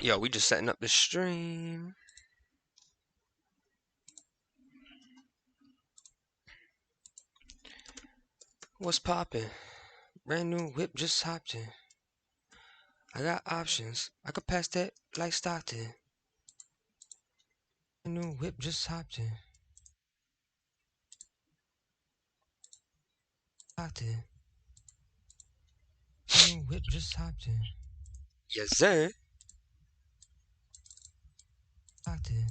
Yo, we just setting up the stream. What's poppin'? Brand new whip just hopped in. I got options. I could pass that like Stockton. Brand new whip just hopped in. Stockton. Brand new whip just hopped in. Yes, sir. Stockton.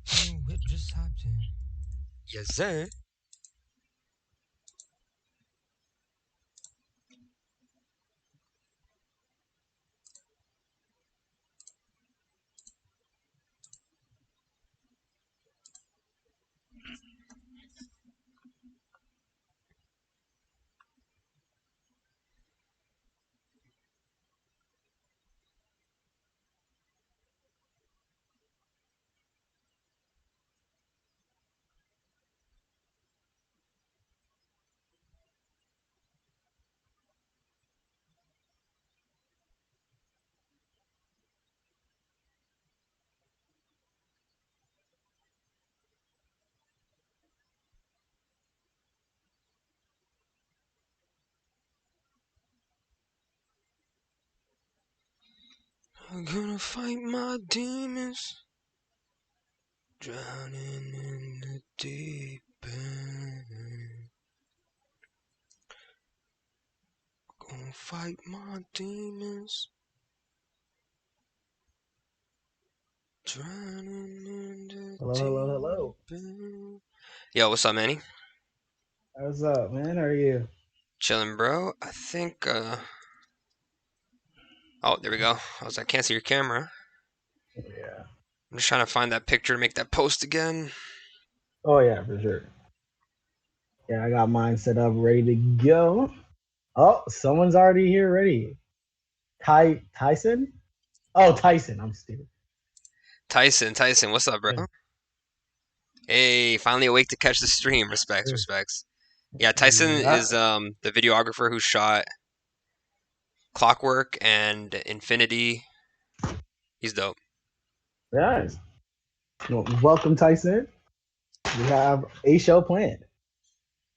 Brand new whip just hopped in. Yes, sir. I'm gonna fight my demons, drowning in the deep end. Gonna fight my demons, drowning in the Hello, hello, hello. deep end. Yo, what's up, Manny? What's up, man? How are you? Chilling, bro. I think, oh, there we go. I can't see your camera. Yeah. I'm just trying to find that picture to make that post again. Oh yeah, for sure. Yeah, I got mine set up, ready to go. Oh, someone's already here, ready. Tyson? Oh, Tyson. I'm stupid. Tyson, what's up, bro? Yeah. Hey, finally awake to catch the stream. Respects, respects. Yeah, Tyson Yeah. is the videographer who shot Clockwork and Infinity. He's dope. Yes. Well, welcome, Tyson. We have a show planned.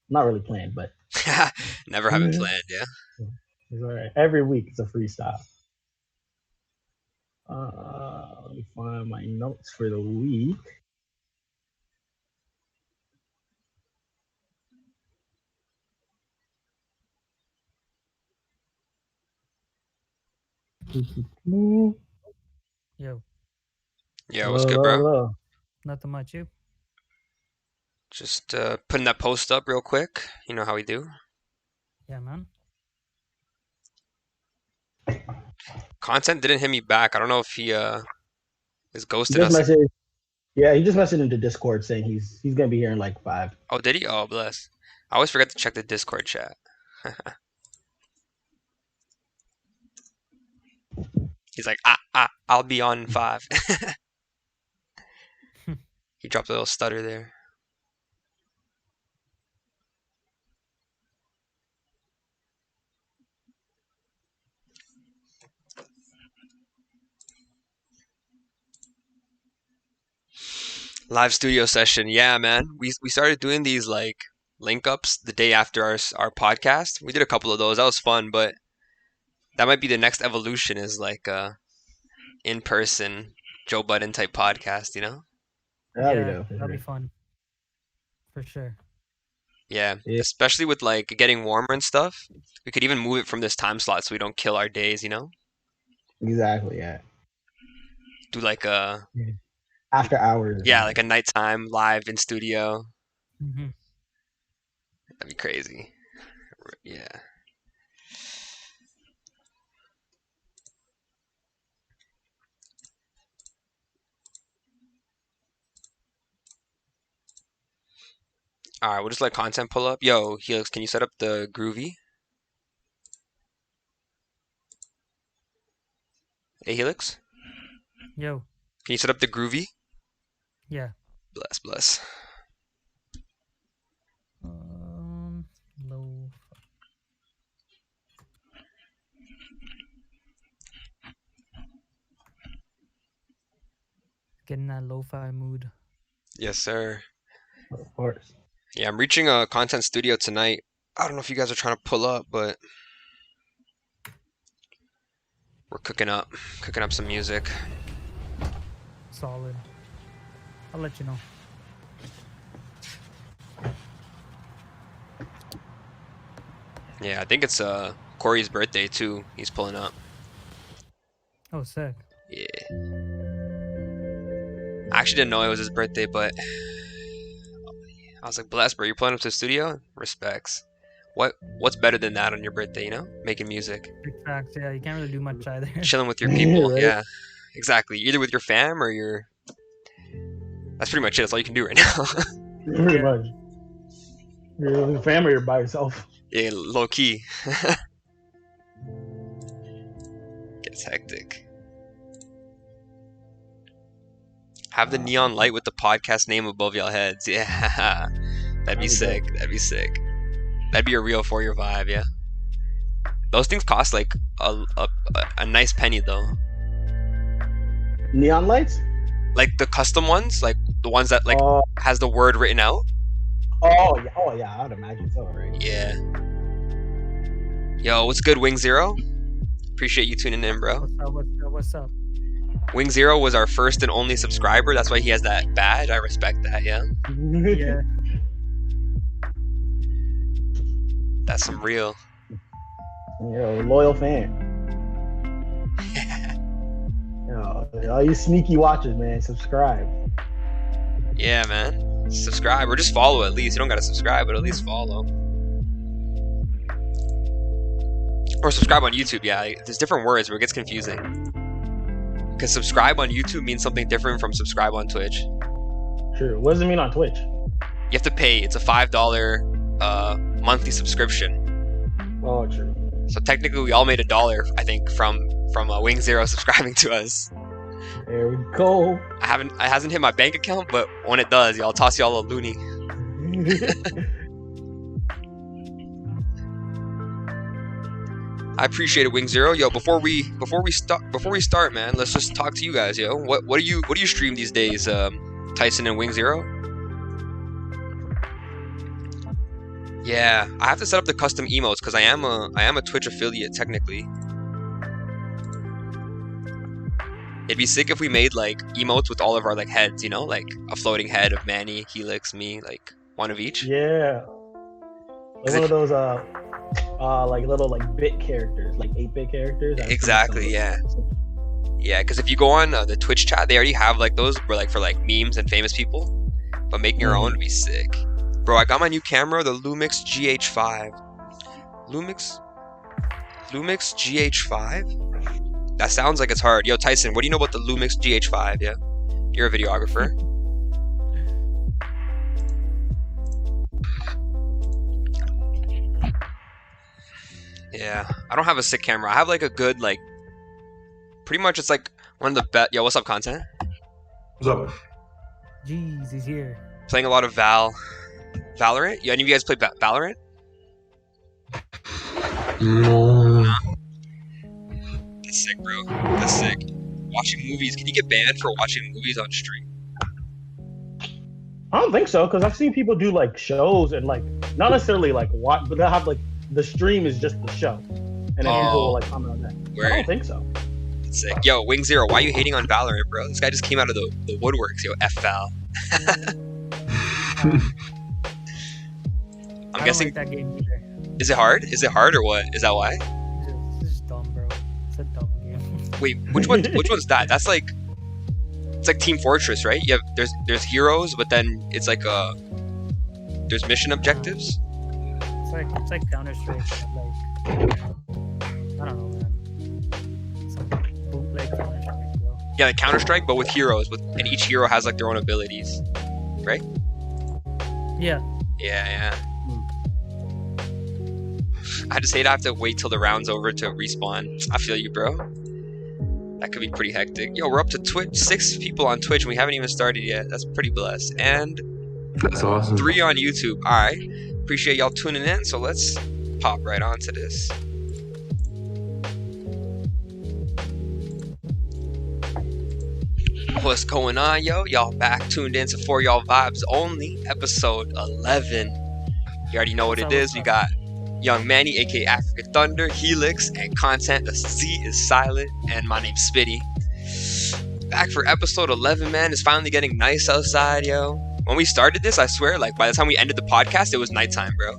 Not really planned, but Never have it it's planned, yeah. all right. Every week it's a freestyle. Let me find my notes for the week. Yo, Yeah, what's Hello, good, hello, bro? hello. nothing much. You? Just putting that post up real quick. You know how we do. Yeah, man. Content didn't hit me back. I don't know if he is He ghosted just us. messaged. Yeah, he just messaged into Discord saying he's gonna be here in like 5. Oh, did he? Oh, bless. I always forget to check the Discord chat. He's like, I'll be on in 5. He dropped a little stutter there. Live studio session. Yeah, man. We started doing these like link ups the day after our podcast. We did a couple of those. That was fun, but that might be the next evolution is like in person Joe Budden type podcast, you know? That'll be Yeah, dope for that'll be sure. fun for sure. Yeah, Yeah, especially with like getting warmer and stuff. We could even move it from this time slot so we don't kill our days, you know? exactly. Yeah. do like a After hours. like a nighttime live in studio. Mm-hmm. That'd be crazy. Yeah. All right, we'll just let content pull up. Yo, Helix, can you set up the Groovy? Hey, Helix, Yo. can you set up the Groovy? Yeah. Bless, bless. Low. Getting that lo-fi mood. Yes, sir. Of course. Yeah, I'm reaching a content studio tonight. I don't know if you guys are trying to pull up, but we're cooking up some music. Solid. I'll let you know. Yeah, I think it's Corey's birthday too. He's pulling up. Oh, sick. Yeah. I actually didn't know it was his birthday, but I was like, bless, bro, you're pulling up to the studio? Respects. What's better than that on your birthday, you know? Making music. Big facts. Yeah, you can't really do much either. Chilling with your people. Right? Yeah. Exactly. Either with your fam or your that's pretty much it. That's all you can do right now. Pretty much. You're with family, you're by yourself. Yeah, low key. Gets hectic. Have the neon light with the podcast name above y'all heads. Yeah. That'd be sick. That'd be sick. That'd be a real For Your Vibe, yeah. Those things cost like a nice penny though. Neon lights? Like the custom ones, like the ones that like has the word written out. Oh yeah, I would imagine so, right? Yeah. Yo, what's good, Wing Zero? Appreciate you tuning in, bro. What's up? Wing Zero was our first and only subscriber. That's why he has that badge. I respect that, yeah. Yeah. That's some real. Yo, loyal fan. Yo, all you sneaky watchers, man, subscribe. Yeah, man. Subscribe or just follow at least. You don't gotta subscribe, but at least follow. Or subscribe on YouTube, yeah. There's different words where it gets confusing. Because subscribe on YouTube means something different from subscribe on Twitch. True. What does it mean on Twitch? You have to pay. It's a $5 monthly subscription. Oh, true. So technically, we all made $1, I think, from Wing Zero subscribing to us. There we go. It hasn't hit my bank account, but when it does, I'll toss y'all a loony. I appreciate it, Wing Zero. Yo, before we start, man, let's just talk to you guys, yo. What do you stream these days, Tyson and Wing Zero? Yeah, I have to set up the custom emotes because I am a Twitch affiliate technically. It'd be sick if we made like emotes with all of our like heads, you know, like a floating head of Manny, Helix, me, like one of each. Yeah. Like one of those like little like bit characters, like 8-bit characters. Exactly, yeah. Yeah, because if you go on the Twitch chat, they already have like those for like memes and famous people. But making your own would be sick. Bro, I got my new camera, the Lumix GH5. Lumix GH5? That sounds like it's hard. Yo, Tyson, what do you know about the Lumix GH5? Yeah, you're a videographer. Yeah, I don't have a sick camera. I have like a good like. Pretty much, it's like one of the best. Yo, what's up, content? What's up? Jeez, he's here. Playing a lot of Valorant. Yeah, any of you guys play Valorant? No. That's sick, bro. That's sick. Watching movies. Can you get banned for watching movies on stream? I don't think so, because I've seen people do like shows and like not necessarily like watch, but they'll have like the stream is just the show, and then people will like comment on that. Word. I don't think so. That's sick. Yo, Wing Zero, why are you hating on Valorant, bro? This guy just came out of the woodworks. Yo, F Val. I'm guessing. I don't like that game either. Is it hard? Is it hard or what? Is that why? It's just dumb, bro. It's a dumb game. Wait, which one's that? That's like It's like Team Fortress, right? You have there's heroes, but then it's like there's mission objectives. It's like Counter-Strike, but like I don't know, man. Some bootleg Counter-Strike, bro. Yeah, like Counter-Strike, but with heroes, and each hero has like their own abilities, right? Yeah. Yeah. I just hate I have to wait till the round's over to respawn. I feel you, bro. That could be pretty hectic. Yo, we're up to Twitch. 6 people on Twitch, and we haven't even started yet. That's pretty blessed. And That's awesome. 3 on YouTube. All right. Appreciate y'all tuning in. So let's pop right on to this. What's going on, yo? Y'all back tuned in to For Your Vibez Only, episode 11. You already know what it is. We got Young Manny, aka African Thunder, Helix, and content. The C is silent, and my name's Spitty. Back for episode 11, man. It's finally getting nice outside, yo. When we started this, I swear, like by the time we ended the podcast, it was nighttime, bro.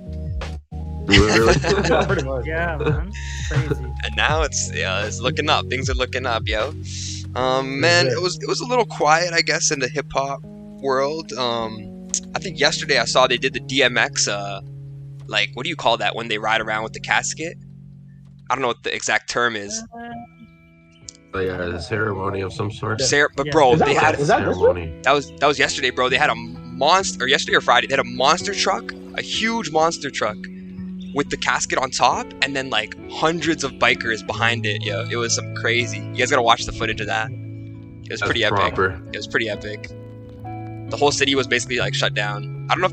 Really? Yeah, pretty much. Yeah, man. Crazy. And now it's looking up. Things are looking up, yo. Man, it was a little quiet, I guess, in the hip hop world. I think yesterday I saw they did the DMX like, what do you call that when they ride around with the casket? I don't know what the exact term is. Oh, yeah, a ceremony of some sort. But bro, Is that they right? had Is that this ceremony. that was yesterday, bro. They had a monster, or yesterday or Friday, they had a monster truck, a huge monster truck with the casket on top, and then like hundreds of bikers behind it. Yo, it was some crazy. You guys gotta watch the footage of that. It was pretty epic. Proper. It was pretty epic. The whole city was basically like shut down. I don't know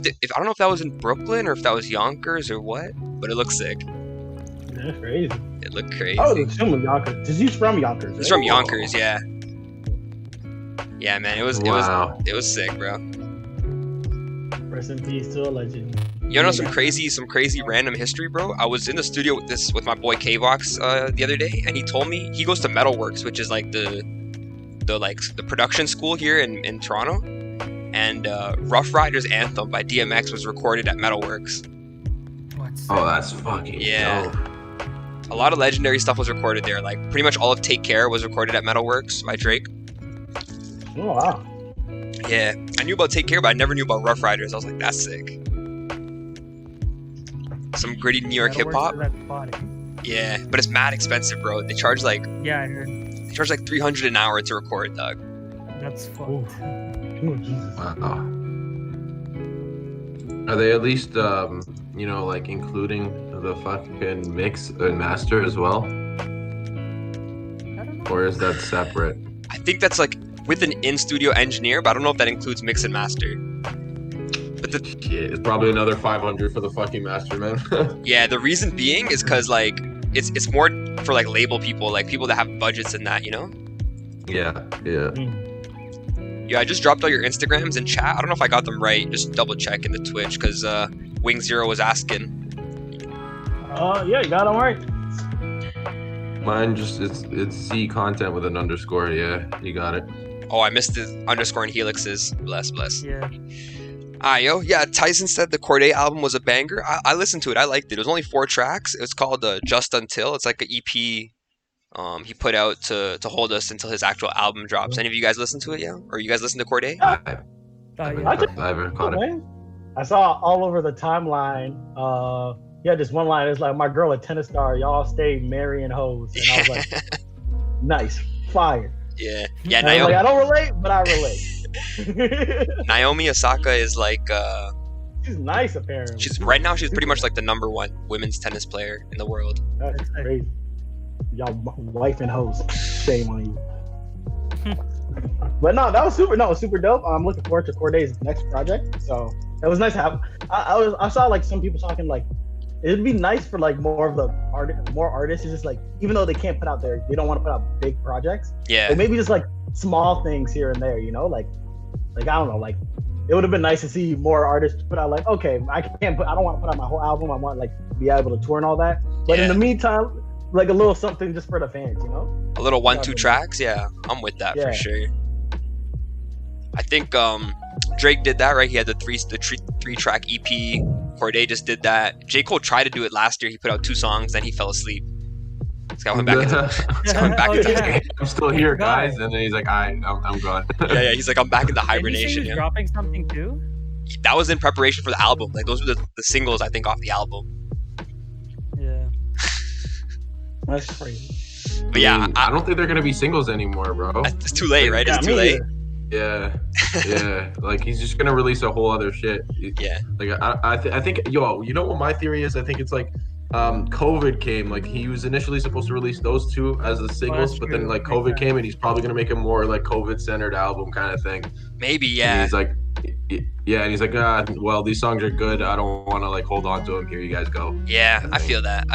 if that was in Brooklyn or if that was Yonkers or what, but it looked sick. That's crazy. It looked crazy. I would assume Yonkers. He's from Yonkers. It's Right? from Yonkers, yeah. Yeah, man, it was sick, bro. Rest in peace to a legend. You know some crazy random history, bro? I was in the studio with my boy K-Vox the other day, and he told me he goes to Metalworks, which is like the production school here in Toronto. And Rough Riders Anthem by DMX was recorded at Metalworks. What's Oh, that's fucking Yeah. dope. A lot of legendary stuff was recorded there. Like pretty much all of Take Care was recorded at Metalworks by Drake. Oh wow. Yeah, I knew about Take Care, but I never knew about Rough Riders. I was like, that's sick. Some gritty New York hip hop. Yeah, but it's mad expensive, bro. They charge like Yeah, I heard. $300 an hour to record, dog. That's fucked. Oh Jesus. Wow. Are they at least, like including the fucking mix and master as well? I don't know. Or is that separate? I think that's like with an in-studio engineer, but I don't know if that includes mix and master. But Shit, it's probably another 500 for the fucking master, man. yeah, the reason being is because like it's more for like label people, like people that have budgets and that, you know. Yeah. Yeah, I just dropped all your Instagrams in chat. I don't know if I got them right. Just double check in the Twitch because Wing Zero was asking. Yeah, you got him right. Mine just it's C content with an underscore. Yeah, you got it. Oh, I missed the underscore and Helix's. Bless. Yeah. Yo. Yeah, Tyson said the Corday album was a banger. I listened to it. I liked it. It was only 4 tracks. It was called Just Until. It's like an EP he put out to hold us until his actual album drops. Any of you guys listen to it, yeah? Or you guys listen to Corday? Yeah. I've caught it. Man. I saw all over the timeline. Yeah, this one line is like, "My girl a tennis star, y'all stayed marrying hoes," and I was like, "Nice, fire." Yeah, And I was Naomi, like, I don't relate, but I relate. Naomi Osaka is like She's nice, apparently. she's pretty much like the #1 women's tennis player in the world. That's crazy. Y'all wife and hoes. Shame on you. But no, that was super dope. I'm looking forward to Corday's next project. So it was nice to have. I saw like some people talking like it'd be nice for like more artists. It's just like even though they can't put out they don't want to put out big projects. Yeah, Like maybe just like small things here and there. You know, like I don't know, like it would have been nice to see more artists put out like okay, I don't want to put out my whole album. I want like be able to tour and all that. But in the meantime, like a little something just for the fans, you know? a little 1-2 tracks. Yeah, I'm with that for Yeah. sure. I think Drake did that, right? He had the three track EP. Corday just did that. J. Cole tried to do it last year. He put out 2 songs, then he fell asleep. This guy went back into this guy went back Oh, into yeah. I'm still here, Forgot. guys. And then he's like, I'm gone. yeah. He's like, I'm back into Did he say he hibernation. was Yeah. dropping something too? That was in preparation for the album. Like those were the singles I think off the album. Yeah. That's crazy. But yeah, I don't think they're gonna be singles anymore, bro. it's too late, right? Yeah, It's me too late. either. Yeah, yeah. Like he's just gonna release a whole other shit. Yeah. Like I think yo, you know what my theory is? I think it's like, COVID came. Like he was initially supposed to release those two as the singles, that's but then true. like Makes COVID sense. came, and he's probably gonna make a more like COVID centered album kind of thing. Maybe, And yeah. he's like, yeah, and he's like, well, these songs are good. I don't want to like hold on to them. Here you guys go. Yeah, I feel that.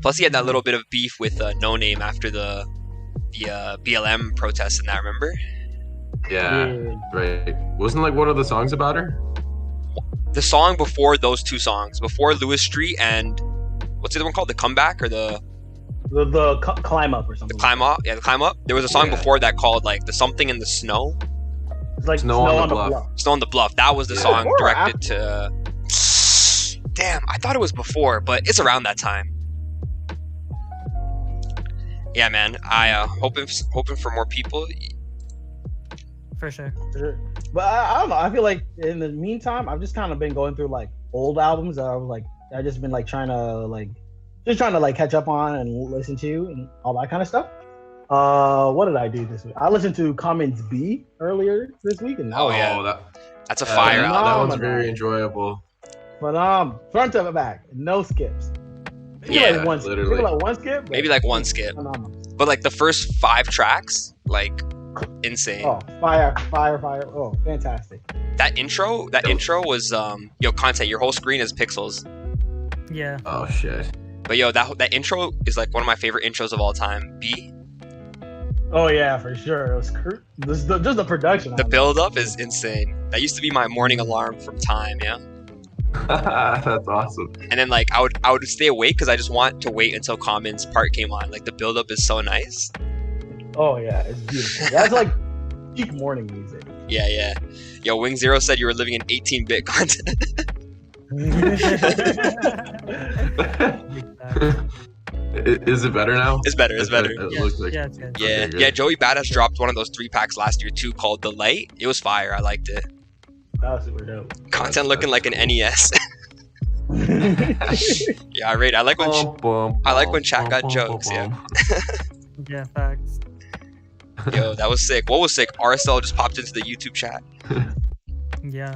Plus, he had that little bit of beef with No Name after the BLM protest, and that, remember? Yeah, right. Wasn't like one of the songs about her? The song before those two songs, before Lewis Street and what's the other one called? The Comeback or the Climb Up or something. Climb Up? Yeah, the Climb Up. There was a song Yeah. before that called like the Something in the Snow. It's like Snow on the Bluff. Snow on the Bluff. That was the Yeah. song Before or directed to. Damn, I thought it was before, but it's around that time. Yeah, man. I hoping for more people. For sure. Sure. But I don't know. I feel like in the meantime, I've just kind of been going through like old albums that I was like, I just been like trying to catch up on and listen to and all that kind of stuff. What did I do this week? I listened to Commons B earlier this week, and Oh, yeah. That's a fire no. album. That one's Phenomenal. very enjoyable. front to back, no skips. Maybe Yeah, like one skip. literally. Maybe like one skip. but Maybe like one skip. Phenomenal. But like the first 5 tracks, like insane. Oh, fire! Oh, fantastic. That intro was content. Your whole screen is pixels. Yeah. Oh shit. But that intro is like one of my favorite intros of all time. B. Oh yeah, for sure. It was just the production. The on it. build up is insane. That used to be my morning alarm from Time, yeah. That's awesome. And then like I would stay awake because I just want to wait until Common's part came on. Like the build up is so nice. Oh yeah, it's beautiful. That's like peak morning music. Yeah. Yo, Wing Zero said you were living in 18-bit content. Is it better now? It's better. It looks like. Yeah, it's good. Yeah, Okay, good. yeah. Joey Badass dropped one of those 3-packs last year too, called The Light. It was fire. I liked it. That was super dope. Content looking like an NES. Yeah, I rate. I like when chat got jokes. Yeah. Yeah, facts. Yo, that was sick. What was sick? RSL just popped into the YouTube chat. Yeah.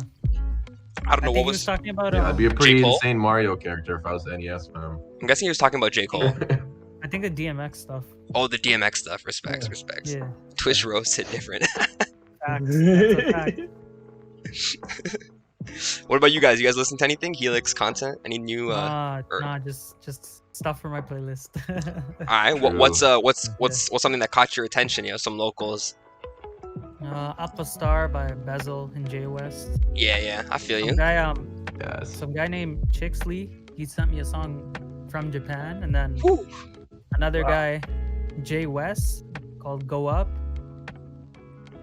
I don't know I think what he was was. talking about. Yeah, I'd be a pretty J. Cole? insane Mario character if I was the NES man. I'm guessing he was talking about J. Cole. I think the DMX stuff. Oh, the DMX stuff. Respects. Yeah. Twitch roast hit different. Facts. That's a fact. What about you guys? You guys listen to anything? Helix content? Any new? Nah, or- just stuff for my playlist. All right. What's something that caught your attention? Some locals. Up a Star by Bezel and Jay West. Yeah. I feel you. Yes. Some guy named Chixley. He sent me a song from Japan, and then Woo. another guy, Jay West, called Go Up.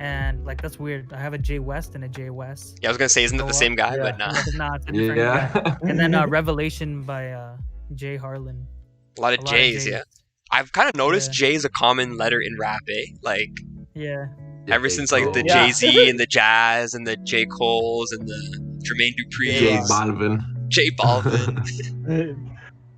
And like that's weird. I have a Jay West and a Jay West. Yeah, I was gonna say, isn't that the same guy? Yeah. But nah. Nah, it's a different guy. Yeah. And then Revelation by Jay Harlan. A lot of J's. Yeah. I've kind of noticed Yeah. J is a common letter in rap. Like Yeah. ever since like the Yeah. Jay Z and the Jazz and the J Cole's and the Jermaine Dupri. J Yeah. Balvin. J Balvin.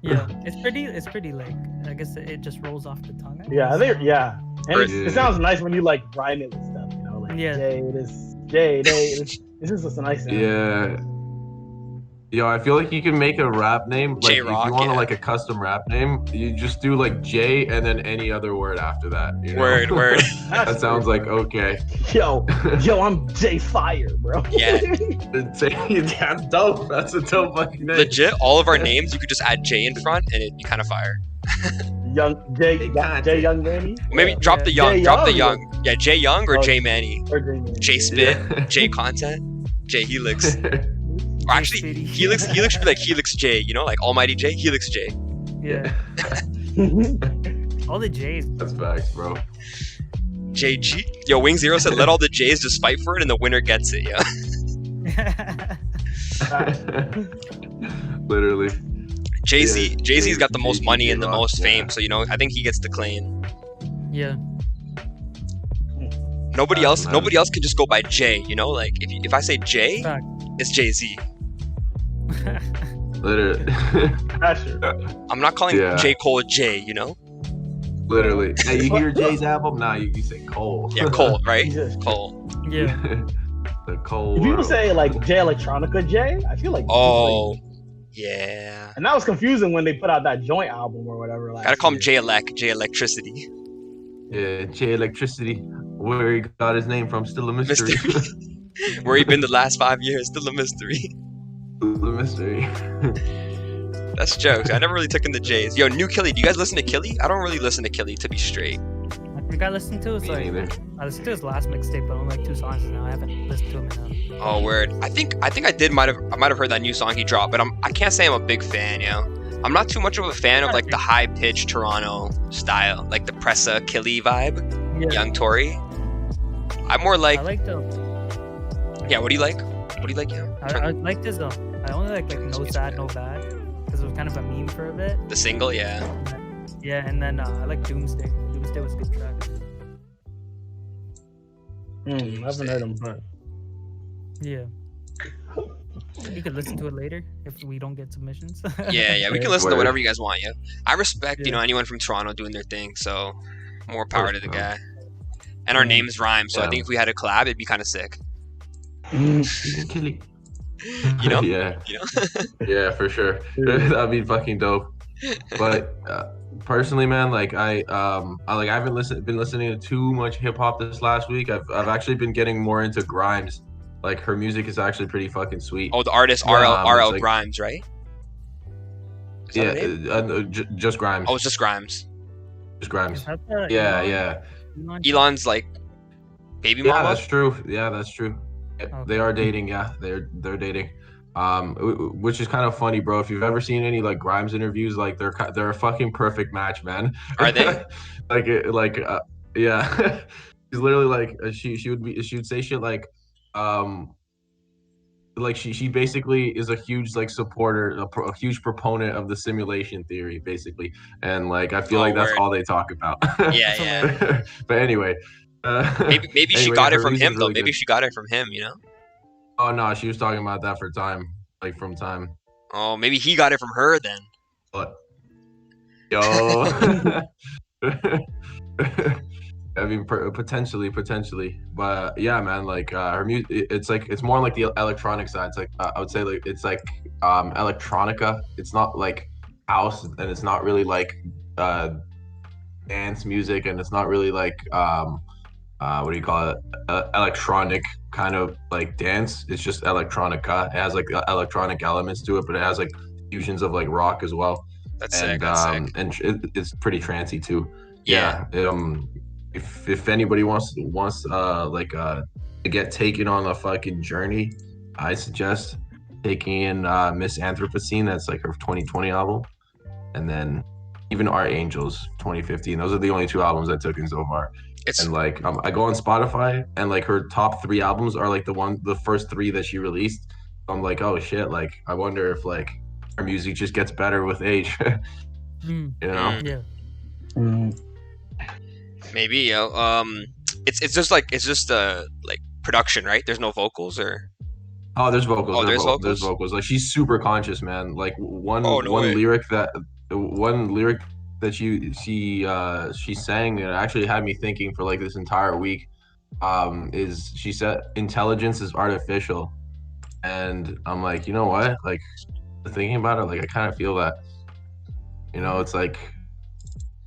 Yeah. It's pretty like I guess it just rolls off the tongue. Yeah, I think and Yeah. it sounds nice when you like rhyme it with stuff. Like Yeah. Jay, this is just a nice sound. Yeah. Yo, I feel like you can make a rap name. Like, J-Rock, if you want yeah. like a custom rap name, you just do like J and then any other word after that. You know? Word. That sounds like okay. Yo, I'm Jay Fire, bro. Yeah. That's dope. That's a dope fucking name. Legit, all of our names you could just add J in front and it'd be kind of fire. Jay Young Manny. Maybe Yeah. drop the young. Jay Drop the Young. young. Yeah, J Young or Oh, J Manny. Or Jay Manny. J Spit. Yeah. J Content. J Helix. Or actually, City. Helix should be like Helix J. Like Almighty J. Helix J. Yeah. All the J's. That's facts, bro. JG. Yo, Wing Zero said, "Let all the J's just fight for it, and the winner gets it." Yeah. Literally. Jay-Z, Jay-Z's got the most Jay-Z, money and the J-Rock, most yeah. fame, so I think he gets the claim. Yeah. Nobody else man. can just go by Jay, like if I say Jay, Fact. it's Jay-Z. Literally. Pressure. I'm not calling Yeah. J. Cole Jay, Literally. Hey, you hear Jay's album? Nah, you say Cole. Yeah, Cole, right? Jesus. Cole. Yeah. The Cole. If people world. say like J Electronica J, I feel like Oh, yeah. and that was confusing when they put out that joint album or whatever. Gotta call him year. J Electricity. Yeah, J Electricity. Where he got his name from, still a mystery. Where he been the last 5 years, still a mystery. Still a mystery. That's jokes. I never really took in the J's. Yo, new Killy. Do you guys listen to Killy? I don't really listen to Killy, to be straight. I think I listened to his Me neither. I listened to his last mixtape, but only like 2 songs now. I haven't listened to him enough. Oh, word. I think I might have heard that new song he dropped, but I can't say I'm a big fan, I'm not too much of a fan of like the high pitched Toronto style, like the Pressa Killy vibe, Yeah. Young Tory. I'm more like, I liked yeah. What do you like? What do you like? Yeah. I liked his I only like No Sad No Bad because it was kind of a meme for a bit. The single, yeah. Yeah, and then I like Doomsday. Doomsday was a good track. I haven't heard him, but Yeah. You could listen to it later if we don't get submissions. Yeah. We can listen to Word. whatever you guys want. Yeah. I respect Yeah. anyone from Toronto doing their thing. So more power Course, to the bro. guy. And our names rhyme, so I Yeah. think if we had a collab, it'd be kind of sick. Killy. Yeah. Yeah, for sure. That'd be fucking dope. But personally, man, like I haven't been listening to too much hip hop this last week. I've actually been getting more into Grimes. Like her music is actually pretty fucking sweet. Oh, the artist Yeah, RL it's like- Grimes, right? Is that her name? Just Grimes. Oh, it's just Grimes. Just Grimes. Is that the Yeah, Elon- yeah. Elon? Elon's like baby Yeah, mama. that's true. Yeah, that's true. Yeah, Okay. They are dating. Yeah, they're dating. Which is kind of funny, bro. If you've ever seen any like Grimes interviews, like they're a fucking perfect match, man. Are they? Yeah. She's literally like she would say shit like she basically is a huge like supporter, a huge proponent of the simulation theory, basically, and like I feel Oh, like that's word. all they talk about. Yeah. But anyway. Maybe she Anyway, got it her from him music's though. really Maybe good. she got it from him, Oh no, she was talking about that for time, like from time. Oh, maybe he got it from her then. But yo, I mean potentially, but yeah, man, like her music, it's more like the electronic side. It's like I would say like it's like electronica. It's not like house, and it's not really like dance music, and it's not really like what do you call it? Electronic kind of like dance. It's just electronica. It has like electronic elements to it, but it has like fusions of like rock as well. That's sick. That's sick. And it's pretty trancy too. Yeah. If anybody wants to get taken on a fucking journey, I suggest taking in Miss Anthropocene. That's like her 2020 album, and then even Our Angels 2015. Those are the only 2 albums I took in so far. It's And like I go on Spotify, and like her top 3 albums are like the first 3 that she released. I'm like, oh shit, like I wonder if like her music just gets better with age. Mm, You know? yeah. maybe it's just like production, right? There's no vocals or Oh, there's vocals. Oh, there's vocals? There's vocals. Like she's super conscious, man. Like one Oh, no one way. lyric that she sang, it actually had me thinking for like this entire week. Is she said intelligence is artificial, and I'm like, you know what? Like thinking about it, like I kind of feel that. You know, it's like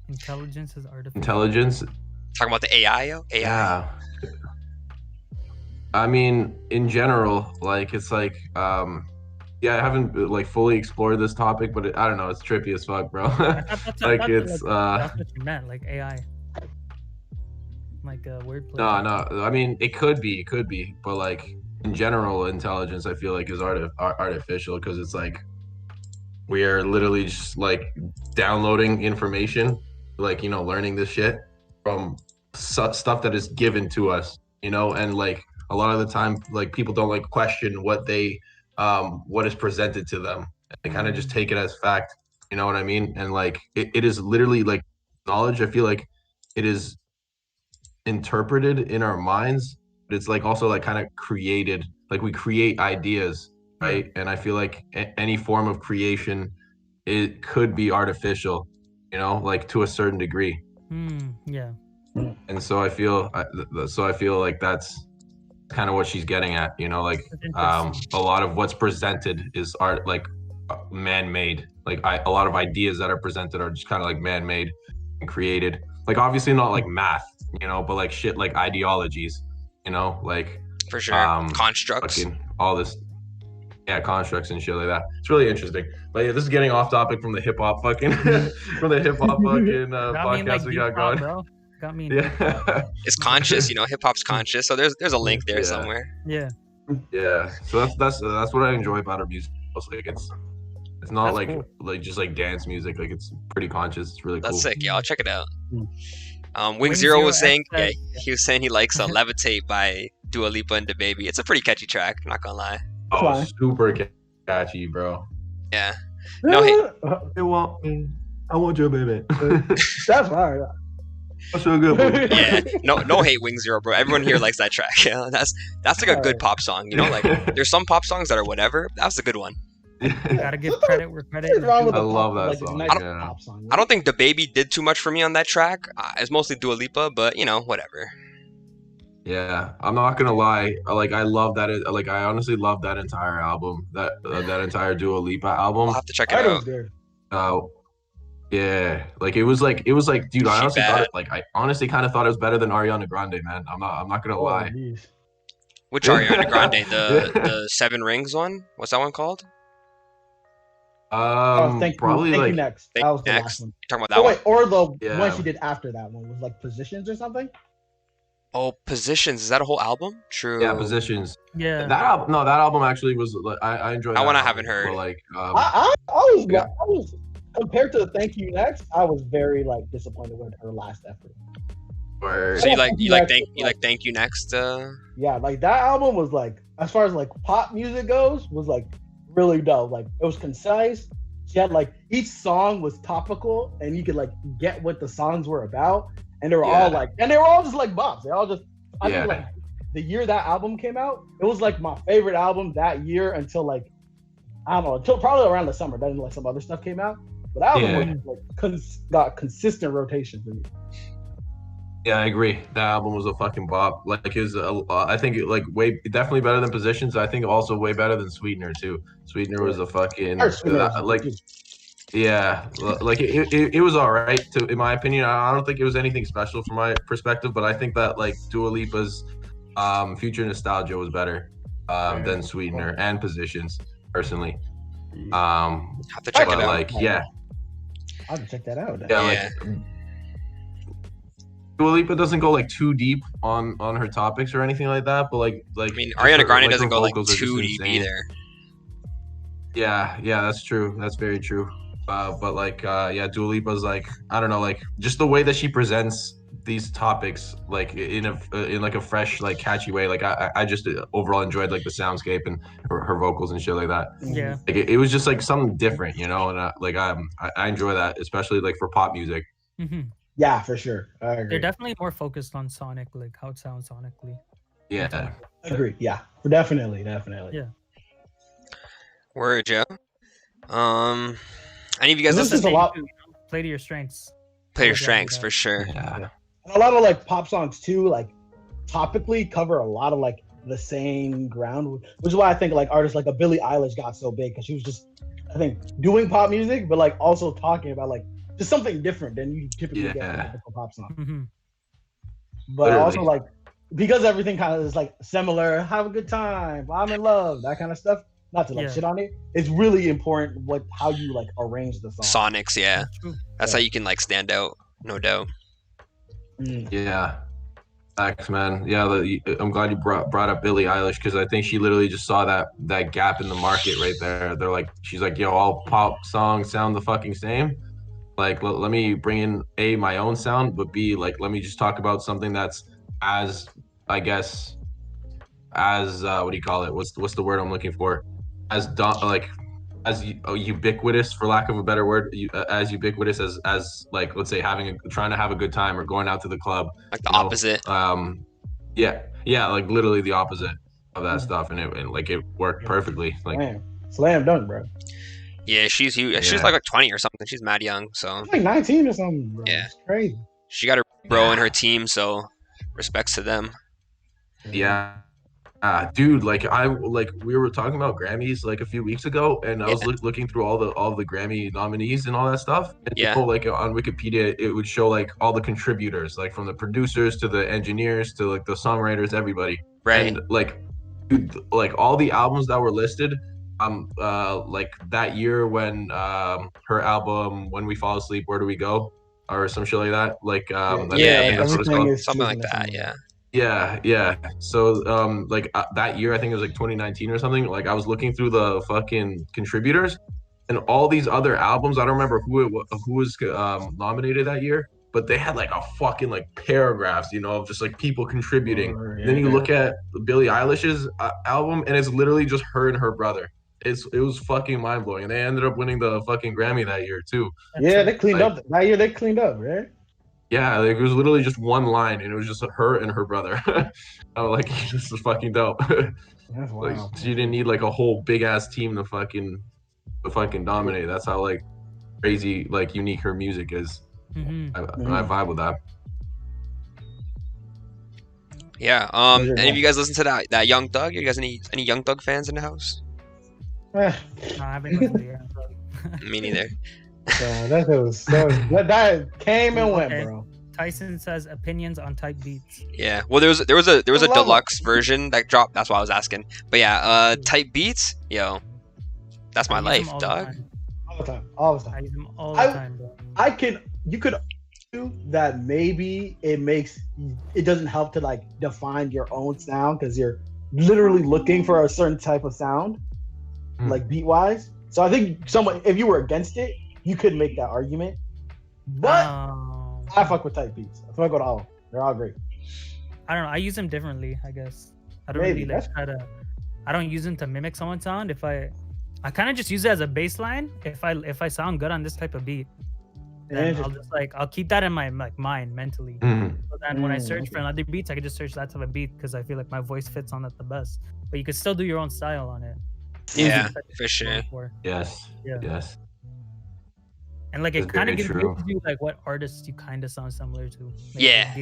Intelligence is artificial. intelligence. talking about the AI, AI. Yeah. I mean, in general, like it's like, yeah, I haven't like fully explored this topic, but I don't know, it's trippy as fuck, bro. I thought like that's it's that's what you meant, like AI. Like wordplay. no. I mean, it could be, but like in general, intelligence, I feel like is artificial because it's like we are literally just like downloading information, like learning this shit from stuff that is given to us, and like a lot of the time, like people don't like question what is presented to them, They kind of just take it as fact. You know what I mean? And like it is literally like knowledge. I feel like it is interpreted in our minds, but it's like also like kind of created. Like we create ideas, right? And I feel like any form of creation, it could be artificial, you know, like to a certain degree. Yeah. And so I feel like that's kind of what she's getting at, you know, like a lot of what's presented is art, like man-made. Like a lot of ideas that are presented are just kind of like man-made and created. Like obviously not like math, you know, but like shit like ideologies, you know, like For sure. Constructs. fucking all this, yeah, constructs and shit like that. It's really interesting. But yeah, this is getting off topic from the hip hop fucking podcast we got going. Bro. Got me. Yeah. It's conscious, you know. Hip hop's conscious, so there's a link there somewhere. Yeah. Yeah. So that's what I enjoy about her music. Like it's not That's like cool. like just like dance music. Like it's pretty conscious. It's really That's cool. sick. Yeah, I'll check it out. Wing Wing Zero Zero was saying, X, he was saying he likes "Levitate" by Dua Lipa and DaBaby. It's a pretty catchy track. Not gonna lie. Oh, super catchy, bro. Yeah. No hate. I want your baby. That's fine. That's so good, bro. Yeah. No hate, Wing Zero, bro. Everyone here likes that track. Yeah, that's like a good pop song. You know, like there's some pop songs that are whatever. That was a good one. Gotta give credit where credit What's is wrong with I the love pop, that like, song, nice yeah. pop song? I don't think DaBaby did too much for me on that track. It's mostly Dua Lipa, but you know, whatever. Yeah, I'm not gonna lie. Like I love that. Like I honestly love that entire album. That entire Dua Lipa album. I'll have to check it I out. was there. Yeah, like it was like, dude. I She honestly bad. I honestly kind of thought it was better than Ariana Grande, man. I'm not gonna Oh, lie. geez. Which Ariana Grande? The Seven Rings one? What's that one called? Probably thank like you next. Thank That was You the Next. last one. You talking about Oh that wait, or the Yeah. one she did after that one was like Positions or something. one? Oh, Positions. Is that a whole album? True. yeah, Positions. Yeah. That album actually was. I enjoyed That one I album, haven't heard. But like, I was yeah. I was compared to Thank You Next, I was very like disappointed with her last effort. where- So you like Next, Thank You Next? Yeah, like that album was like, as far as like pop music goes, was like really dope. Like it was concise. She had like each song was topical, and you could like get what the songs were about, and they were all Yeah. like, and they were all just like bops. They all just, I Yeah. think like the year that album came out, it was like my favorite album that year until like I don't know, until probably around the summer. Then like some other stuff came out, but that album Yeah. was like got consistent rotation for me. Yeah, I agree. That album was a fucking bop. Like, his, I think, like, way definitely better than Positions. I think also way better than Sweetener too. Sweetener was a fucking like, yeah, like it was all right. To, in my opinion, I don't think it was anything special from my perspective, but I think that like Dua Lipa's Future Nostalgia was better than Sweetener and Positions, personally. Have to check But it out. like, yeah, I'll have to check that out. yeah, Yeah. like. Dua Lipa doesn't go like too deep on her topics or anything like that, but like I mean, just Ariana her- Grande her doesn't go like vocals are just too deep insane. either. Yeah, that's true. That's very true. But like, yeah, Dua Lipa's like, I don't know, like just the way that she presents these topics, like in like a fresh, like catchy way. Like I just overall enjoyed like the soundscape and her vocals and shit like that. Yeah. Like it was just like something different, you know. And I enjoy that, especially like for pop music. hmm Yeah, for sure. I agree. They're definitely more focused on sonic, like how it sounds sonically. Yeah. Agree. Yeah, definitely. Yeah. Word, Joe. Any of you guys This listen is a to lot. Play to your strengths. Play Your Exactly Strengths that. for sure. Yeah. And a lot of like pop songs too, like topically cover a lot of like the same ground, which is why I think like artists like a Billie Eilish got so big, because she was just, I think, doing pop music, but like also talking about like just something different than you typically get from a Yeah. typical pop song. hmm But Literally. also like because everything kind of is like similar, have a good time, I'm in love, that kind of stuff. Not to like Yeah. shit on it. It's really important how you like arrange the song. Sonics, yeah. True. That's how you can like stand out, no doubt. Mm. Yeah. Thanks, man. Yeah, I'm glad you brought up Billie Eilish, because I think she literally just saw that gap in the market right there. They're like, she's like, yo, all pop songs sound the fucking same. Like, let me bring in my own sound, but B, like, let me just talk about something that's as, I guess, as what do you call it? What's the word I'm looking for? As like ubiquitous, for lack of a better word, as ubiquitous as like, let's say trying to have a good time or going out to the club, Like the you know. opposite. Yeah, like literally the opposite of that stuff, and it worked perfectly. Like, slam dunk, bro. Yeah, she's huge. She's Yeah. like 20 or something. She's mad young, so She's like 19 or something, bro. Yeah. It's crazy. she got her bro in her team, so respects to them. yeah. Dude, like we were talking about Grammys like a few weeks ago, and I was looking through all the Grammy nominees and all that stuff. And Yeah. like on Wikipedia, it would show like all the contributors, like from the producers to the engineers to like the songwriters, everybody. Right. And like, dude, like all the albums that were listed, like that year when her album "When We Fall Asleep, Where Do We Go" or some shit like that. Like I think that's what it's called. Something like that, yeah. Yeah. So, like that year, I think it was like 2019 or something. Like I was looking through the fucking contributors, and all these other albums. I don't remember who was nominated that year, but they had like a fucking like paragraphs, you know, of just like people contributing. Then you look at Billie Eilish's album, and it's literally just her and her brother. It was fucking mind blowing, and they ended up winning the fucking Grammy that year too. Yeah, they cleaned up that year. They cleaned up, right? Yeah, like, it was literally just one line, and it was just her and her brother. I was like, this is fucking dope. That's wild. Like, so you didn't need like a whole big ass team to fucking dominate. That's how like crazy, like unique her music is. I vibe with that. Yeah. Any of you guys listen to that Young Thug? You guys any Young Thug fans in the house? No, I haven't listened to Young Thug. Me neither. That came and went, bro. Tyson says opinions on type beats. Yeah. Well, there was a deluxe version that dropped. That's why I was asking. But yeah, type beats, yo, that's my life, dog. All the time. I use them all the time, bro. You could argue that maybe it doesn't help to like define your own sound because you're literally looking for a certain type of sound, like beat wise. So I think if you were against it, you could make that argument. But I fuck with type beats. I fuck with all. They're all great. I don't know. I use them differently, I guess. I don't really like I don't use them to mimic someone's sound. I kind of just use it as a baseline. If I sound good on this type of beat, then I'll keep that in my mind mentally. So then when I search for another beats, I can just search that type of beat because I feel like my voice fits on it the best. But you could still do your own style on it. Yeah, for sure. Yes. And like it kind of gives you like what artists you kind of sound similar to. Yeah.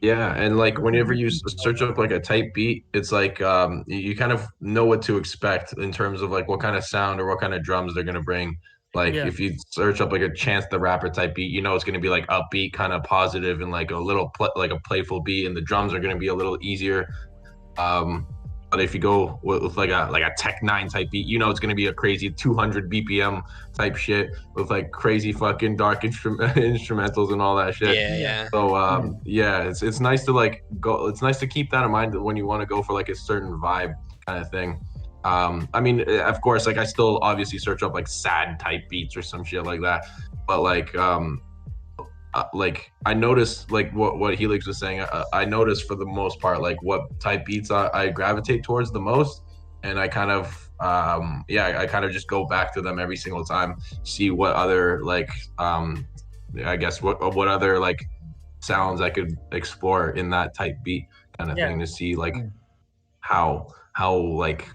Yeah, and like whenever you search up like a type beat, it's like you kind of know what to expect in terms of like what kind of sound or what kind of drums they're gonna bring. Like if you search up like a Chance the Rapper type beat, you know it's gonna be like upbeat, kind of positive, and like a little like a playful beat, and the drums are gonna be a little easier. But if you go with like a Tech 9 type beat, you know it's gonna be a crazy 200 BPM type shit with like crazy fucking dark instrumentals and all that shit. Yeah. So it's nice to like go. It's nice to keep that in mind when you want to go for like a certain vibe kind of thing. I mean, of course, like I still obviously search up like sad type beats or some shit like that. But like I noticed like what Helix was saying. I noticed for the most part like what type beats I gravitate towards the most, and I kind of I kind of just go back to them every single time, see what other like I guess what other like sounds I could explore in that type beat kind of thing to see like how like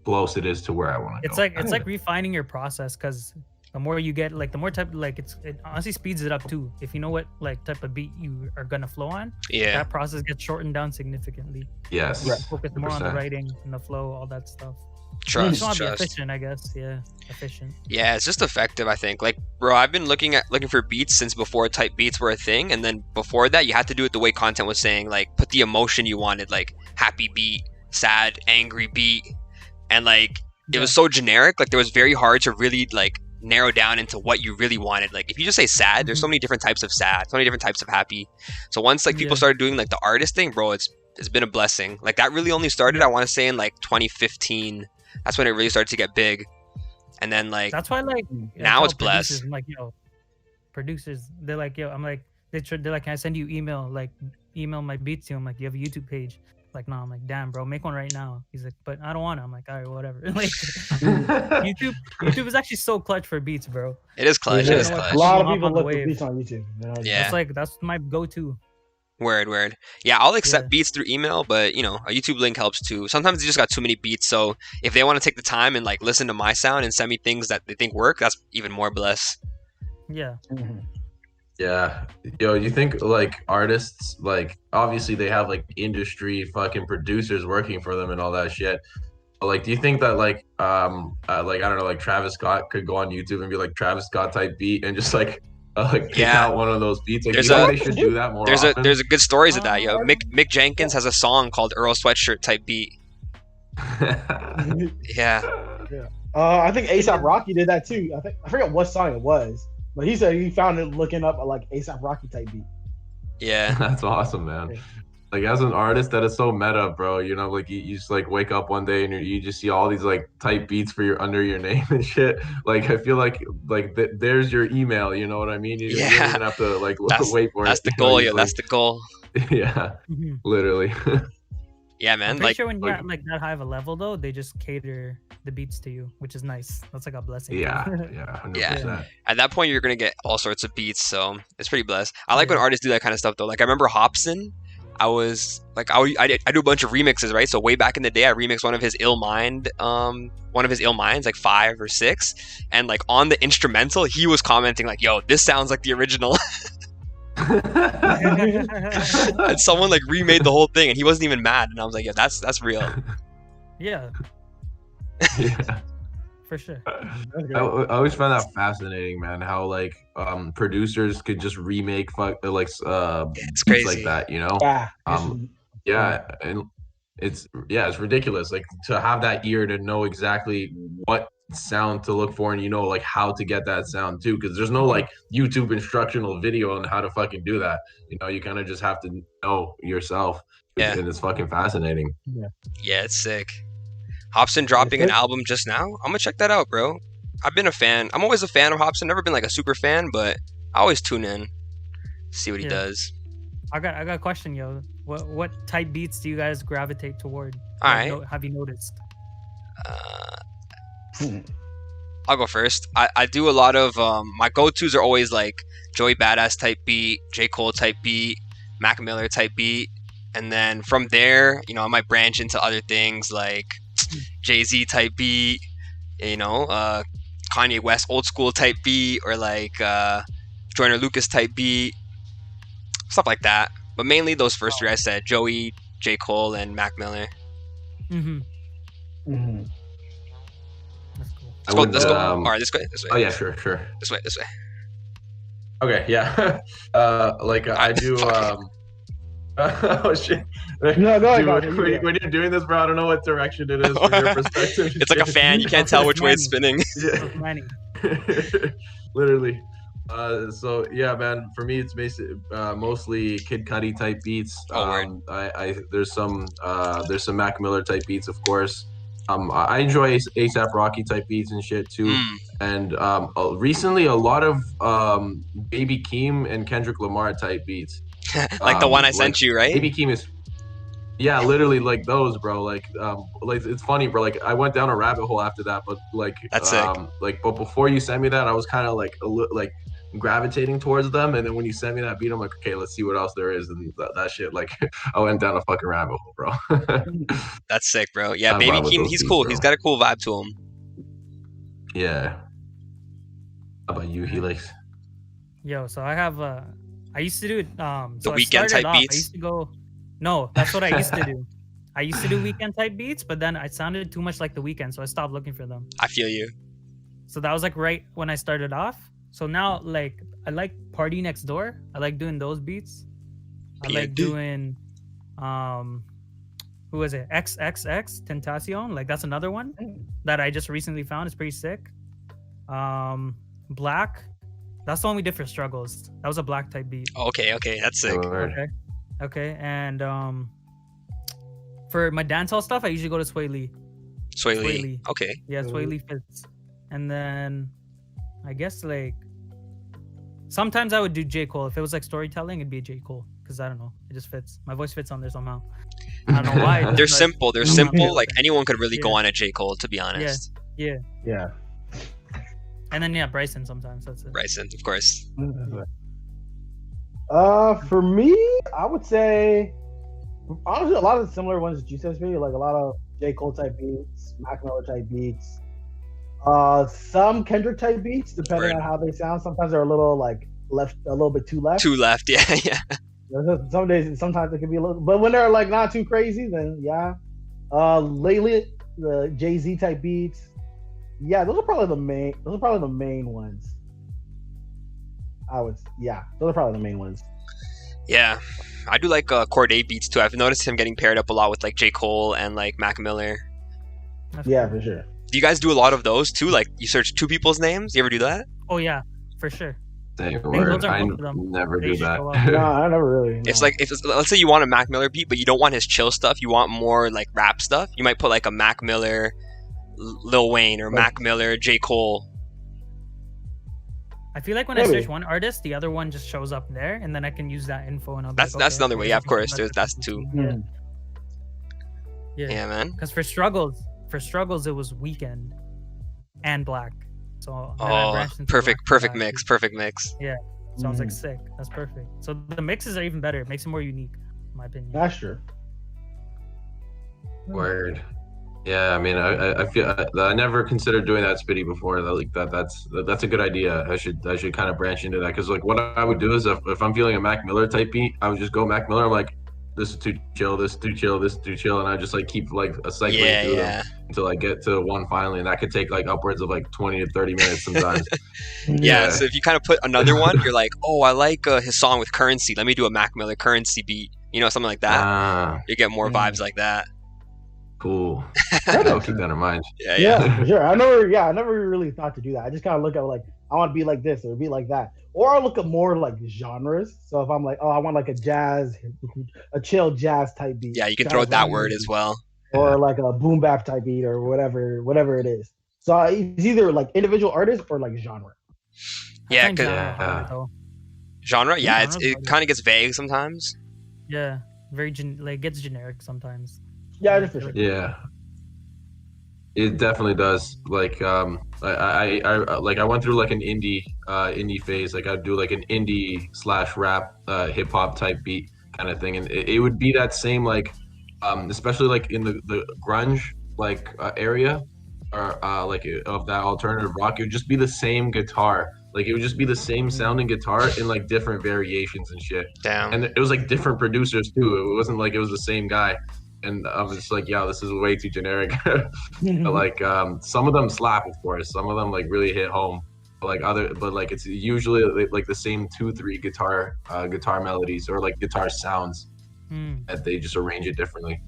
close it is to where I want to go. It's like refining your process because the more you get, like the more type, like it honestly speeds it up too. If you know what like type of beat you are gonna flow on, that process gets shortened down significantly. Yes, you focus more on the writing and the flow, all that stuff. Trust. Be efficient, I guess. Yeah, efficient. Yeah, it's just effective. I think. Like, bro, I've been looking for beats since before type beats were a thing, and then before that, you had to do it the way content was saying. Like, put the emotion you wanted, like happy beat, sad, angry beat, and like it was so generic. Like, there was very hard to really like narrow down into what you really wanted. Like if you just say sad, there's so many different types of sad, so many different types of happy. So once like people started doing like the artist thing, bro, it's been a blessing. Like that really only started I want to say in like 2015. That's when it really started to get big. And then like that's why like now it's blessed. I'm like, producers, they're like, I'm like they're like, can I send you email my beats to you? I'm like, you have a YouTube page. Like, no, I'm like, damn, bro, make one right now. He's like, but I don't want to. I'm like, all right, whatever. Like, YouTube is actually so clutch for beats, bro. It is clutch. It is A clutch. lot of hop people on the look for wave. beats on YouTube. Yeah. That's my go-to. Word. Yeah, I'll accept beats through email, but you know, a YouTube link helps too. Sometimes they just got too many beats, so if they want to take the time and like listen to my sound and send me things that they think work, that's even more bless. Yeah. Yeah. Yo, you think like artists, like obviously they have like industry fucking producers working for them and all that shit. But like, do you think that like I don't know, like Travis Scott could go on YouTube and be like Travis Scott type beat and just like pick out one of those beats? Like, do you think they should do that more often? There's a good stories of that, yo. Mick Jenkins has a song called Earl Sweatshirt type beat. Yeah. I think ASAP Rocky did that too. I forget what song it was, but he said he found it looking up a like ASAP Rocky type beat. Yeah. That's awesome, man. Like as an artist, that is so meta, bro. You know, like you just like wake up one day and you just see all these like type beats for your under your name and shit. Like I feel like there's your email. You know what I mean? You don't even have to like wait for it. That's the goal, yo. That's the goal. Yeah, literally. Yeah, man. I'm pretty sure when you're at like that high of a level, though, they just cater the beats to you, which is nice. That's like a blessing. Yeah, 100%. Yeah. At that point, you're gonna get all sorts of beats, so it's pretty blessed. I like when artists do that kind of stuff, though. Like I remember Hobson. I do a bunch of remixes, right? So way back in the day, I remixed one of his Ill Minds, like 5 or 6, and like on the instrumental, he was commenting like, "Yo, this sounds like the original." And someone like remade the whole thing, and he wasn't even mad. And I was like, "Yeah, that's real." Yeah. For sure. I always found that fascinating, man. How like producers could just remake it's crazy like that, you know? And it's ridiculous. Like to have that ear to know exactly what sound to look for, and you know like how to get that sound too, because there's no like YouTube instructional video on how to fucking do that. You know, you kind of just have to know yourself. Yeah. And it's fucking fascinating. Yeah, it's sick. Hobson dropping an album just now. I'm gonna check that out, bro. I've been a fan. I'm always a fan of Hobson. Never been like a super fan, but I always tune in, see what he does. I got a question, yo. What type beats do you guys gravitate toward? All right. Have you noticed? I'll go first. I do a lot of my go-tos are always like Joey Badass type beat, J. Cole type beat, Mac Miller type beat, and then from there, you know, I might branch into other things like Jay-Z type beat, you know, Kanye West old school type beat, or like Joyner Lucas type beat, stuff like that. But mainly those first three I said: Joey, J. Cole, and Mac Miller. That's cool. Let's go. All right, this way. Oh yeah, sure. This way. Okay, yeah. I do. Oh shit! No, go ahead. Dude, when you're doing this, bro, I don't know what direction it is from your perspective. It's like a fan; you can't tell which way it's spinning. Literally. So yeah, man. For me, it's mostly Kid Cudi type beats. There's some Mac Miller type beats, of course. I enjoy ASAP Rocky type beats and shit too. And recently, a lot of Baby Keem and Kendrick Lamar type beats. Like the one I sent you, right? Baby Keem is, yeah, literally like those, bro. Like it's funny, bro. Like I went down a rabbit hole after that, but like that's sick. But before you sent me that, I was kind of like gravitating towards them, and then when you sent me that beat, I'm like, okay, let's see what else there is, and that shit, like, I went down a fucking rabbit hole, bro. That's sick, bro. Yeah, Baby Keem, he's cool. Bro. He's got a cool vibe to him. Yeah. How about you, Helix? Yo, so I have I used to do the weekend type beats. I used to go. No, that's what I used to do. I used to do weekend type beats, but then it sounded too much like the weekend, so I stopped looking for them. I feel you. So that was like right when I started off. So now, like, I like Party Next Door. I like doing those beats. I like doing, who was it? XXX Tentacion. Like that's another one that I just recently found. It's pretty sick. Black. That's the one we did for Struggles. That was a Black type beat. Okay, that's sick. Okay, and for my dancehall stuff, I usually go to Sway Lee. Sway Lee. Okay. Yeah, Sway Lee fits. And then I guess like sometimes I would do J. Cole. If it was like storytelling, it'd be a J. Cole. Because I don't know. It just fits. My voice fits on there somehow. I don't know why. They're but simple. They're I'm simple. a Like anyone could really go Yeah. on a J. Cole, to be yeah, honest. yeah. Yeah. And then Bryson sometimes. That's it. Bryson, of course. For me, I would say honestly a lot of the similar ones that you said to me, like a lot of J. Cole type beats, Mac Miller type beats, some Kendrick type beats, depending Right. on how they sound. Sometimes they're a little like left, a little bit too left. Two left. Yeah, yeah. Some days, sometimes it can be a little, but when they're like not too crazy, then yeah. Lately, the Jay-Z type beats, yeah, those are probably the main. Those are probably the main ones. Those are probably the main ones. Yeah. I do like Corday beats too. I've noticed him getting paired up a lot with like J. Cole and like Mac Miller. That's Yeah, cool. for sure. Do you guys do a lot of those too? Like you search two people's names? You ever do that? Oh yeah, for sure. Say a those word. are I both of them. never They do show that. up. No, I never really. It's no. like let's say you want a Mac Miller beat, but you don't want his chill stuff. You want more like rap stuff. You might put like a Mac Miller, Lil Wayne, or Like- Mac Miller, J. Cole. I feel like when I Maybe. search one artist, the other one just shows up there, and then I can use that info. And I'll be That's like, that's okay, another way. okay, Yeah, of this is course. the There's best that's two. Yeah. Mm. Yeah. Yeah, man. Because for struggles, it was Weekend and Black. So then I Oh, branched into perfect Black and Black. mix. Perfect mix. So I was like, Mm. sick. That's perfect. So the mixes are even better. It makes it more unique, in my opinion. That's true. Word. Yeah, I mean, I feel I never considered doing that Spitty before. That's a good idea. I should kind of branch into that because like what I would do is if I'm feeling a Mac Miller type beat, I would just go Mac Miller. I'm like, this is too chill, this is too chill, this is too chill, and I just like keep like cycling Yeah, through yeah. them until I get to one finally, and that could take like upwards of like 20 to 30 minutes sometimes. Yeah, Yeah. so if you kind of put another one, you're like, oh, I like his song with Currency. Let me do a Mac Miller Currency beat. You know, something like that. Ah, You get more vibes like that. cool. That I'll makes keep sense. that in mind. Yeah, yeah. Yeah, for sure. I never really thought to do that. I just kind of look at like I want to be like this or be like that, or I look at more like genres. So if I'm like, oh, I want like a chill jazz type beat. Yeah, you can Jazz throw that R&B word as well. or like a boom bap type beat or whatever it is. So it's either like individual artist or like genre. Yeah, I find 'cause- genre harder, though. Genre, yeah, Yeah, it genre's kind of gets vague sometimes. Yeah, very like gets generic sometimes. Yeah, just for sure. Yeah, it definitely does. Like, I went through like an indie phase. Like, I'd do like an indie / rap, hip hop type beat kind of thing, and it would be that same like, especially like in the grunge like area, or like of that alternative rock. It would just be the same guitar. Like, it would just be the same sounding guitar in like different variations and shit. Damn. And it was like different producers too. It wasn't like it was the same guy. And I was just like, yeah, this is way too generic. But like some of them slap, of course. Some of them like really hit home. But like it's usually like the same 2-3 guitar melodies or like guitar sounds Hmm. that they just arrange it differently.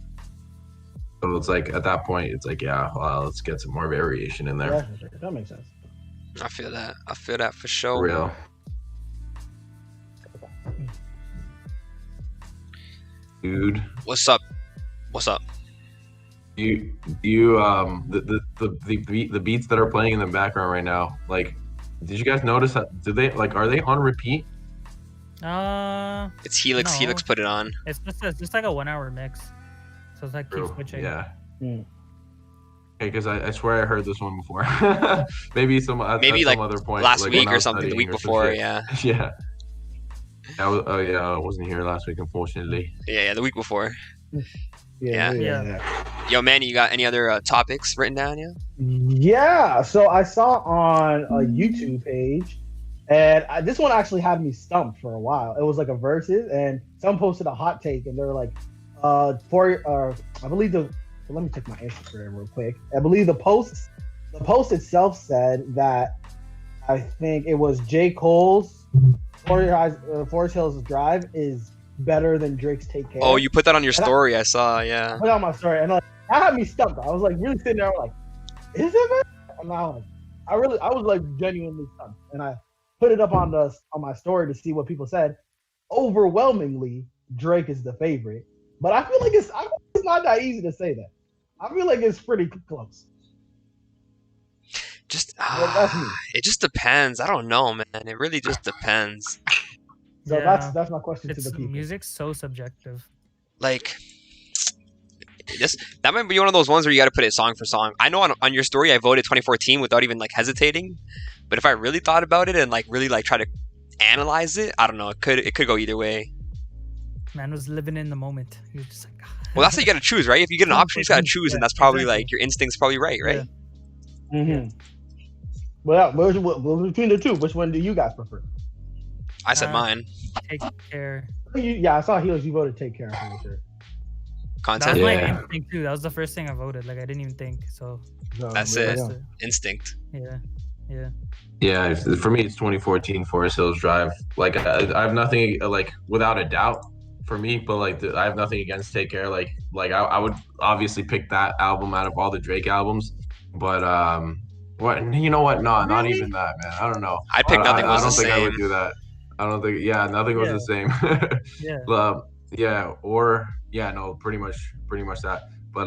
So it's like at that point, it's like, yeah, well, let's get some more variation in there. Yeah, for sure. That makes sense. I feel that. I feel that for For sure. real. Dude, What's up? What's up? the beats that are playing in the background right now, like, did you guys notice that? Are they on repeat? It's Helix. No. Helix put it on. It's just like a 1 hour mix. So it's like keep True. switching. Yeah. Hmm. Okay, because I swear I heard this one before. Maybe at Maybe, some like, other point, Last like, week when I or was something, the studying week or some before, shit. yeah. Yeah. I wasn't here last week, unfortunately. Yeah, the week before. Yeah. Yo, Manny, you got any other topics written down? Yeah. Yeah. So I saw on a YouTube page, and this one actually had me stumped for a while. It was like a versus, and someone posted a hot take, and they were like, I believe let me check my Instagram real quick. I believe the post itself said that I think it was J. Cole's Forest Hills Drive is better than Drake's Take Care. Oh, you put that on your story. I saw. Yeah. Put on my story, and like that had me stumped. I was like really sitting there, like, is it better? And I was like genuinely stumped, and I put it up on my story to see what people said. Overwhelmingly, Drake is the favorite, but I feel like it's not that easy to say that. I feel like it's pretty close. Just That's me. it just depends. I don't know, man. It really just depends. So Yeah. that's my question to It's the people. music's so subjective. Like, That might be one of those ones where you got to put it song for song. I know on your story I voted 2014 without even like hesitating, but if I really thought about it and like really like try to analyze it, I don't know. It could go either way. Man was living in the moment. He was just like, well, that's what you got to choose, right? If you get an option, you got to choose, yeah, and that's probably exactly. like your instinct's probably right, right? Yeah. Mm-hmm. Well, between the two, which one do you guys prefer? I said mine. Take Care. Yeah, I saw Heels. You voted Take Care. I'm pretty sure. That Content. was my instinct too. That was the first thing I voted. Like I didn't even think. So That's it. Instinct. Yeah. For me, it's 2014 Forest Hills Drive. Like I have nothing like without a doubt for me, but like I have nothing against Take Care. Like I would obviously pick that album out of all the Drake albums, but what you know what? No, not even that, man. I don't know. I picked Nothing Was the Same. I don't think I would do that. I don't think. Yeah, Nothing Was the Same. Pretty much that. But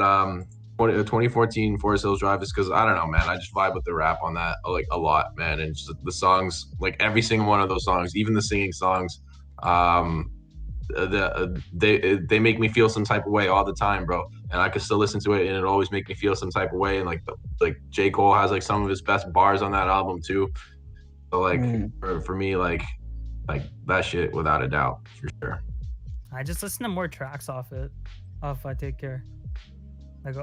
2014 Forest Hills Drive is because I don't know, man. I just vibe with the rap on that like a lot, man. And just the songs, like every single one of those songs, even the singing songs, they make me feel some type of way all the time, bro. And I could still listen to it, and it always make me feel some type of way. And like J. Cole has like some of his best bars on that album too. So like for me, like that shit without a doubt for sure. I just listen to more tracks off I Take Care. Like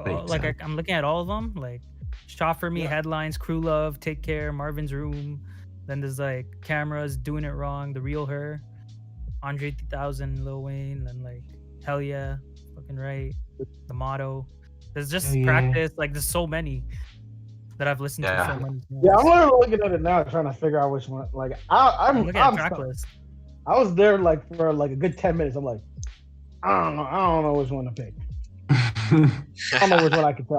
I'm looking at all of them. Like Shot for Me, Headlines, Crew Love, Take Care, Marvin's Room. Then there's like Cameras, Doing It Wrong, The Real Her, Andre 3000, Lil Wayne, then like Hell Yeah, Fucking Right, The Motto. There's just Practice. Like there's so many that I've listened to so many times. Yeah, I'm looking at it now, trying to figure out which one. Like I'm looking at track list. I was there like for like a good 10 minutes. I'm like, I don't know which one to pick. I don't know which one I could say.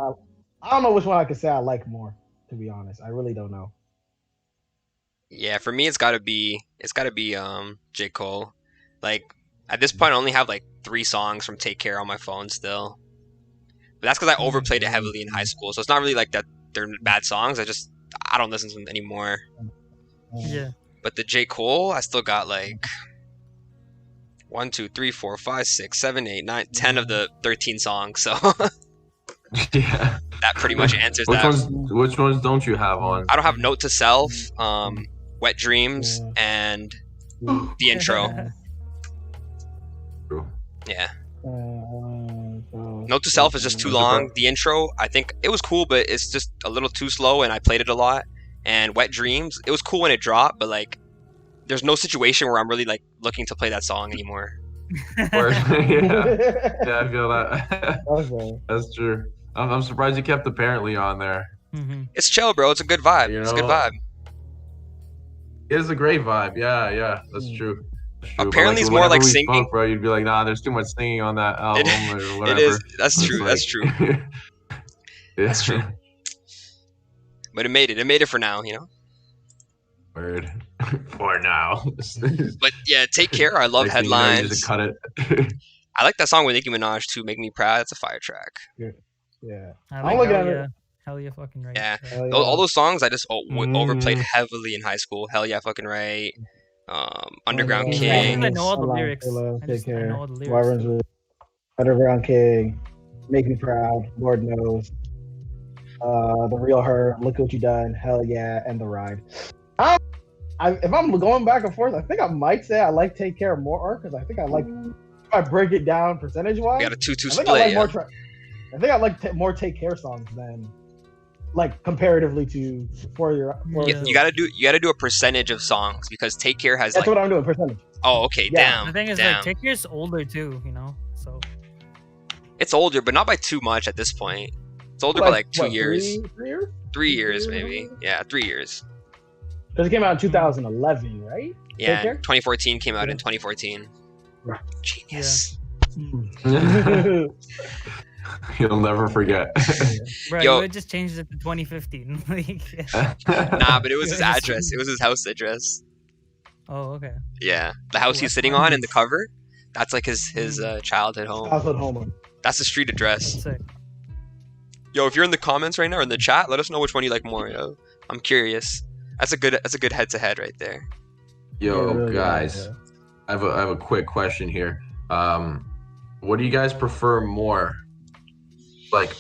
I don't know which one I could say I like more. To be honest, I really don't know. Yeah, for me, it's gotta be J. Cole. Like at this point, I only have like 3 songs from Take Care on my phone still. But that's because I overplayed it heavily in high school, so it's not really like that they're bad songs. I don't listen to them anymore. Yeah. But the J. Cole, I still got like 1, 2, 3, 4, 5, 6, 7, 8, 9, 10 of the 13 songs. So yeah, that pretty much answers that. Which ones don't you have on? I don't have Note to Self, Wet Dreams, and the intro. Yeah. Note to Self is just too long. The intro, I think it was cool, but it's just a little too slow, and I played it a lot. And Wet Dreams, it was cool when it dropped, but like, there's no situation where I'm really like looking to play that song anymore. Yeah, I feel that. That's true. I'm surprised you kept Apparently on there. It's chill, bro. It's a good vibe. It's a good vibe. It is a great vibe. Yeah, that's true. Apparently, it's more like singing. Spoke, bro, you'd be like, nah, there's too much singing on that album or whatever. It is. That's true. That's true. That's true. But it made it. It made it for now, you know. Word. For now. But yeah, Take Care. I love Headlines. You just cut it. I like that song with Nicki Minaj too. Make Me Proud. That's a fire track. Yeah. I'm looking at it. Hell Yeah, Fucking Right. Yeah. All those songs I just overplayed heavily in high school. Hell Yeah, Fucking Right. Underground King. I know all the lyrics. I know all the lyrics. Underground King, Make Me Proud, Lord Knows, The Real Her, Look What You Done, Hell Yeah, and The Ride. If I'm going back and forth, I think I might say I like Take Care more, because I think I like, if I break it down percentage-wise, We got a 2-2 split. I think I like more Take Care songs than, like, comparatively to You gotta do a percentage of songs, because Take Care has That's what I'm doing, percentage. Oh, okay, damn. The thing is, like, Take Care's older too, you know, so. It's older, but not by too much at this point. It's older by like 2 years. 3 years? 3 years, maybe. Yeah, 3 years. Because it came out in 2011, right? Yeah, 2014 came out in 2014. Right. Genius. Yeah. You'll never forget. Bro, Yo, you just changed it to 2015. Nah, but it was his address. It was his house address. Oh, okay. Yeah, the house he's sitting on in the cover. That's like his childhood home. Childhood home. That's the street address. That's sick. Yo, if you're in the comments right now or in the chat, let us know which one you like more. Yo, I'm curious. That's a good head to head right there. Yo, guys, I have a quick question here. What do you guys prefer more? like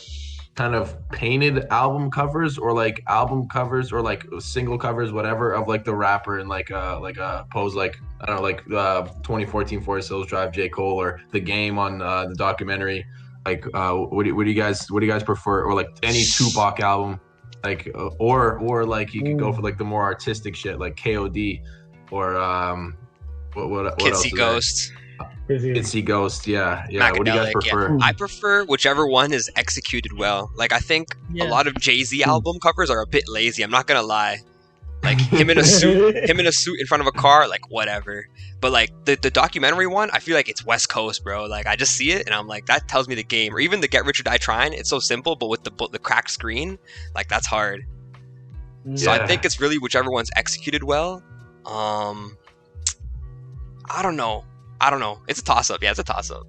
kind of painted album covers or like album covers or like single covers, whatever, of like the rapper and like a pose, like I don't know, like 2014 Forest Hills Drive, J. Cole, or The Game on the documentary. Like what do you guys prefer, or like any Tupac album, like or like you could go for like the more artistic shit like KOD or what Kids else See is there? Ghost. Kids See Ghost, yeah. What do you guys Macadelic, prefer? yeah. I prefer whichever one is executed well. Like I think a lot of Jay-Z album covers are a bit lazy. I'm not gonna lie. Like him in a suit in front of a car, like whatever. But like the documentary one, I feel like it's West Coast, bro. Like I just see it and I'm like, that tells me the game. Or even the Get Rich or Die Trying, it's so simple, but with the cracked screen, like that's hard. So I think it's really whichever one's executed well. I don't know. It's a toss up. Yeah, it's a toss up.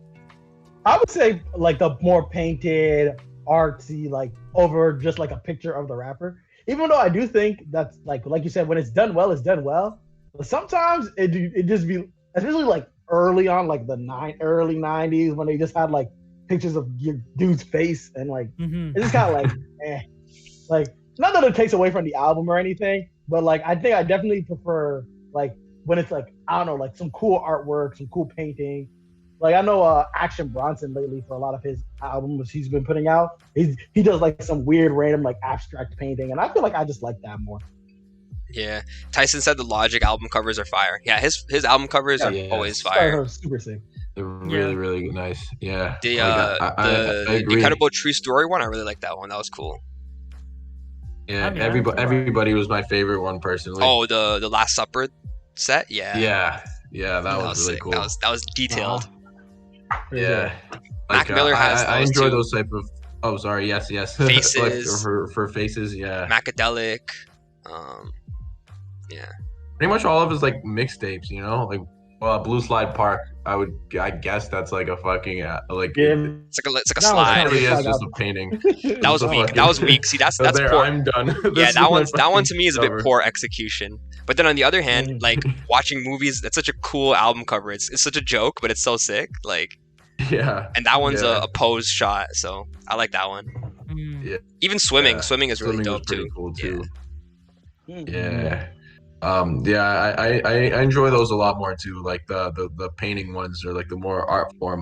I would say like the more painted, artsy, like over just like a picture of the rapper. Even though I do think that's like you said, when it's done well, it's done well. But sometimes it just be, especially like early on, like the early '90s when they just had like pictures of your dude's face and like it's just kind of like like not that it takes away from the album or anything, but like I think I definitely prefer like when it's like I don't know, like some cool artwork, some cool painting. Like I know Action Bronson lately for a lot of his albums he's been putting out. He does like some weird random like abstract painting, and I feel like I just like that more. Yeah, Tyson said the Logic album covers are fire. Yeah, his album covers are always fire. Super sick. They're really nice. Yeah. The I agree. Incredible True Story one, I really like that one. That was cool. Yeah, everybody was my favorite one personally. Oh, the Last Supper set. Yeah, that was really sick. cool. That was detailed. Yeah. Mac Miller has I enjoy too. those type of. Oh, sorry. Yes. Faces. Like for Faces. Yeah. Macadelic. Yeah. Pretty much all of his like mixtapes, you know, like Blue Slide Park. I guess that's like a fucking like. It's like a slide. It's just a painting. That was weak. That was weak. See, that's poor. I'm done. Yeah, that one to me is a bit poor execution. But then on the other hand, like watching movies, that's such a cool album cover. It's such a joke, but it's so sick. Like, yeah. And that one's a pose shot, so I like that one. Yeah. Even swimming is really dope too. Cool too. Yeah. I enjoy those a lot more too. Like the painting ones or like the more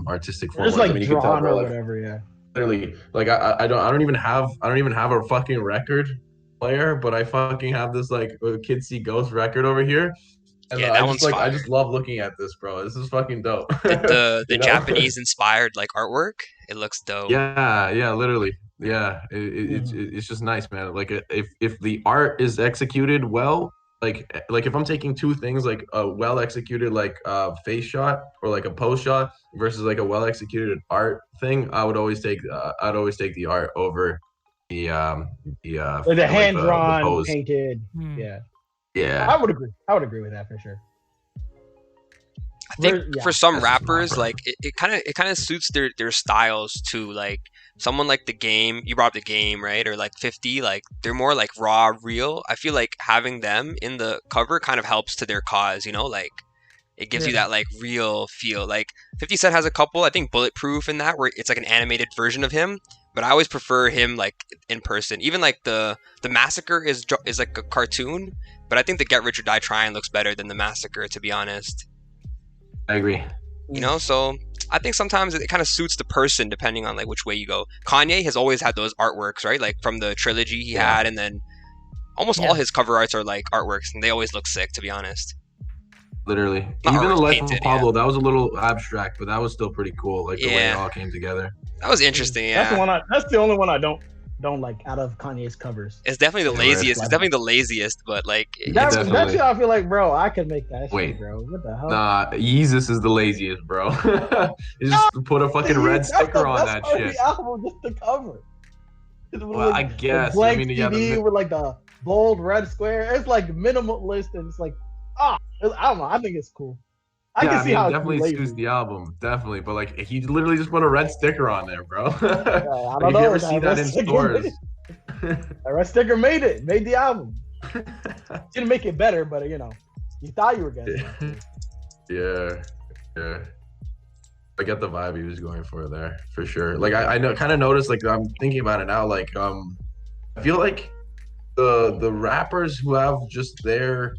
artistic form. Just like drawn or whatever. Yeah. Literally, like I don't even have a fucking record player, but I fucking have this like Kids See Ghost record over here. And I just love looking at this, bro. This is fucking dope. The Japanese inspired like artwork, it looks dope. Yeah, literally. Yeah, it's just nice, man. Like if the art is executed well, like if I'm taking two things, like a well executed like face shot or like a pose shot versus like a well executed art thing, I would always take the art over the hand drawn painted. Yeah. I would agree with that for sure. I think for some rappers, like it kind of suits their styles too. Like someone like The Game, you brought up The Game, right? Or like 50, like they're more like raw, real. I feel like having them in the cover kind of helps to their cause, you know, like it gives you that like real feel. Like 50 Cent has a couple, I think Bulletproof in that, where it's like an animated version of him. But I always prefer him like in person. Even like the Massacre is like a cartoon, but I think the Get Rich or Die Trying looks better than the Massacre, to be honest. I agree. You know, so I think sometimes it kind of suits the person depending on like which way you go. Kanye has always had those artworks, right? Like from the trilogy he had, and then almost all his cover arts are like artworks, and they always look sick, to be honest. Literally. Not even the Life painted, of Pablo, that was a little abstract, but that was still pretty cool. Like the way it all came together. That was interesting. Yeah. That's the only one I don't like out of Kanye's covers. It's definitely the laziest. It's definitely the laziest, but like that's I feel like, bro, I could make that shit, bro. What the hell? Nah, Yeezus is the laziest, bro. You just put a fucking red sticker on that shit. The album, just the cover. Well, I guess. Blank CD with like the bold red square. It's like minimalist, and it's like, I don't know. I think it's cool. I can see how it definitely suits the album, definitely. But like, he literally just put a red sticker on there, bro. I don't know. You ever see that in stores? A red sticker made the album. Didn't make it better, but you know, you thought you were gonna. Yeah. I get the vibe he was going for there for sure. Like I know, kind of noticed. Like I'm thinking about it now. Like I feel like the rappers who have just their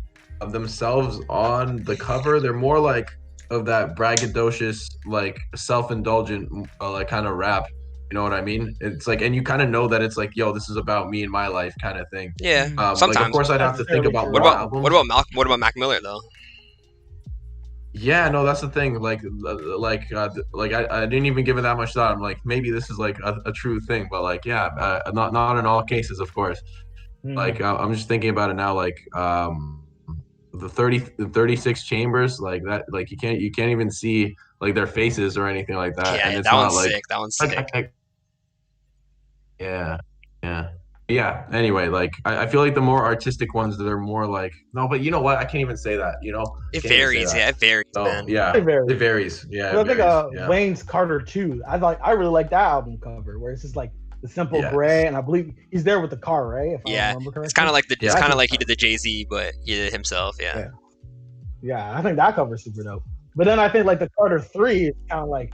themselves on the cover, they're more like of that braggadocious, like self-indulgent, like kind of rap. You know what I mean? It's like, and you kind of know that it's like, yo, this is about me and my life kind of thing. Yeah, Like, of sometimes. course, I'd have to think about What more about albums. What about Mac Miller though? Yeah, no, that's the thing. Like I didn't even give it that much thought. I'm like, maybe this is like a true thing, but like, yeah, not in all cases, of course. Like I'm just thinking about it now. Like the 36 chambers, like that, like you can't even see like their faces or anything like that, and Yeah, it's that not one's like sick. That one's like sick. yeah, yeah. Yeah. Anyway, like I feel like the more artistic ones, they're more like no, but you know what? I can't even say that. You know, It can't even say varies. that. Yeah, it varies, So man. yeah, It varies. it varies. Yeah, But it I think varies. Yeah. Wayne's Carter 2. I really like that album cover where it's just like the simple Yes. gray, and I believe he's there with the car, right? If I Yeah, remember correctly. it's kind of like Yeah. it's kind of like he did the Jay-Z, but he did it himself. Yeah. Yeah, I think that cover's super dope. But then I think like the Carter 3 is kind of like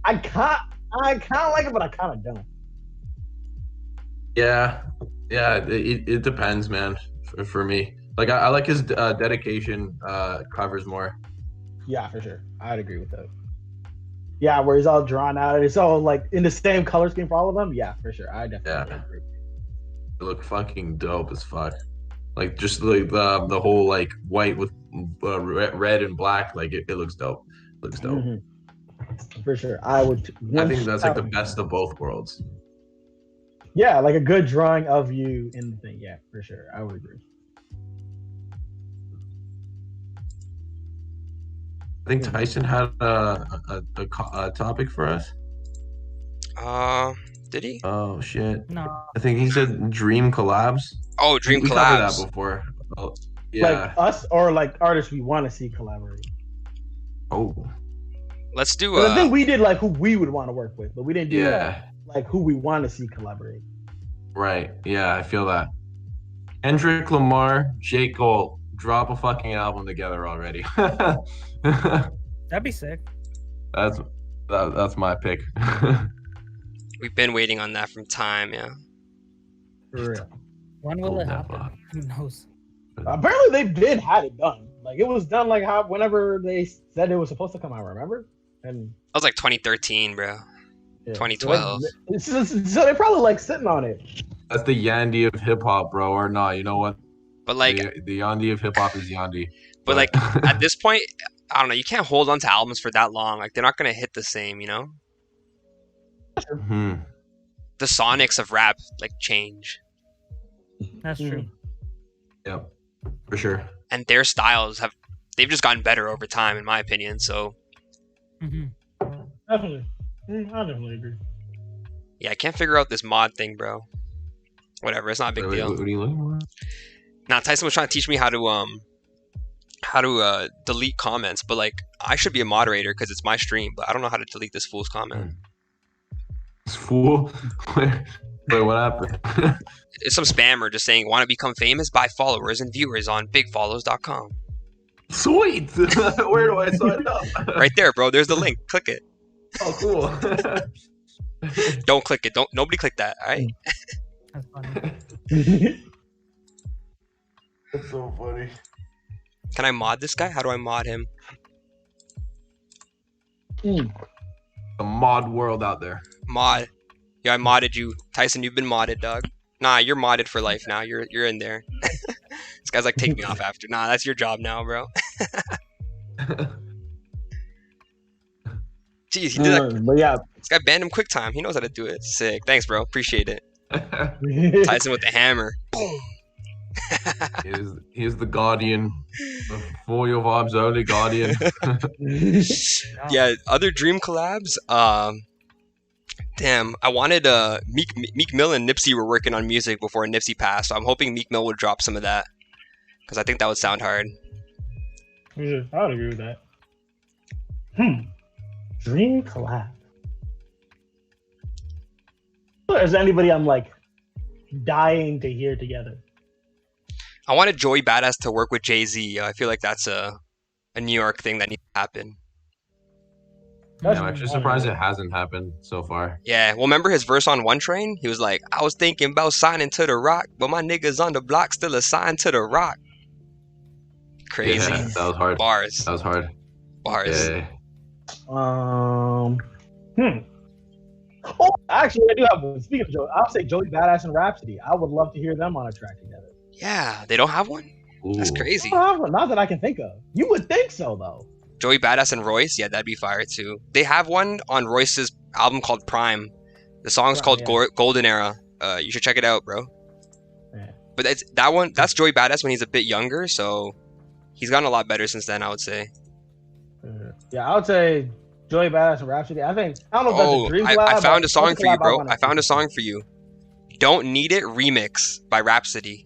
I kind of like it, but I kind of don't. Yeah, it depends, man. For me, like I like his dedication covers more. Yeah, for sure. I'd agree with that. Yeah, where he's all drawn out. It's all like in the same color scheme for all of them. Yeah, for sure. I definitely agree. They look fucking dope as fuck. Like just like the whole like white with red and black. Like it looks dope. Looks dope. Mm-hmm. For sure. I would. I think that's like the best of both worlds. Yeah, like a good drawing of you in the thing. Yeah, for sure. I would agree. I think Tyson had a topic for us. Did he? Oh shit! No. I think he said dream collabs. Oh, dream we collabs. covered that before. Oh, yeah. Like us or like artists we want to see collaborate. Oh. Let's do. I think we did like who we would want to work with, but we didn't do Yeah. like who we want to see collaborate. Right. Yeah, I feel that. Kendrick Lamar, J. Cole, drop a fucking album together already. That'd be sick. That's my pick. We've been waiting on that from time. Yeah. For real. When will it happen? Who knows? Apparently they did have it done. Like it was done like how whenever they said it was supposed to come out, remember? And that was like 2013, bro. Yeah. 2012. So they're probably like sitting on it. That's the Yandy of hip hop, bro, or not? You know what? But like the Yandy of hip hop is Yandy. But like at this point, I don't know. You can't hold on to albums for that long. Like they're not gonna hit the same, you know. Mm-hmm. The sonics of rap like change. That's true. Yep, for sure. And their styles they've just gotten better over time, in my opinion. So. Definitely. I definitely agree. Yeah, I can't figure out this mod thing, bro. Whatever, it's not a big deal. What are you looking for? Now Tyson was trying to teach me how to delete comments, but like I should be a moderator because it's my stream, but I don't know how to delete this fool's comment. This fool? Wait, what happened? It's some spammer just saying, want to become famous? Buy followers and viewers on bigfollows.com. Sweet! Where do I sign up? Right there, bro. There's the link. Click it. Oh, cool. Don't click it. Nobody click that, all right? That's funny. That's so funny. Can I mod this guy? How do I mod him? The mod world out there. Mod. Yeah, I modded you. Tyson, you've been modded, dog. Nah, you're modded for life now. You're in there. This guy's like, take me off after. Nah, that's your job now, bro. Jeez, he did that. But yeah. This guy banned him quick time. He knows how to do it. Sick. Thanks, bro. Appreciate it. Tyson with the hammer. Boom. He is the guardian. For Your Vibez Only guardian. Yeah, other dream collabs. Damn, I wanted Meek Mill and Nipsey were working on music before Nipsey passed. So I'm hoping Meek Mill would drop some of that because I think that would sound hard. Yeah, I would agree with that. Dream collab. Is there anybody I'm like dying to hear together? I wanted Joey Badass to work with Jay-Z. I feel like that's a New York thing that needs to happen. That's I'm actually surprised it hasn't happened so far. Yeah, well, remember his verse on One Train? He was like, I was thinking about signing to the Rock, but my niggas on the block still assigned to the Rock. Crazy. Yeah, that was hard. Bars. That was hard. Bars. Yeah. Oh, actually, I do have one. Speaking of Joey, I'll say Joey Badass and Rhapsody. I would love to hear them on a track together. Yeah, they don't have one? That's Ooh. crazy. Not that I can think of. You would think so, though. Joey Badass and Royce, yeah, that'd be fire too. They have one on Royce's album called Prime. The song's called Golden Era. You should check it out, bro. Yeah. But that's Joey Badass when he's a bit younger, so he's gotten a lot better since then, I would say. Yeah, I would say Joey Badass and Rhapsody. I don't know if that's a dream collab. I found a song for you, bro. I found a song for you. Don't Need It Remix by Rhapsody.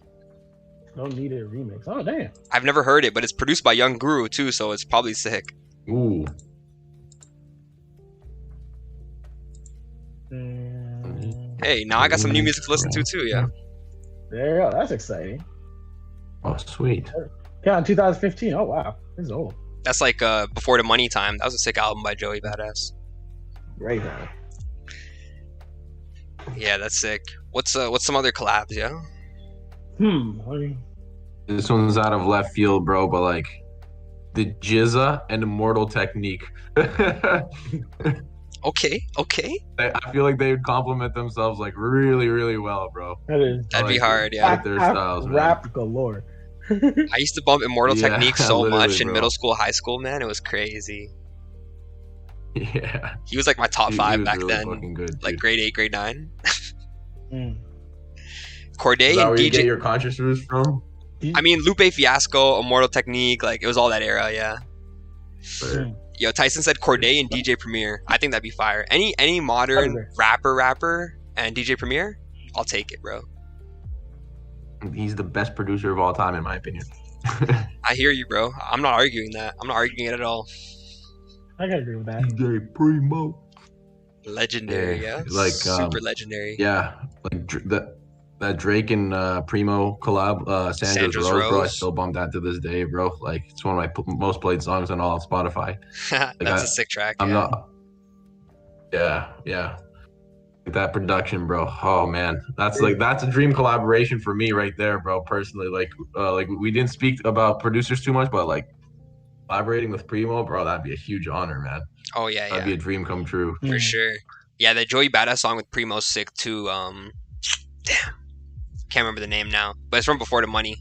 Don't Need It remix. Oh, damn. I've never heard it, but it's produced by Young Guru too, so it's probably sick. Ooh. Hey, now I got some new music to listen to too, yeah. There you go. That's exciting. Oh, sweet. Yeah, in 2015. Oh, wow. This is old. That's like Before the Money Time. That was a sick album by Joey Badass. Great man. Yeah, that's sick. What's some other collabs, yeah? This one's out of left field, bro, but like the Jizza and Immortal Technique. Okay. I feel like they would complement themselves like really, really well, bro. That'd be hard, yeah. Their styles, man. Rap galore. I used to bump Immortal Yeah, Technique so much in bro. middle school, high school, man. It was crazy. Yeah. He was like my top He 5 was back really then. fucking good, Like dude. grade 8, grade 9. Is Corday that and where you get DJ. your conscious roots from? I mean, Lupe Fiasco, Immortal Technique, like it was all that era, yeah. Or- Yo, Tyson said Corday and DJ Premier. I think that'd be fire. Any modern rapper and DJ Premier, I'll take it, bro. He's the best producer of all time, in my opinion. I hear you, bro. I'm not arguing that. I'm not arguing it at all. I can agree with that. DJ Primo. Legendary, yeah. Like super legendary. Yeah, like that Drake and Primo collab, Sandra's Rose, bro. I still bump that to this day, bro. Like it's one of my most played songs on all of Spotify. That's a sick track. I'm yeah. not. Yeah. That production, bro. Oh man, that's a dream collaboration for me right there, bro. Personally, like we didn't speak about producers too much, but like collaborating with Primo, bro, that'd be a huge honor, man. Oh yeah, That'd be a dream come true. For sure. Yeah, the Joey Badass song with Primo's sick too. Damn, can't remember the name now, but it's from Before the Money.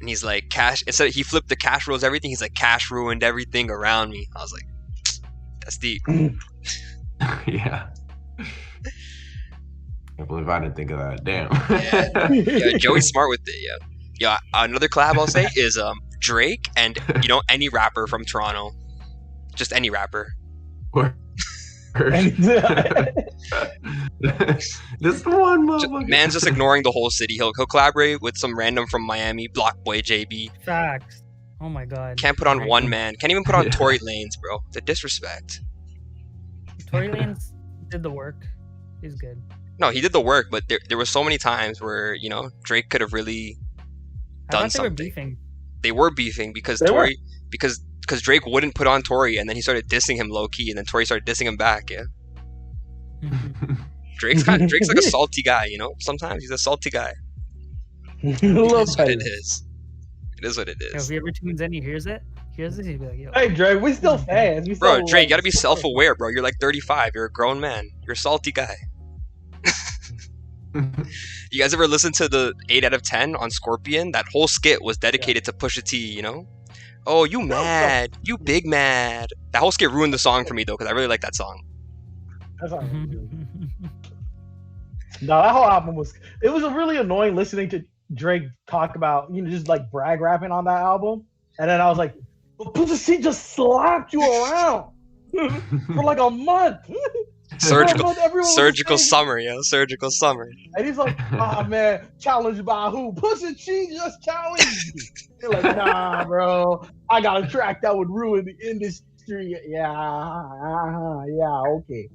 And he's like, cash. Instead, he flipped the cash rules everything. He's like, cash ruined everything around me. I was like, that's deep. Yeah. I can't believe I didn't think of that. Damn. Yeah, Joey's smart with it. Yeah. Another collab I'll say is Drake and any rapper from Toronto, just any rapper. This one motherfucker. Man's just ignoring the whole city. He'll collaborate with some random from Miami, Block Boy JB. Facts. Oh my god. Can't put on one man. Can't even put on Tory Lanez, bro. The disrespect. Tory Lanez did the work. He's good. No, he did the work, but there were so many times where Drake could have really done something. They were beefing because because Drake wouldn't put on Tory, and then he started dissing him low key, and then Tory started dissing him back. Yeah. Drake's like a salty guy, Sometimes he's a salty guy. It is what it is. It is what it is. Yo, if he ever tunes in, he hears this, he'd be like, yo. Hey, Drake, we still fans. Bro, Drake, you gotta be self-aware, bro. You're like 35. You're a grown man. You're a salty guy. You guys ever listen to the 8 out of 10 on Scorpion? That whole skit was dedicated to Pusha T, Oh, you mad. You big mad. That whole skit ruined the song for me, though, because I really like that song. That's all right. No, that whole album was really annoying listening to Drake talk about, just like brag rapping on that album. And then I was like, Pusha T just slapped you around for like a month. Surgical summer, surgical summer. And he's like, oh man, challenged by who? Pusha T just challenged me. You're like, nah, bro. I got a track that would ruin the industry. Yeah, okay.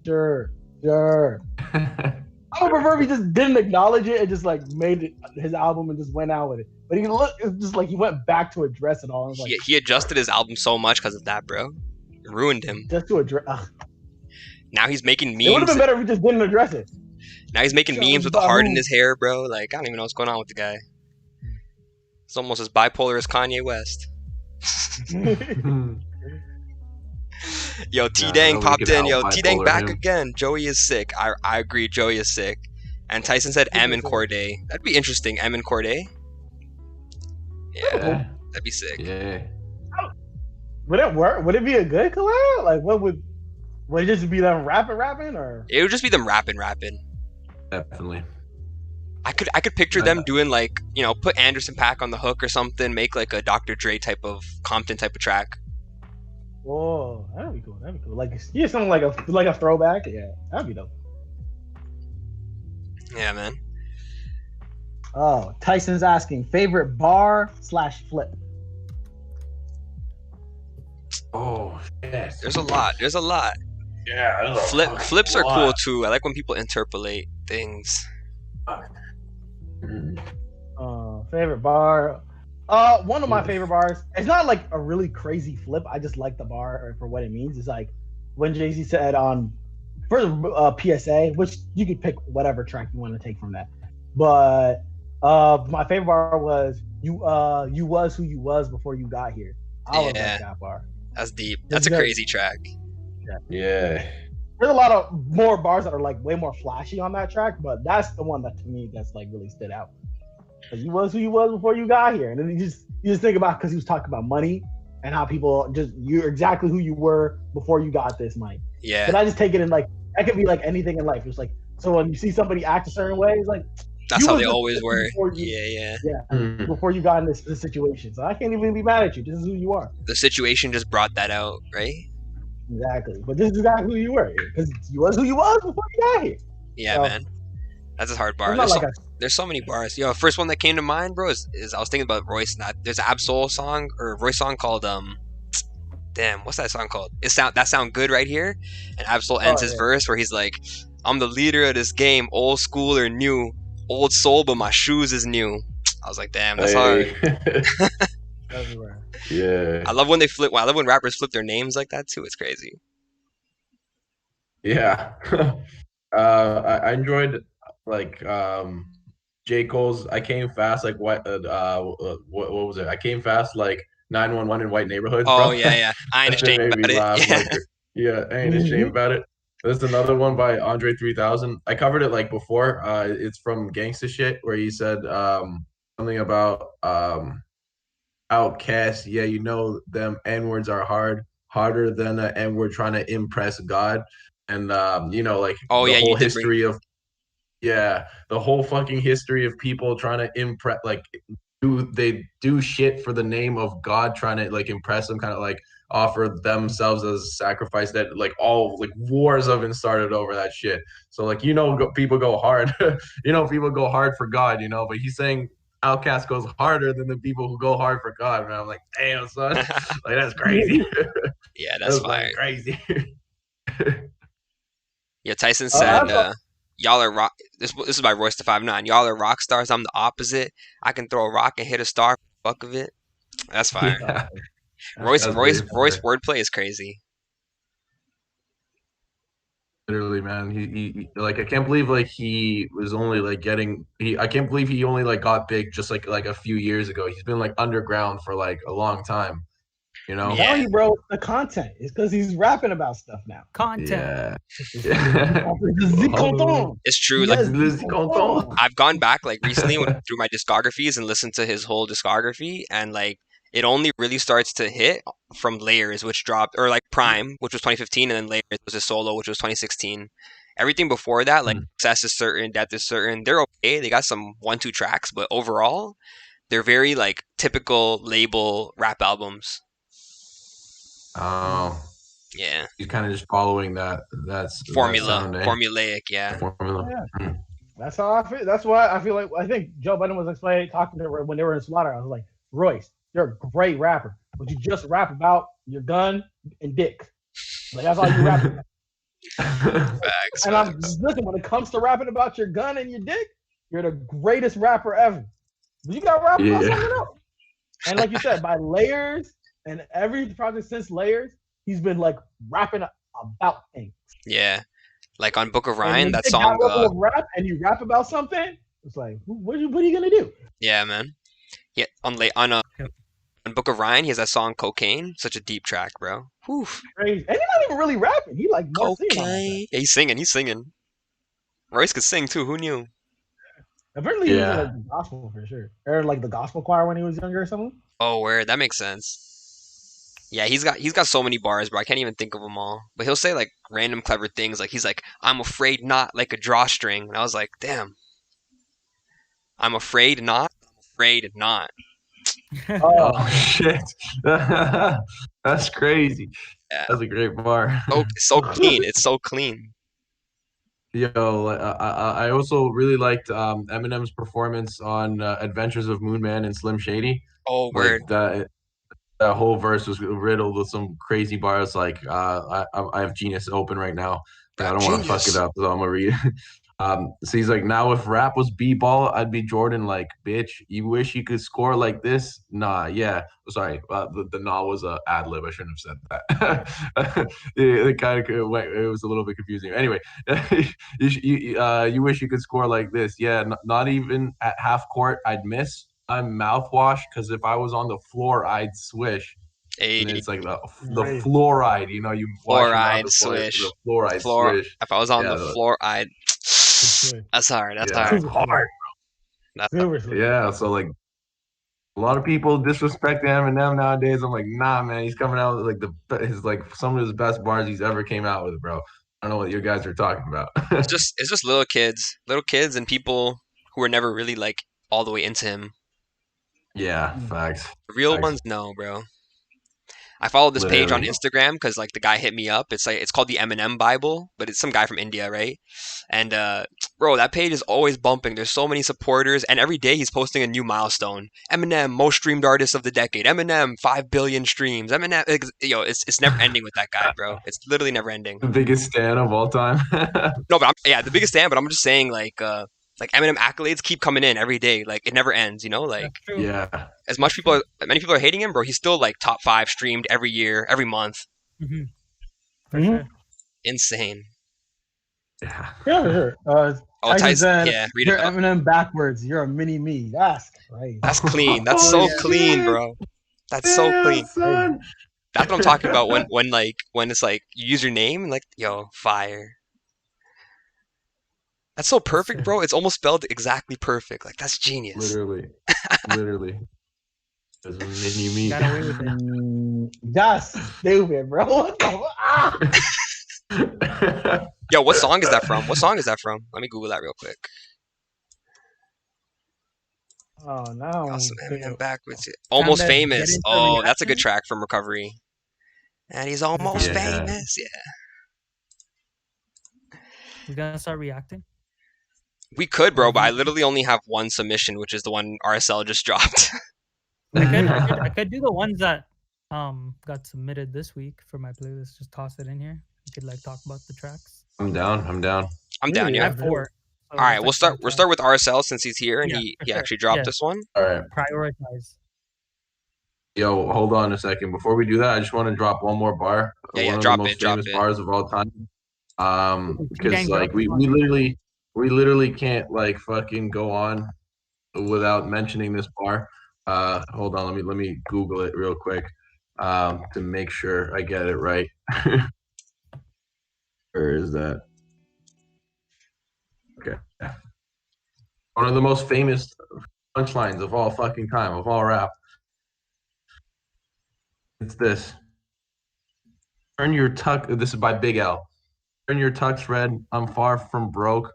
Sure. I would prefer if he just didn't acknowledge it and just like made it his album and just went out with it. But it's just like he went back to address it all. Like, he adjusted his album so much because of that, bro. ruined him. Just to address. Now he's making memes. It would have been better if we just didn't address it. Now he's making memes with the heart in his hair, bro. Like, I don't even know what's going on with the guy. It's almost as bipolar as Kanye West. Yo, T-Dang popped in. Yo, T-Dang back again. Joey is sick. I agree, Joey is sick. And Tyson said M and Corday. That'd be interesting, M and Corday. Yeah, that'd be sick. Yeah. Would it work? Would it be a good collab? Like, would it just be them rapping, or? It would just be them rapping. Definitely. I could picture them doing like, you know, put Anderson .Paak on the hook or something, make like a Dr. Dre type of Compton type of track. Oh, that'd be cool. Like, yeah, something like a throwback. Yeah, that'd be dope. Yeah, man. Oh, Tyson's asking favorite bar/flip. Oh, yes. There's a lot. Yeah. Flips are cool too. I like when people interpolate things. Favorite bar. One of my favorite bars. It's not like a really crazy flip. I just like the bar for what it means. It's like when Jay-Z said on first PSA, which you could pick whatever track you want to take from that. But my favorite bar was you was who you was before you got here. I love that bar. That's deep. That's a crazy track. Yeah. There's a lot of more bars that are like way more flashy on that track, but that's the one that to me that's like really stood out. But you was who you was before you got here, and then you just think about, because he was talking about money and how people you're exactly who you were before you got this, Mike. Yeah. But I just take it in like that could be like anything in life. It's like, so when you see somebody act a certain way, it's like that's how they always were. Yeah. Before you got in this situation, so I can't even be mad at you. This is who you are. The situation just brought that out, right? Exactly. But this is exactly who you were, because you was who you was before you got here. Yeah, so, man. That's a hard bar. There's so many bars. Yo, first one that came to mind, bro, is I was thinking about Royce. There's an Absol song or Royce song called damn, what's that song called? That sound good right here. And Absol ends his verse where he's like, "I'm the leader of this game, old school or new, old soul, but my shoes is new." I was like, damn, that's hard. Yeah. I love when they flip. I love when rappers flip their names like that too. It's crazy. Yeah. I enjoyed like J. Cole's I Came Fast, like what was it? I Came Fast like 911 in white neighborhoods. Oh, bro. yeah. I ain't ashamed about it. I ain't ashamed about it. There's another one by Andre 3000. I covered it like before. It's from Gangsta Shit, where he said something about Outcast. Yeah, you know them N-words are harder than an N-word trying to impress God. And you know, like the whole history of the whole fucking history of people trying to impress, like they do shit for the name of God, trying to like impress them, kind of like offer themselves as a sacrifice, that like all like wars have been started over that shit. So like, people go hard, people go hard for God, but he's saying Outkast goes harder than the people who go hard for God. And I'm like, damn, son, like that's crazy. Yeah, that's fire. Like, crazy. Yeah, Tyson said, y'all are rock. This is by Royce the 5'9". Y'all are rock stars. I'm the opposite. I can throw a rock and hit a star. Fuck of it. That's fire. Yeah. Royce wordplay is crazy. Literally, man. He like, I can't believe like he was only like I can't believe he only like got big just like a few years ago. He's been like underground for like a long time. I'm telling you, bro, the content is because he's rapping about stuff now. Content. Yeah. It's true. Like, I've gone back like recently through my discographies and listened to his whole discography, and like it only really starts to hit from Layers, which dropped, or like Prime, which was 2015, and then Layers was a solo, which was 2016. Everything before that, like Success is Certain, Death is Certain, they're okay. They got some 1-2 tracks, but overall, they're very like typical label rap albums. Oh, yeah. He's kind of just following that's formulaic, yeah. Formula. Yeah. That's how I feel. That's why I feel like I think Joe Budden was talking to her when they were in Slaughter. I was like, Royce, you're a great rapper, but you just rap about your gun and dick. Like that's all you rap about. Facts. And listen, when it comes to rapping about your gun and your dick, you're the greatest rapper ever. But you got to rap about something else. And like you said, by Layers. And every project since Layers, he's been like rapping about things. Yeah, like on Book of And Ryan, when that you take that song. level of rap and you rap about something, it's like, what are you gonna do? Yeah, man. Yeah, on Book of Ryan, he has that song "Cocaine." Such a deep track, bro. Whew. Crazy. And he's not even really rapping. He like more singing on that track. Cocaine. Yeah, he's singing. He's singing. Royce could sing too. Who knew? Apparently, he was in Yeah. like the gospel for sure, or like the gospel choir when he was younger or something. Oh, where that makes sense. Yeah, he's got so many bars, bro. I can't even think of them all. But he'll say like random clever things. Like he's like, "I'm afraid not," like a drawstring, and I was like, "Damn, I'm afraid not. I'm afraid not." Oh, Oh shit. That's crazy. Yeah, That's a great bar. so clean. It's so clean. Yo, I also really liked Eminem's performance on Adventures of Moonman and Slim Shady. Oh, Like word. that whole verse was riddled with some crazy bars. Like I have Genius open right now. I Rap don't want to fuck it genius. up, so I'm gonna read. So he's like, now if rap was b-ball, I'd be Jordan. Like, bitch, you wish you could score like this? Nah, yeah. Sorry, the nah was a ad lib. I shouldn't have said that. It kind of went. It was a little bit confusing. Anyway, you wish you could score like this? Yeah, not even at half court, I'd miss. I'm mouthwash because if I was on the floor, I'd swish. A And it's like the right. fluoride, you wash your mouth fluoride before the swish. fluoride Floor. swish. If I was on Yeah, the floor, I'd. That's hard. That's yeah, hard. it's Super hard. That's Super sweet. Yeah, so like a lot of people disrespect Eminem nowadays. I'm like, nah, man, he's coming out with like some of his best bars he's ever came out with, bro. I don't know what you guys are talking about. it's just little kids, and people who were never really like all the way into him. Yeah, Mm. facts, The real facts, ones, no, bro. I follow this page on literally. Instagram because like the guy hit me up. It's called the Eminem Bible, but it's some guy from India, right? And bro, that page is always bumping. There's so many supporters, and every day he's posting a new milestone. Eminem, most streamed artist of the decade. Eminem, 5 billion streams. Eminem, it's never ending with that guy, bro. It's literally never ending. The biggest stan of all time. No, but yeah, the biggest fan. But I'm just saying, like Eminem accolades keep coming in every day. Like it never ends, you know. Like That's true. Yeah, as many people are hating him, bro. He's still like top 5 streamed every year, every month. Mm-hmm. For Mhm. sure. Insane. yeah. Yeah, for sure. Oh, Tyson said, yeah, read "You're it. Eminem backwards. You're a mini me." That's crazy. That's clean. That's Holy so clean, shit. bro. That's so Yeah, clean. son. That's what I'm talking about when it's like you use your name and like, yo, fire. That's so perfect, sick. bro. It's almost spelled exactly perfect. Like that's genius. Literally, literally. There's a mini me. Got away with it. That's stupid, bro. What the Yo, what song is that from? What song is that from? Let me Google that real quick. Oh no. Awesome, Eminem backwards. Almost Kinda get famous. into Oh, that's a good reaction. track from Recovery. And he's almost Yeah. famous. Yeah. We gonna start reacting. We could, bro, but I literally only have one submission, which is the one RSL just dropped. I could do the ones that got submitted this week for my playlist. Just toss it in here. We could like talk about the tracks. I'm down. I'm down. I'm down, I yeah. have 4. So All right, that's we'll like start. 5 We'll tracks. start with RSL since he's here and Yeah, he for sure. actually dropped Yeah. this one. All right. Prioritize. Yo, hold on a second. Before we do that, I just want to drop one more bar. Yeah, one of drop the most it, drop famous it. bars of all time. Because Gang like drop we, it. we literally can't like fucking go on without mentioning this bar. Hold on, let me Google it real quick to make sure I get it right. Where is that? Okay. One of the most famous punchlines of all fucking time, of all rap. It's this. Turn your tuck. This is by Big L. Turn your tux red. I'm far from broke.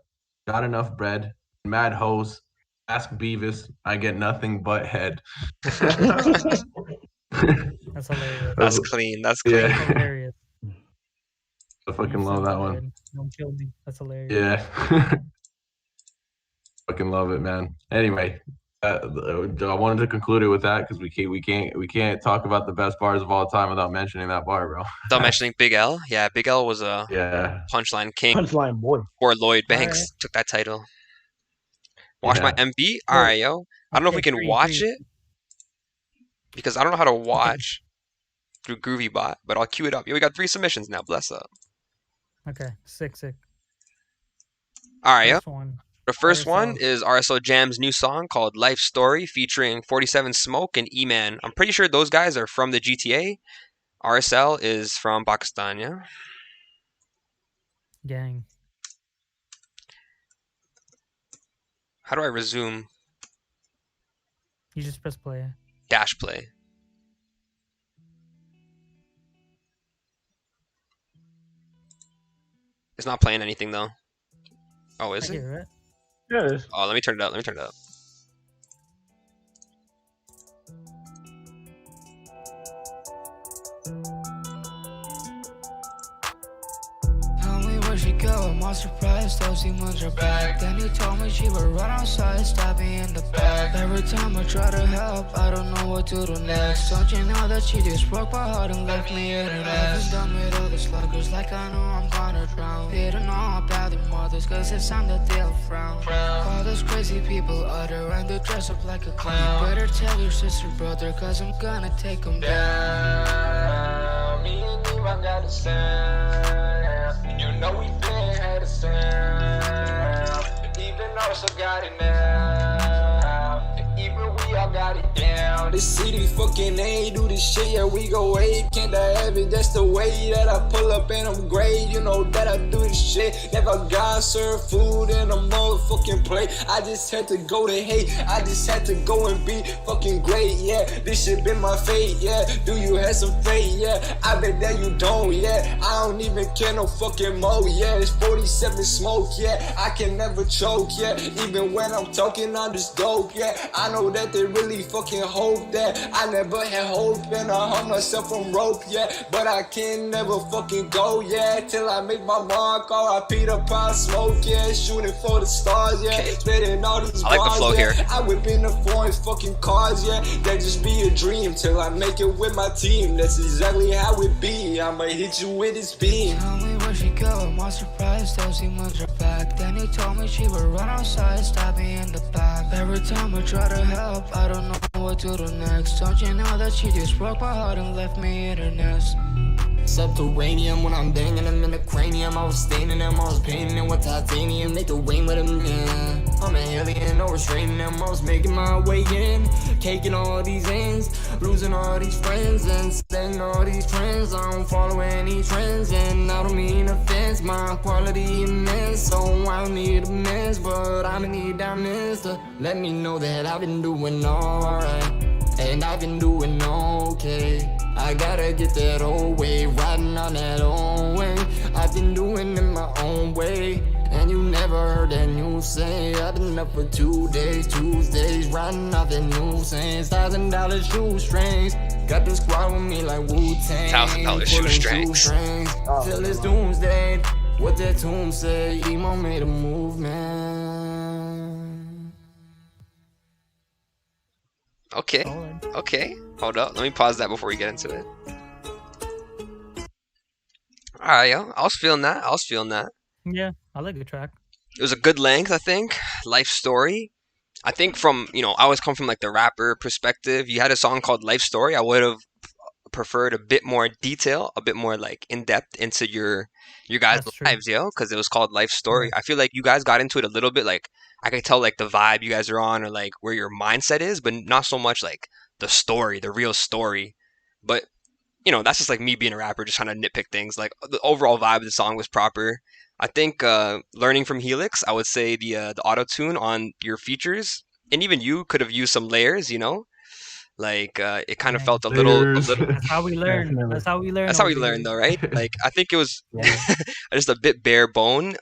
Got enough bread. Mad hoes. Ask Beavis. I get nothing but head. That's hilarious. That's clean. That's clean. That's Yeah. hilarious. I fucking You love said that one. dude. Don't kill me. That's hilarious. Yeah. Fucking love it, man. Anyway, I wanted to conclude it with that because we can't talk about the best bars of all time without mentioning that bar, bro. Without mentioning Big L. Yeah, Big L was a Yeah. punchline king Punchline boy. before Lloyd Banks Alright. took that title. Watch my Yeah. MB? Alright, yo. I don't know if we can watch it because I don't know how to watch. through GroovyBot, but I'll queue it up. Yeah, we got 3 submissions now. Bless up. Okay, sick. All right, First one. the first one RSL. is RSO Jam's new song called Life Story featuring 47 Smoke and E-Man. I'm pretty sure those guys are from the GTA. RSL is from Pakistan, yeah? Gang. How do I resume You just press play. dash play? It's not playing anything though. Oh, is I it? hear it. Yeah, it is. Oh, let me turn it up. Tell me where she go, I'm all surprised, those demons are back. Then he told me she would run outside, stab me in the back. Every time I try to help, I don't know what to do next. Don't you know that she just broke my heart and left me in her ass? I've been done with all the sluggers, like I know I'm gonna drown. They don't know about their mothers, cause it's time that they'll frown. All those crazy people utter and they dress up like a clown. You better tell your sister, brother, cause I'm gonna take them down. Me and you, I gotta stand. You know we been had a sound. Even though so got it now. Even we all got it down. This city fucking A, do this shit, yeah, we go A. Can't I have it? That's the way that I pull up and I'm great. You know that I do this shit. Never got served food in a motherfucking plate. I just had to go to hate. I just had to go and be fucking great, yeah. This shit been my fate, yeah. Do you have some faith, yeah? I bet that you don't, yeah. I don't even care no fucking more, yeah. It's 47 Smoke, yeah. I can never choke, yeah. Even when I'm talking, I'm just dope, yeah. I know that they really fucking hope that I never had hope and I hung myself from rope, yeah. But I can never fucking go, yeah. Till I make my mark, R.I.P. to Pop Smoke, yeah. Shooting for the stars, yeah. Spitting all these I like the bars, flow yeah. here. I whip in the foreign fucking cars, yeah. That just be a dream till I make it with my team. That's exactly how it be. I'ma hit you with this beam. Tell me where she go, I'm all surprised, those demons are back. Then he told me she would run outside, stab me in the back. Every time I try to help, I don't know what to do next. Don't you know that she just broke my heart and left me in her nest? Subterranean when I'm banging them in the cranium. I was staining them, I was painting them with titanium. Make the rain with them, yeah. I'm an alien, no restraining them. I was making my way in, caking all these ends, losing all these friends and setting all these trends. I don't follow any trends, and I don't mean offense. My quality immense, so I don't need a mess, but I'ma need diamonds to let me know that I've been doing alright, and I've been doing okay. I gotta get that old way, riding on that old way. I've been doing it my own way, and you never heard that news say. I've been up for 2 days, Tuesdays, riding off that new sayings. $1,000 shoestrings, got the squad with me like Wu-Tang. $1,000 shoestrings. Till it's doomsday, what that tomb say, emo made a movement. Okay. Hold up. Let me pause that before we get into it. Alright, yo. I was feeling that. Yeah, I like the track. It was a good length, I think. Life Story. I think from, I always come from like the rapper perspective. You had a song called Life Story. I would have preferred a bit more detail, a bit more like in depth into your guys' lives, yo, because it was called Life Story. Yeah. I feel like you guys got into it a little bit, like I could tell like the vibe you guys are on or like where your mindset is, but not so much like the story, the real story. But that's just like me being a rapper, just trying to nitpick things. Like the overall vibe of the song was proper. I think learning from Helix, I would say the auto tune on your features, and even you could have used some layers, like it kind of felt a little. That's how we learn. Definitely. That's how we learn. That's how we over learn, here. though, right? Like I think it was Yeah. just a bit bare bone.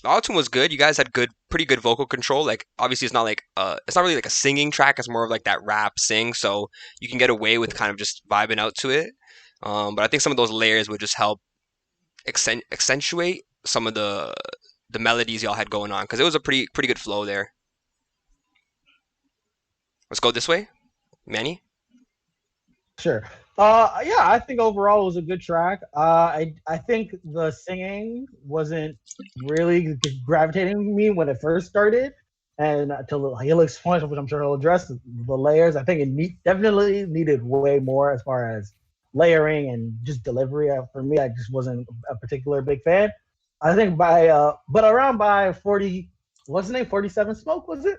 The auto-tune was good. You guys had pretty good vocal control. Like obviously, it's not like it's not really like a singing track. It's more of like that rap sing, so you can get away with kind of just vibing out to it. But I think some of those layers would just help accentuate some of the melodies y'all had going on, because it was a pretty good flow there. Let's go this way, Manny. Sure. Yeah, I think overall it was a good track. I think the singing wasn't really gravitating me when it first started, and to Helix point, which I'm sure he'll address, the layers. I think it definitely needed way more as far as layering and just delivery. For me, I just wasn't a particular big fan. I think but around by 40, what's his name? 47 Smoke, was it?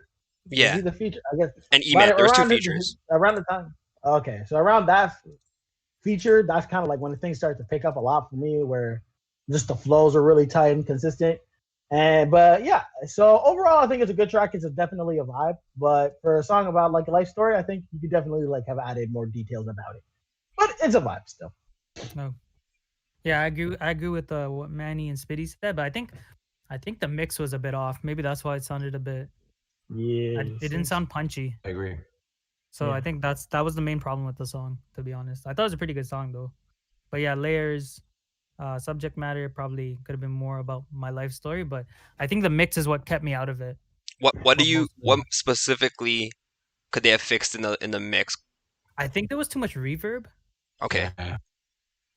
Yeah. Was he the feature? I guess. And E-Man. There was two features. Around the time. Okay, so around that feature, that's kind of like when things start to pick up a lot for me, where just the flows are really tight and consistent. But yeah, so overall, I think it's a good track. It's definitely a vibe. But for a song about like a life story, I think you could definitely like have added more details about it. But it's a vibe still. No. Yeah, I agree with what Manny and Spitty said, but I think the mix was a bit off. Maybe that's why it sounded a bit. Yeah. It didn't sound punchy. I agree. So I think that was the main problem with the song, to be honest. I thought it was a pretty good song though. But yeah, layers, subject matter probably could have been more about my life story, but I think the mix is what kept me out of it. What specifically could they have fixed in the mix? I think there was too much reverb. Okay.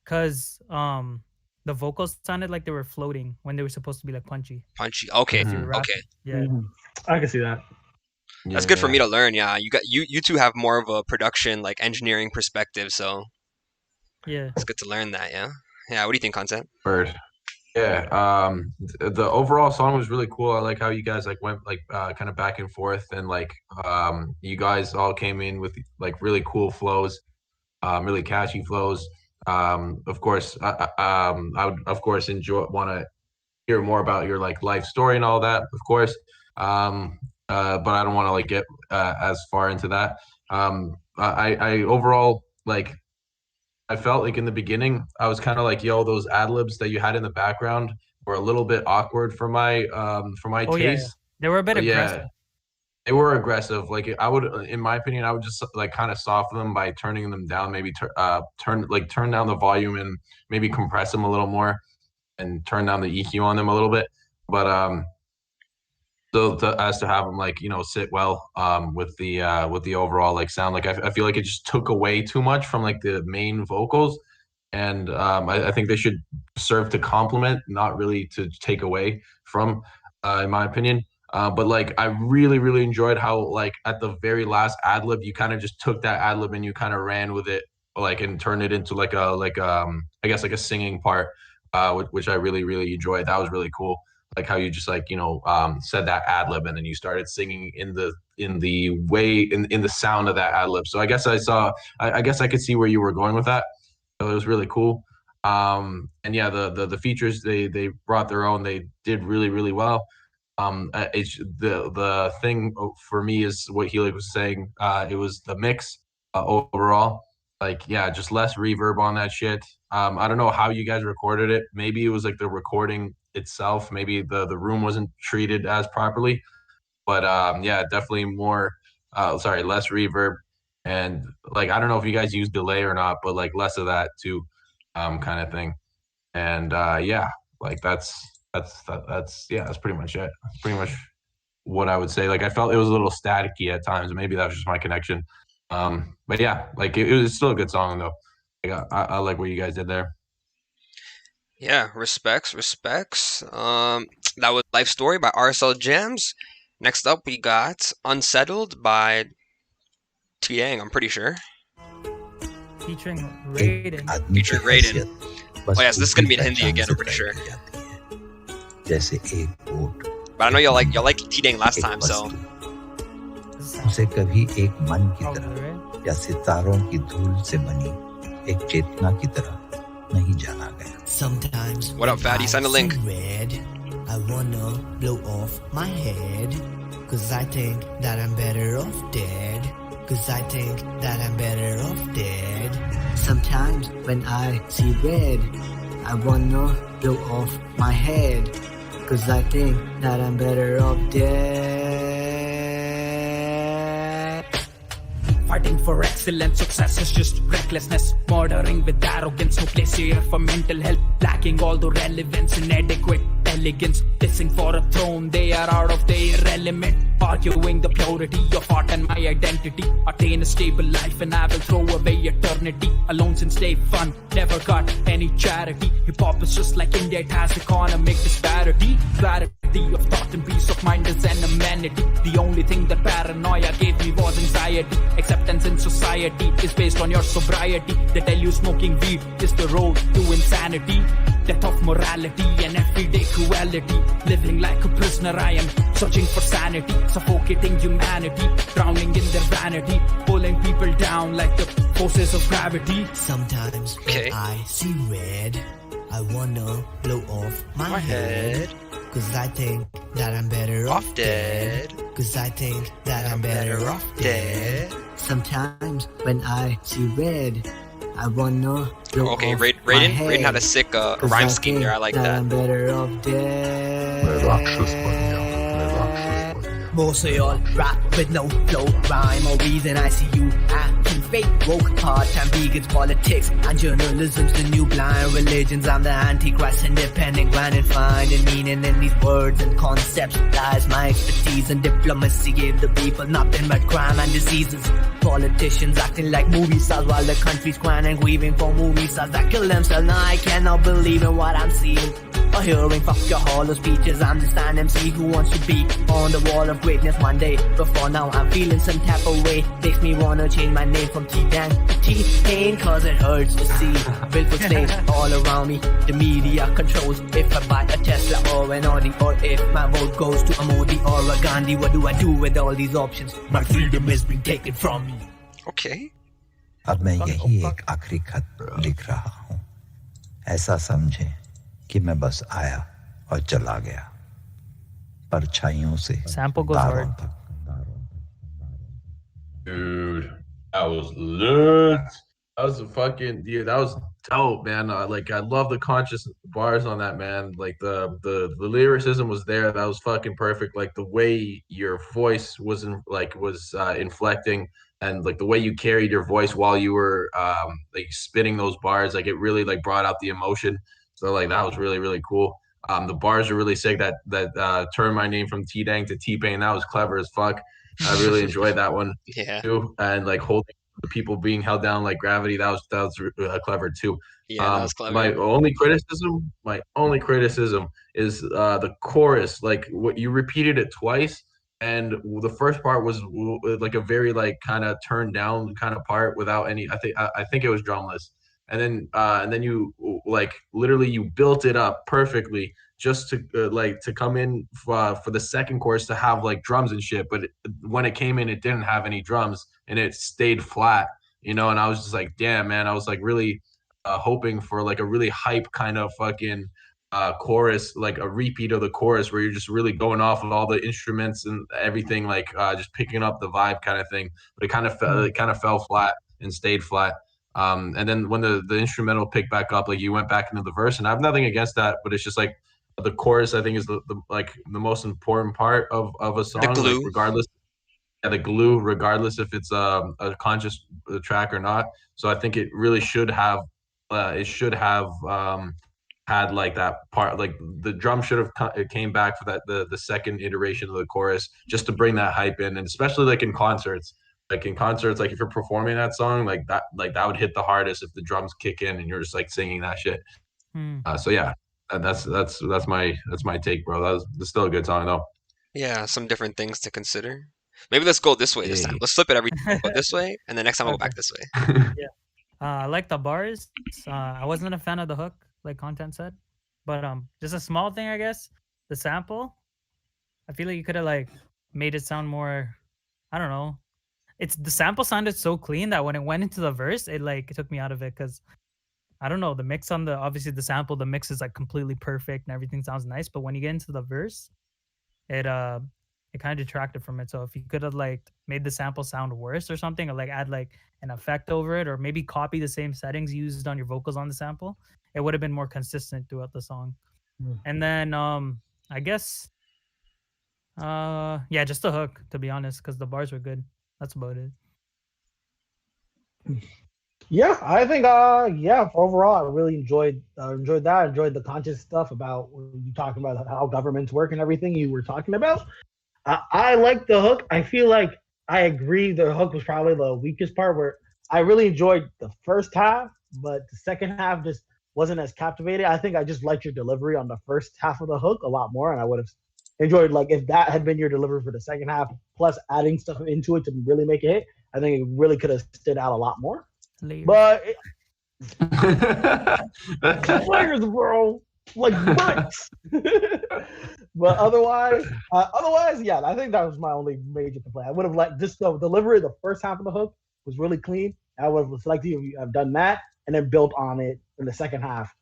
Cause the vocals sounded like they were floating when they were supposed to be like punchy. Okay. Mm-hmm. Okay. Yeah. I can see that. That's good for me to learn. Yeah, you two have more of a production like engineering perspective, so yeah, it's good to learn that. Yeah. What do you think, Concept? Bird. Yeah. The overall song was really cool. I like how you guys like went like kind of back and forth, and like you guys all came in with like really cool flows, really catchy flows. Of course, I would of course want to hear more about your like life story and all that, of course. But I don't want to like get as far into that. I overall like I felt like in the beginning I was kind of like, yo, those ad libs that you had in the background were a little bit awkward for my taste. Yeah. They were a bit aggressive. Yeah, they were aggressive. Like I would, in my opinion, I would just like kind of soften them by turning them down. Maybe turn down the volume and maybe compress them a little more, and turn down the EQ on them a little bit. But as to have them like sit well with the overall like sound, like I feel like it just took away too much from like the main vocals, and I think they should serve to complement, not really to take away from, in my opinion. But like I really enjoyed how like at the very last ad lib you kind of just took that ad lib and you kind of ran with it, like, and turned it into like I guess like a singing part, which I really enjoyed. That was really cool. Like how you just like said that ad lib and then you started singing in the way in the sound of that ad lib. So I guess I guess I could see where you were going with that. So it was really cool. And yeah, the features they brought their own. They did really well. It's the thing for me is what Helig was saying. It was the mix overall. Like, yeah, just less reverb on that shit. I don't know how you guys recorded it. Maybe it was like the recording itself. Maybe the room wasn't treated as properly. But yeah, definitely less reverb. And like, I don't know if you guys use delay or not, but like less of that too, kind of thing. And yeah, like that's pretty much it. That's pretty much what I would say. Like I felt it was a little staticky at times. Maybe that was just my connection. But yeah, like it was still a good song though. Like, I like what you guys did there. Yeah, respects. That was Life Story by RSL Jams. Next up, we got Unsettled by Tiang, I'm pretty sure. Featuring Raiden. Oh yes, this is gonna be in Hindi again, I'm pretty sure. But I know y'all like Tiang last time, so. उसे कभी एक मन की तरह या सितारों की धूल से बनी एक चेतना की तरह नहीं जाना गया. Sometimes what up, fatty? Send a link. Red, I wanna blow off my head, 'cause I think that I'm better off dead. 'Cause I think that I'm better off dead. Sometimes when I see red, I wanna blow off my head, 'cause I think that I'm better off dead. Fighting for excellence, success is just recklessness. Murdering with arrogance, no place here for mental health. Lacking all the relevance, inadequate elegance. Dissing for a throne, they are out of their element. Arguing the purity of art and my identity. Attain a stable life and I will throw away eternity. Alone since day fun, never got any charity. Hip hop is just like India, it has economic disparity. Clarity of thought and peace of mind is an amenity. The only thing that paranoia gave me was anxiety. Acceptance in society is based on your sobriety. They tell you smoking weed is the road to insanity. Death of morality and everyday cruelty. Living like a prisoner, I am searching for sanity. Suffocating humanity, drowning in their vanity. Pulling people down like the forces of gravity. Sometimes when I see red, I wanna blow off my head. Cause I think that I'm better off dead. Cause I think that I'm better off dead. Sometimes when I see red, I wanna blow off my Raiden head. had a sick rhyme scheme there. I like that. I'm better off dead. Most of y'all rap with no flow, rhyme or reason. I see you acting fake, woke, part-time vegans, politics and journalism's the new blind religions. I'm the antichrist, independent, grinding, finding meaning in these words and concepts. Lies my expertise and diplomacy gave the people nothing but crime and diseases. Politicians acting like movie stars while the country's crying and grieving for movie stars that kill themselves. Now I cannot believe in what I'm seeing or hearing. Fuck your hollow speeches. I'm just an MC who wants to be on the wall of greatness one day. Before now I'm feeling some type of way. Makes me wanna change my name from T-Dan to T-Pain, cause it hurts to see built for slaves all around me. The media controls if I buy a Tesla or an Audi, or if my vote goes to a Modi or a Gandhi. What do I do with all these options? My freedom has been taken from me. Okay. अब मैं यही एक आखिरी खत लिख रहा हूँ. ऐसा समझे कि मैं बस आया और चला गया, परछाइयों से Sample goes तारों hard. तक. Dude, that was lit. That was a fucking that was dope, man. Like I love the conscious bars on that, man. Like the lyricism was there. That was fucking perfect. Like the way your voice was inflecting, and like the way you carried your voice while you were like spitting those bars, like it really like brought out the emotion. So like that was really really cool. The bars are really sick. That turned my name from T-Dang to T-Pain. That was clever as fuck. I really enjoyed that one too. And like holding the people being held down like gravity. That was clever too. Yeah, that was clever. My only criticism is the chorus. Like what you repeated it twice, and the first part was like a very like kind of turned down kind of part without any. I think it was drumless, and then you like literally you built it up perfectly just to to come in for the second chorus to have like drums and shit. But when it came in, it didn't have any drums and it stayed flat, you know. And I was just like, damn, man. I was like really hoping for like a really hype kind of fucking chorus, like a repeat of the chorus where you're just really going off of all the instruments and everything, like just picking up the vibe kind of thing. But it kind of fell flat and stayed flat. And then when the instrumental picked back up, like you went back into the verse, and I have nothing against that, but it's just like the chorus I think is the most important part of a song, the glue. like, regardless. Yeah, the glue, regardless if it's a conscious track or not. So I think it really should have had like that part, like the drum should have it came back for that the second iteration of the chorus, just to bring that hype in. And especially like in concerts, like if you're performing that song, like that would hit the hardest if the drums kick in and you're just like singing that shit. So yeah, that's my take, bro. That's still a good song though. Yeah, some different things to consider. Maybe let's go this way this time. Let's flip it every time. Go this way, and the next time we'll go back this way. Yeah. I like the bars. I wasn't a fan of the hook, like Content said, but just a small thing, I guess. The sample, I feel like you could have like made it sound more. I don't know. The sample sounded so clean that when it went into the verse, it took me out of it, because I don't know, the mix on obviously the sample, the mix is like completely perfect and everything sounds nice, but when you get into the verse, it kind of detracted from it. So if you could have like made the sample sound worse or something, or like add like an effect over it, or maybe copy the same settings used on your vocals on the sample, it would have been more consistent throughout the song. And then I guess just the hook, to be honest, because the bars were good. That's about it. Yeah, I think overall I really enjoyed that. I enjoyed the conscious stuff about you talking about how governments work and everything you were talking about. I like the hook. I feel like I agree the hook was probably the weakest part where I really enjoyed the first half, but the second half just wasn't as captivating. I think I just liked your delivery on the first half of the hook a lot more, and I would have enjoyed like if that had been your delivery for the second half, plus adding stuff into it to really make it hit. I think it really could have stood out a lot more. But players, bro, like bricks. But otherwise, yeah, I think that was my only major complaint. I would have liked just the delivery. The first half of the hook was really clean. I would have liked you have done that and then built on it in the second half,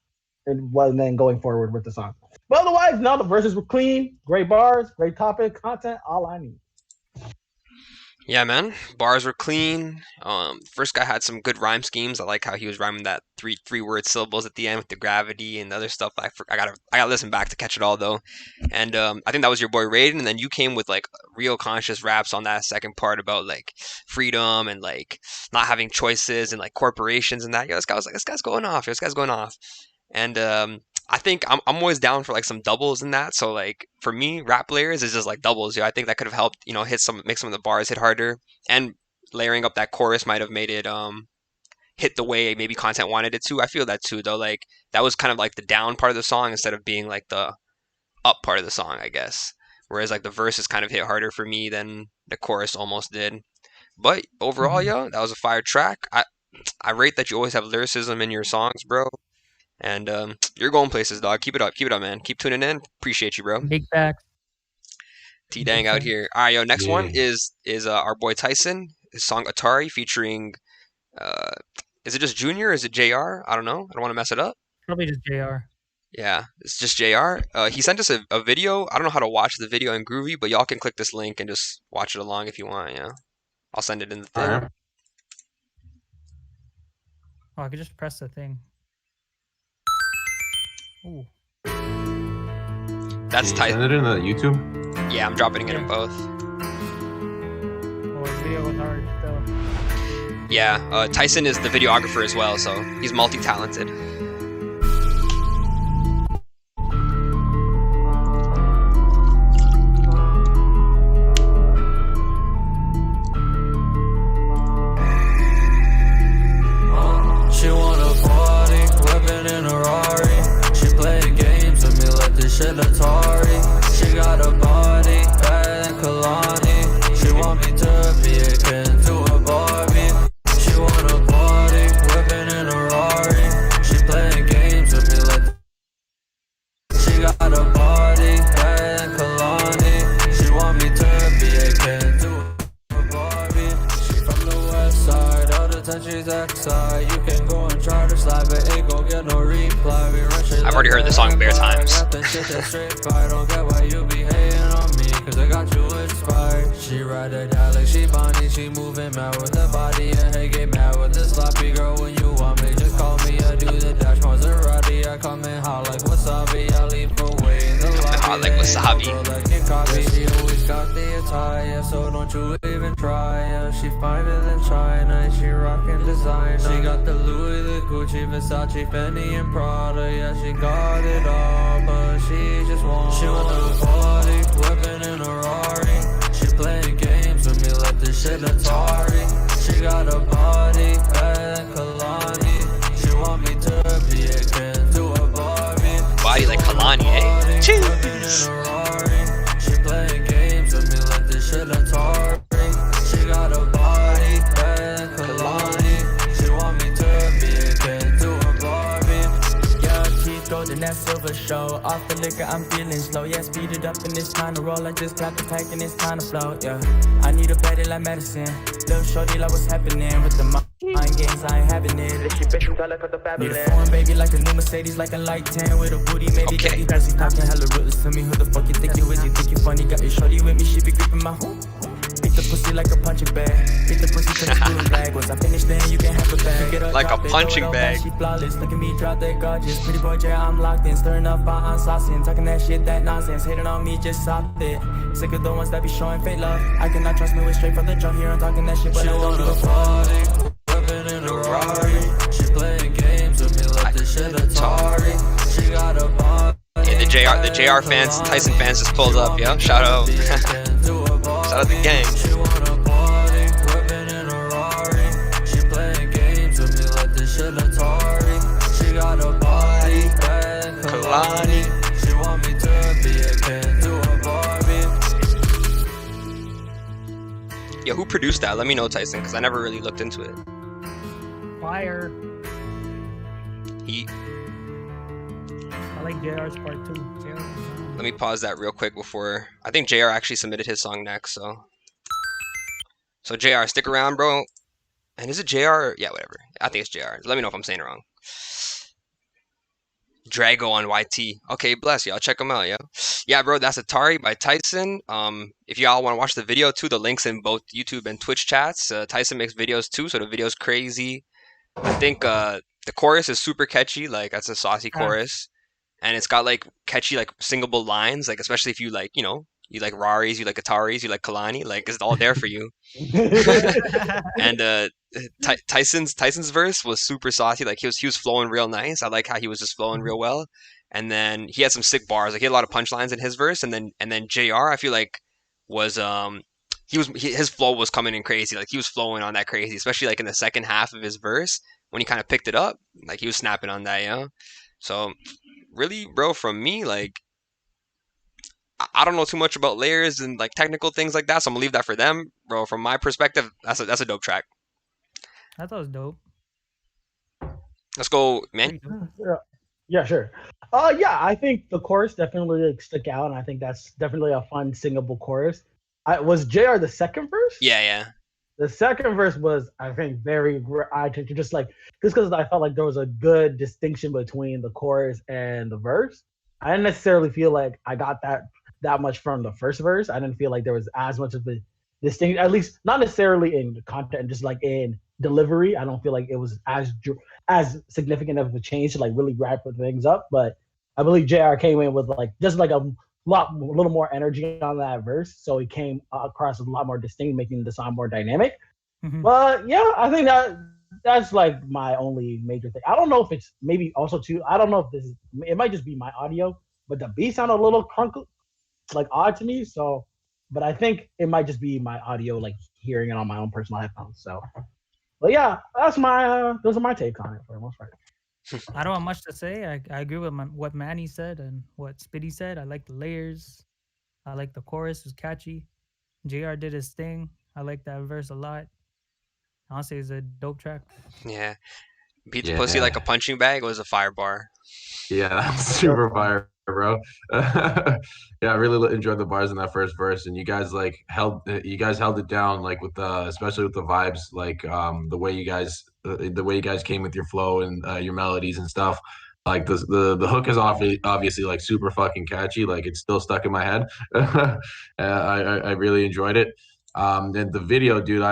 and then going forward with the song. But otherwise, no, the verses were clean, great bars, great topic, content, all I need. Yeah, man. Bars were clean. First guy had some good rhyme schemes. I like how he was rhyming that three word syllables at the end with the gravity and the other stuff. I gotta listen back to catch it all though. And I think that was your boy Raiden. And then you came with like real conscious raps on that second part about like freedom and like not having choices and like corporations and that. Yeah, this guy was like, this guy's going off. This guy's going off. And I think I'm always down for like some doubles in that. So like for me, rap layers is just like doubles. I think that could have helped, make some of the bars hit harder, and layering up that chorus might have made it hit the way maybe content wanted it to. I feel that too though. Like that was kind of like the down part of the song instead of being like the up part of the song, I guess. Whereas like the verses kind of hit harder for me than the chorus almost did. But overall, yo, that was a fire track. I rate that you always have lyricism in your songs, bro. And you're going places, dog. Keep it up, man. Keep tuning in. Appreciate you, bro. Big facts. T-Dang out here. All right, yo. Next one is our boy Tyson. His song Atari featuring. Is it just Junior? Is it JR? I don't know. I don't want to mess it up. Probably just JR. Yeah, it's just JR. He sent us a video. I don't know how to watch the video in Groovy, but y'all can click this link and just watch it along if you want. Yeah, I'll send it in the thing. Right. Oh, I could just press the thing. Ooh. That's Can you send it in the YouTube? Yeah, I'm dropping it in both. Oh, his video was hard though. Yeah, Tyson is the videographer as well, so he's multi-talented. She wanna party, whipping in a Rari. She playing games with me like this shit Atari. She got a body better than Kalani. She want me to be akin to a Barbie. She wanna party, whipping in a Rari. She playing games with me like she got a body better than Kalani. She want me to be akin to a Barbie. She from the west side, all the time she's outside. You can go and try to slide, but ain't gon' get no reply. I've already heard the song bare times. I don't get why you be hating on me, cause I got you inspired. She ride or die like she Bonnie, she moving mad with the body. And hey, get mad with this sloppy girl when you want me. Just call me, I do the dash, Maserati. I come in hot like wasabi, I leave away in the lobby. Hot like wasabi. She always got the attire, so don't you even try. Yeah, she finer than China, she rockin' designer. She got the Louis, the Gucci, Versace, Fendi, and Prada. Yeah, she got it all, but she just wants. She wanna party, whipping in a Rari. She playing games with me like this shit Atari. She got a body better than Kalani. She want me to be akin to a Barbie. Body like Kalani, eh? Cheese. She playing games with me like this shit Atari. She got a body better than Kalani. She want me to be akin to a Barbie. Yeah, teeth golden, that silver show. Off the liquor, I'm feeling slow. Yeah, speed it up and it's time to roll. I just got the pack and it's time to flow. Yeah, I need a baddie like medicine. Little shorty like what's happening with the mind games, I ain't having it. Need a foreign baby like a new Mercedes, like a light 10 with a booty. Maybe Okay. Daddy talking hella ruthless to me. Who the fuck you think you is? You think you funny? Got your shorty with me, she be gripping my hoop. Beat the pussy like a punching bag. Beat the pussy till it's doing bag. Once I finish, then you can have a bag. Pick it up, Like a drop it, punching throw it bag. back, she flawless. Look at me, drop that gorgeous. Pretty boy, yeah, I'm locked in. Stirring up, I'm saucing. Talking that shit, that nonsense. Hating on me, just stop it. Sick of the ones that be showing fake love. I cannot trust me with straight from the jump here. I'm talking that shit, but She I don't wanna give a fuck. party, whipping in a Rari. JR fans, Tyson fans just pulled up, yo. Shout out. Shout out the gang. Kalani. Yo, who produced that? Let me know, Tyson, because I never really looked into it. Fire. He. I like JR's part too. Let me pause that real quick before. I think JR actually submitted his song next, so JR, stick around, bro. And is it JR? Yeah, whatever. I think it's JR. Let me know if I'm saying it wrong. Drago on YT. Okay, bless y'all. Check him out, yo. Yeah, bro, that's Atari by Tyson. If y'all want to watch the video too, the links in both YouTube and Twitch chats. Tyson makes videos too, so the video's crazy. I think the chorus is super catchy. Like, that's a saucy chorus. And it's got like catchy, like singable lines, like especially if you like, you know, you like Raris, you like Ataris, you like Kalani, like it's all there for you. And Tyson's verse was super saucy, like he was flowing real nice. I like how he was just flowing real well. And then he had some sick bars, like he had a lot of punchlines in his verse. And then JR, I feel like was his flow was coming in crazy, like he was flowing on that crazy, especially like in the second half of his verse when he kind of picked it up, like he was snapping on that, you know. So really, bro, from me, like, I don't know too much about layers and like technical things like that, so I'm gonna leave that for them, bro. From my perspective, that's a dope track. I thought it was dope. Let's go, man. Yeah, sure. Yeah, I think the chorus definitely like stuck out, and I think that's definitely a fun singable chorus. Was JR the second verse? Yeah. The second verse was, I think, very just because I felt like there was a good distinction between the chorus and the verse. I didn't necessarily feel like I got that much from the first verse. I didn't feel like there was as much of a distinction, at least not necessarily in content, just like in delivery. I don't feel like it was as significant of a change to like really wrap things up. But I believe JR came in with like just like a little more energy on that verse, so it came across a lot more distinct, making the song more dynamic. Mm-hmm. But yeah, I think that's like my only major thing. I don't know if it's maybe also too. I don't know if it might just be my audio, but the beat sounded a little crunkle, like odd to me. So, but I think it might just be my audio, like hearing it on my own personal headphones. So, but yeah, that's those are my take on it for the most part. I don't have much to say. I agree with what Manny said and what Spitty said. I like the layers. I like the chorus. It was catchy. JR did his thing. I like that verse a lot. Honestly, it's a dope track. Yeah. Beat the pussy like a punching bag was a fire bar. Yeah, that's super fire, bro. Yeah, I really enjoyed the bars in that first verse, and you guys held it down, like with especially with the vibes, like the way you guys came with your flow and your melodies and stuff. Like the hook is obviously like super fucking catchy, like it's still stuck in my head. I really enjoyed it. And the video, dude,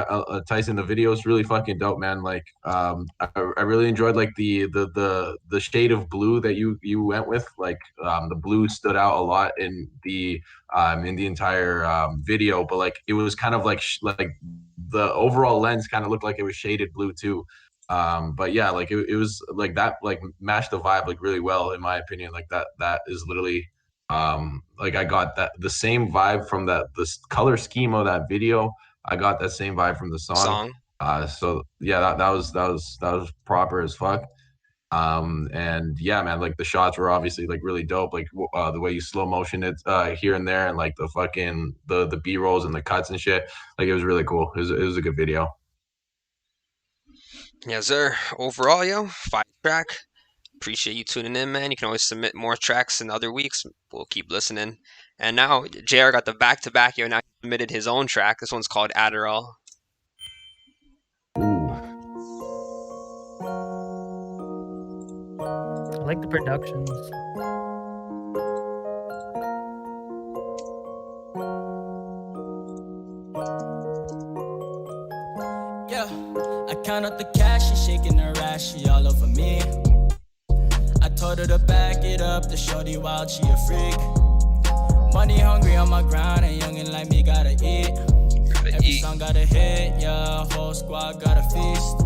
Tyson, the video is really fucking dope, man. Like, I really enjoyed like the shade of blue that you went with. Like, the blue stood out a lot in the entire video, but like it was kind of like the overall lens kind of looked like it was shaded blue too. But yeah, like it was like that, like matched the vibe like really well in my opinion. Like that is literally. Like I got the same vibe from the color scheme of that video. I got that same vibe from the song. So yeah, that was proper as fuck. And yeah, man, like the shots were obviously like really dope. Like the way you slow motion it here and there, and like the fucking the B-rolls and the cuts and shit. Like it was really cool. It was a good video. Yes, sir. Overall, yo, 5-track. Appreciate you tuning in, man. You can always submit more tracks in other weeks. We'll keep listening. And now JR got the back-to-back here. Now he submitted his own track. This one's called Adderall. I like the productions. Yeah, I count up the cash, she shaking her ass, she all over me. I told her to back it up, the shorty wild, she a freak. Money hungry on my grind, and youngin' like me gotta eat. Every song got a hit, yeah, whole squad got a feast.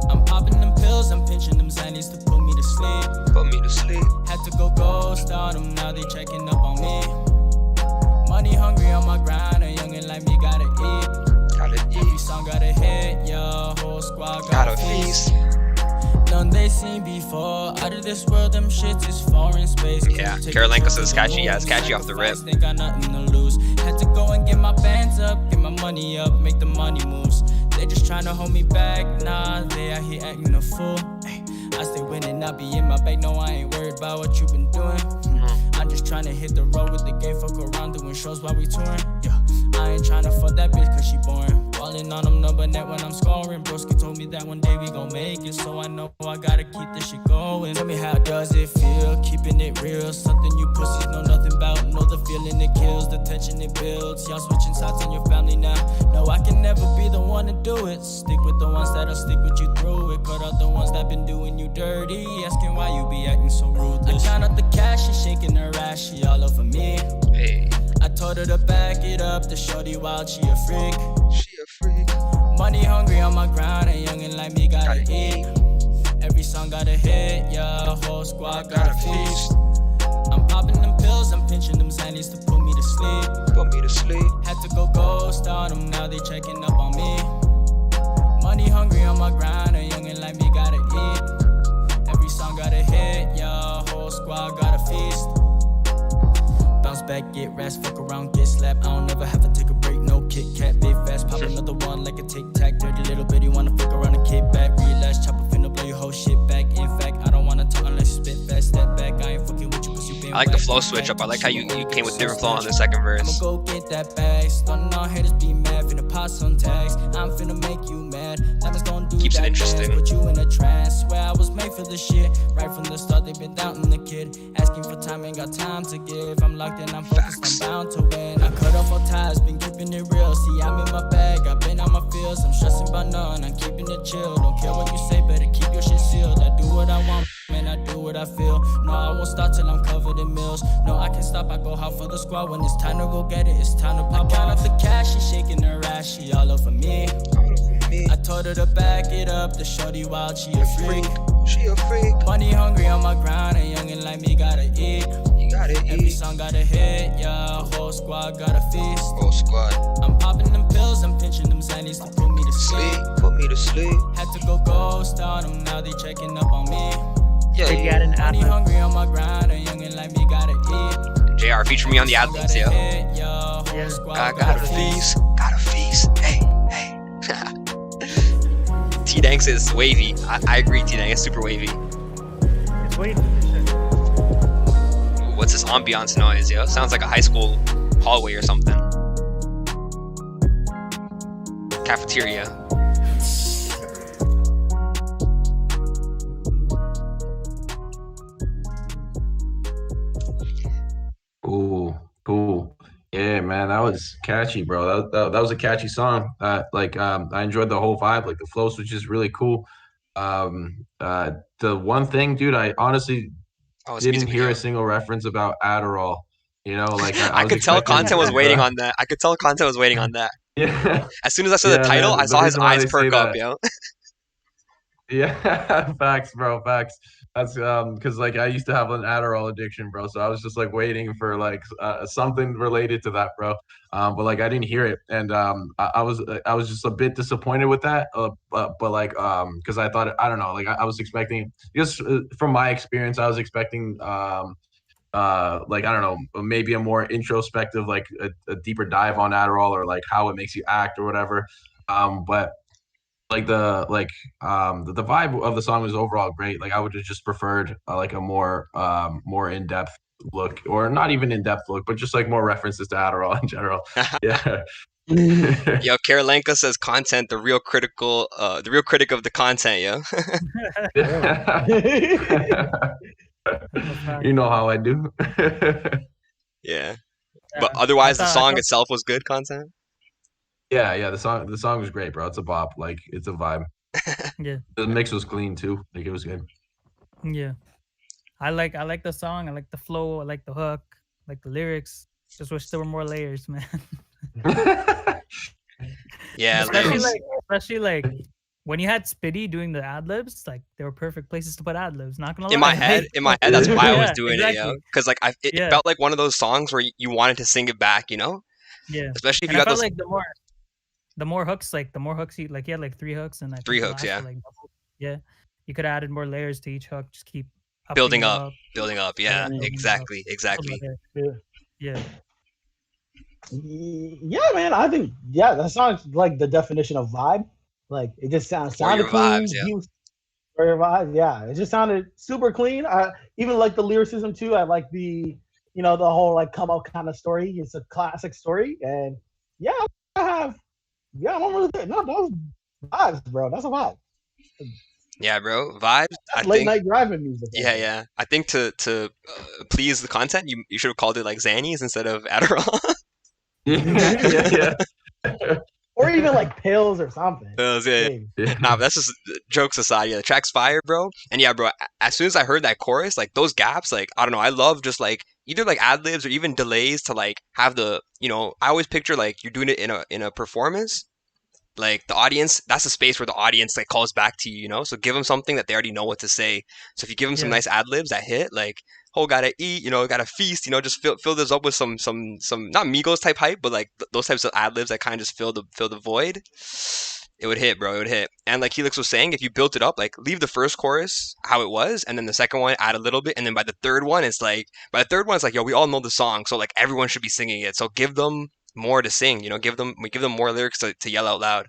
I'm popping them pills, I'm pinching them zannies to put me to sleep. Put me to sleep. Had to go ghost on them, now they none they seen before. Out of this world, them shits is foreign space. Yeah, Karolinko says catchy. Yeah, it's catchy off the rip. They got nothing to lose. Had to go and get my bands up, get my money up, make the money moves. They just trying to hold me back. Nah, they out here acting a fool. Ay, I stay winning, I be in my bag. No, I ain't worried about what you been doing. I'm just trying to hit the road with the game. Fuck around doing shows while we touring. Yeah, I ain't trying to fuck that bitch cause she boring. Falling on them number net when I'm scoring. Broski told me that one day we gon' make it, so I know I gotta keep this shit going. Tell me how does it feel, keeping it real? Something you pussies know nothing about. Know the feeling it kills, the tension it builds. Y'all switching sides on your family now. No, I can never be the one to do it. Stick with the ones that'll stick with you through it. Cut out the ones that been doing you dirty. Asking why you be acting so ruthless. I count up the cash, she shaking her ass, she all over me. Hey. I told her to back it up, the shorty wild, she a freak. She a freak. Money hungry on my grind, a youngin' like me gotta eat. Every song got a hit, yeah, whole squad got a feast. I'm popping them pills, I'm pinching them Xannies to put me to sleep. Put me to sleep. Had to go ghost on them, now they checking up on me. Money hungry on my grind, a youngin' like me gotta eat. Every song got a hit, yeah, whole squad got a feast. Bounce back, get rest, fuck around, get slapped. I don't ever have to take a break, no Kit Kat, big fast. Pop another one like a tic-tac. Dirty little bitty, wanna fuck around and kick back. Relax, chopper finna blow your whole shit back. In fact, I don't wanna talk unless you spit fast. Step back, I ain't fucking with you cause you been I like the flow switch up. I like how you came with different flow on the second verse. I'ma go get that bag. Stunning all haters be mad. Finna pop some tags. I'm finna make you mad. Diamonds gon' do Keeps it that interesting. dance. Put you in a trance. Swear I was made for this shit. Right from the start, they been doubting the kid. Asking for time, ain't got time to give. I'm locked in, I'm focused, I'm bound to win. I cut off all ties, been keeping it real. See, I'm in my bag, I've been out my fields. I'm stressing about none, I'm keeping it chill. Don't care what you say, better keep your shit sealed. I do what I want, man, I do what I feel. No, I won't stop till I'm covered in mills. No, I can't stop, I go hard for the squad. When it's time to go get it, it's time to pop. I count up the cash, she shaking her ass, she all over me. I told her to back it up, the shorty wild, she a freak. She a freak. Money hungry on my grind, a youngin' like me gotta eat. You gotta Every eat. song got a hit, yeah, whole squad got a feast. Whole squad. I'm popping them pills, I'm pinching them Xannies to put me to sleep. Put me to sleep. Had to go ghost on them, now they checking up on me. Yeah. Did you add an Money ad-lib? hungry on my grind, a youngin' like me gotta eat. JR, feature me on the ad-libs, yo. Yeah, I got a feast. Got a feast. Hey, hey. T-Dank says wavy. I agree, T-Dank. It's super wavy. It's waiting for sure. Ooh, what's this ambiance noise, yo? Sounds like a high school hallway or something. Cafeteria. Cool. Yeah, man, that was catchy, bro. That was a catchy song. I enjoyed the whole vibe. Like the flow switch is really cool. The one thing, dude, I honestly Oh, it's didn't music hear video. a single reference about Adderall. You know, like I I was could tell expecting content was waiting on that. I could tell content was waiting on that. Yeah, As soon as I saw Yeah, the title, man, I the saw his reason why eyes they say perk up, that- yo. yeah, facts, bro, facts. That's because like I used to have an Adderall addiction, bro. So I was just like waiting for like something related to that, bro. But like I didn't hear it, and I was just a bit disappointed with that. But like because I thought I don't know, like I was expecting just from my experience, I was expecting like I don't know, maybe a more introspective, like a deeper dive on Adderall or like how it makes you act or whatever. But like the vibe of the song was overall great. Like I would have just preferred like a more in-depth look, or not even in-depth look, but just like more references to Adderall in general. Yeah. Yo, Karolenko says content, the real critic of the content, yo. You know how I do. Yeah. But otherwise, the I song thought- itself was good content. Yeah, the song was great, bro. It's a bop. Like it's a vibe. Yeah, The mix was clean too. Like it was good. yeah. I like the song. I like the flow. I like the hook. I like the lyrics. Just wish there were more layers, man. Yeah, especially like when you had Spitty doing the ad libs, like they were perfect places to put ad libs. Not gonna lie. in my head, that's why I was Yeah, doing it, yo. exactly. Because like it Yeah. felt like one of those songs where you wanted to sing it back, you know? Yeah. Especially if And you I got felt those. like the more hooks he had like 3 hooks and I think 3 the hooks, last yeah. were, like double. Yeah. you could have added more layers to each hook. Just keep building it up, building up. Yeah, exactly. Yeah. Yeah, man. I think that sounds like the definition of vibe. Like it just sounded clean. Vibes, yeah. For your vibes, yeah. It just sounded super clean. I even like the lyricism too. I like the the whole like come out kind of story. It's a classic story, and I'm really good. No, that was vibes, bro. That's a vibe. Yeah, bro. Vibes. That's late night driving music. Yeah. I think to please the content, you should have called it like Xannies instead of Adderall. yeah. Or even like pills or something. Pills, yeah. Nah, but that's just jokes aside. Yeah, the track's fire, bro. And yeah, bro, as soon as I heard that chorus, like those gaps, like I don't know, I love just like either like ad libs or even delays to like have the I always picture like you're doing it in a performance. Like the audience, that's a space where the audience like calls back to you, so give them something that they already know what to say. So if you give them some nice ad libs that hit, like gotta eat, gotta feast, just fill this up with some not Migos type hype, but like those types of ad libs that kind of just fill the void. It would hit, bro. It would hit. And like Helix was saying, if you built it up, like leave the first chorus how it was, and then the second one add a little bit, and then by the third one it's like yo, we all know the song, so like everyone should be singing it. So give them more to sing, give them more lyrics to yell out loud,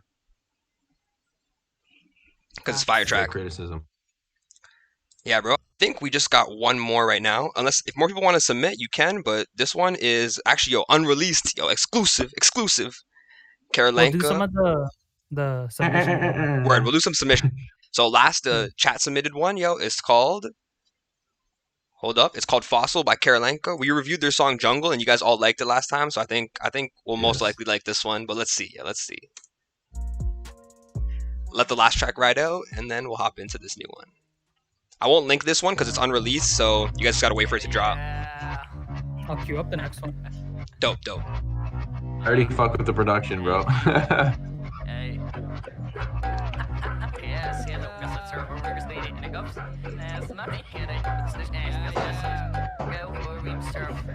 because it's fire track. Criticism. Yeah, bro. I think we just got one more right now. Unless if more people want to submit, you can. But this one is actually unreleased, exclusive. Karolinka. We'll do some of the submission. Word. We'll do some submission. So last chat submitted one, it's called. Hold up, it's called Fossil by Karolinka. We reviewed their song Jungle, and you guys all liked it last time. So I think we'll most likely like this one. But let's see. Yeah, let's see. Let the last track ride out, and then we'll hop into this new one. I won't link this one because it's unreleased, so you guys just gotta wait for it to drop. I'll queue up the next one. Dope. I already fuck with the production, bro.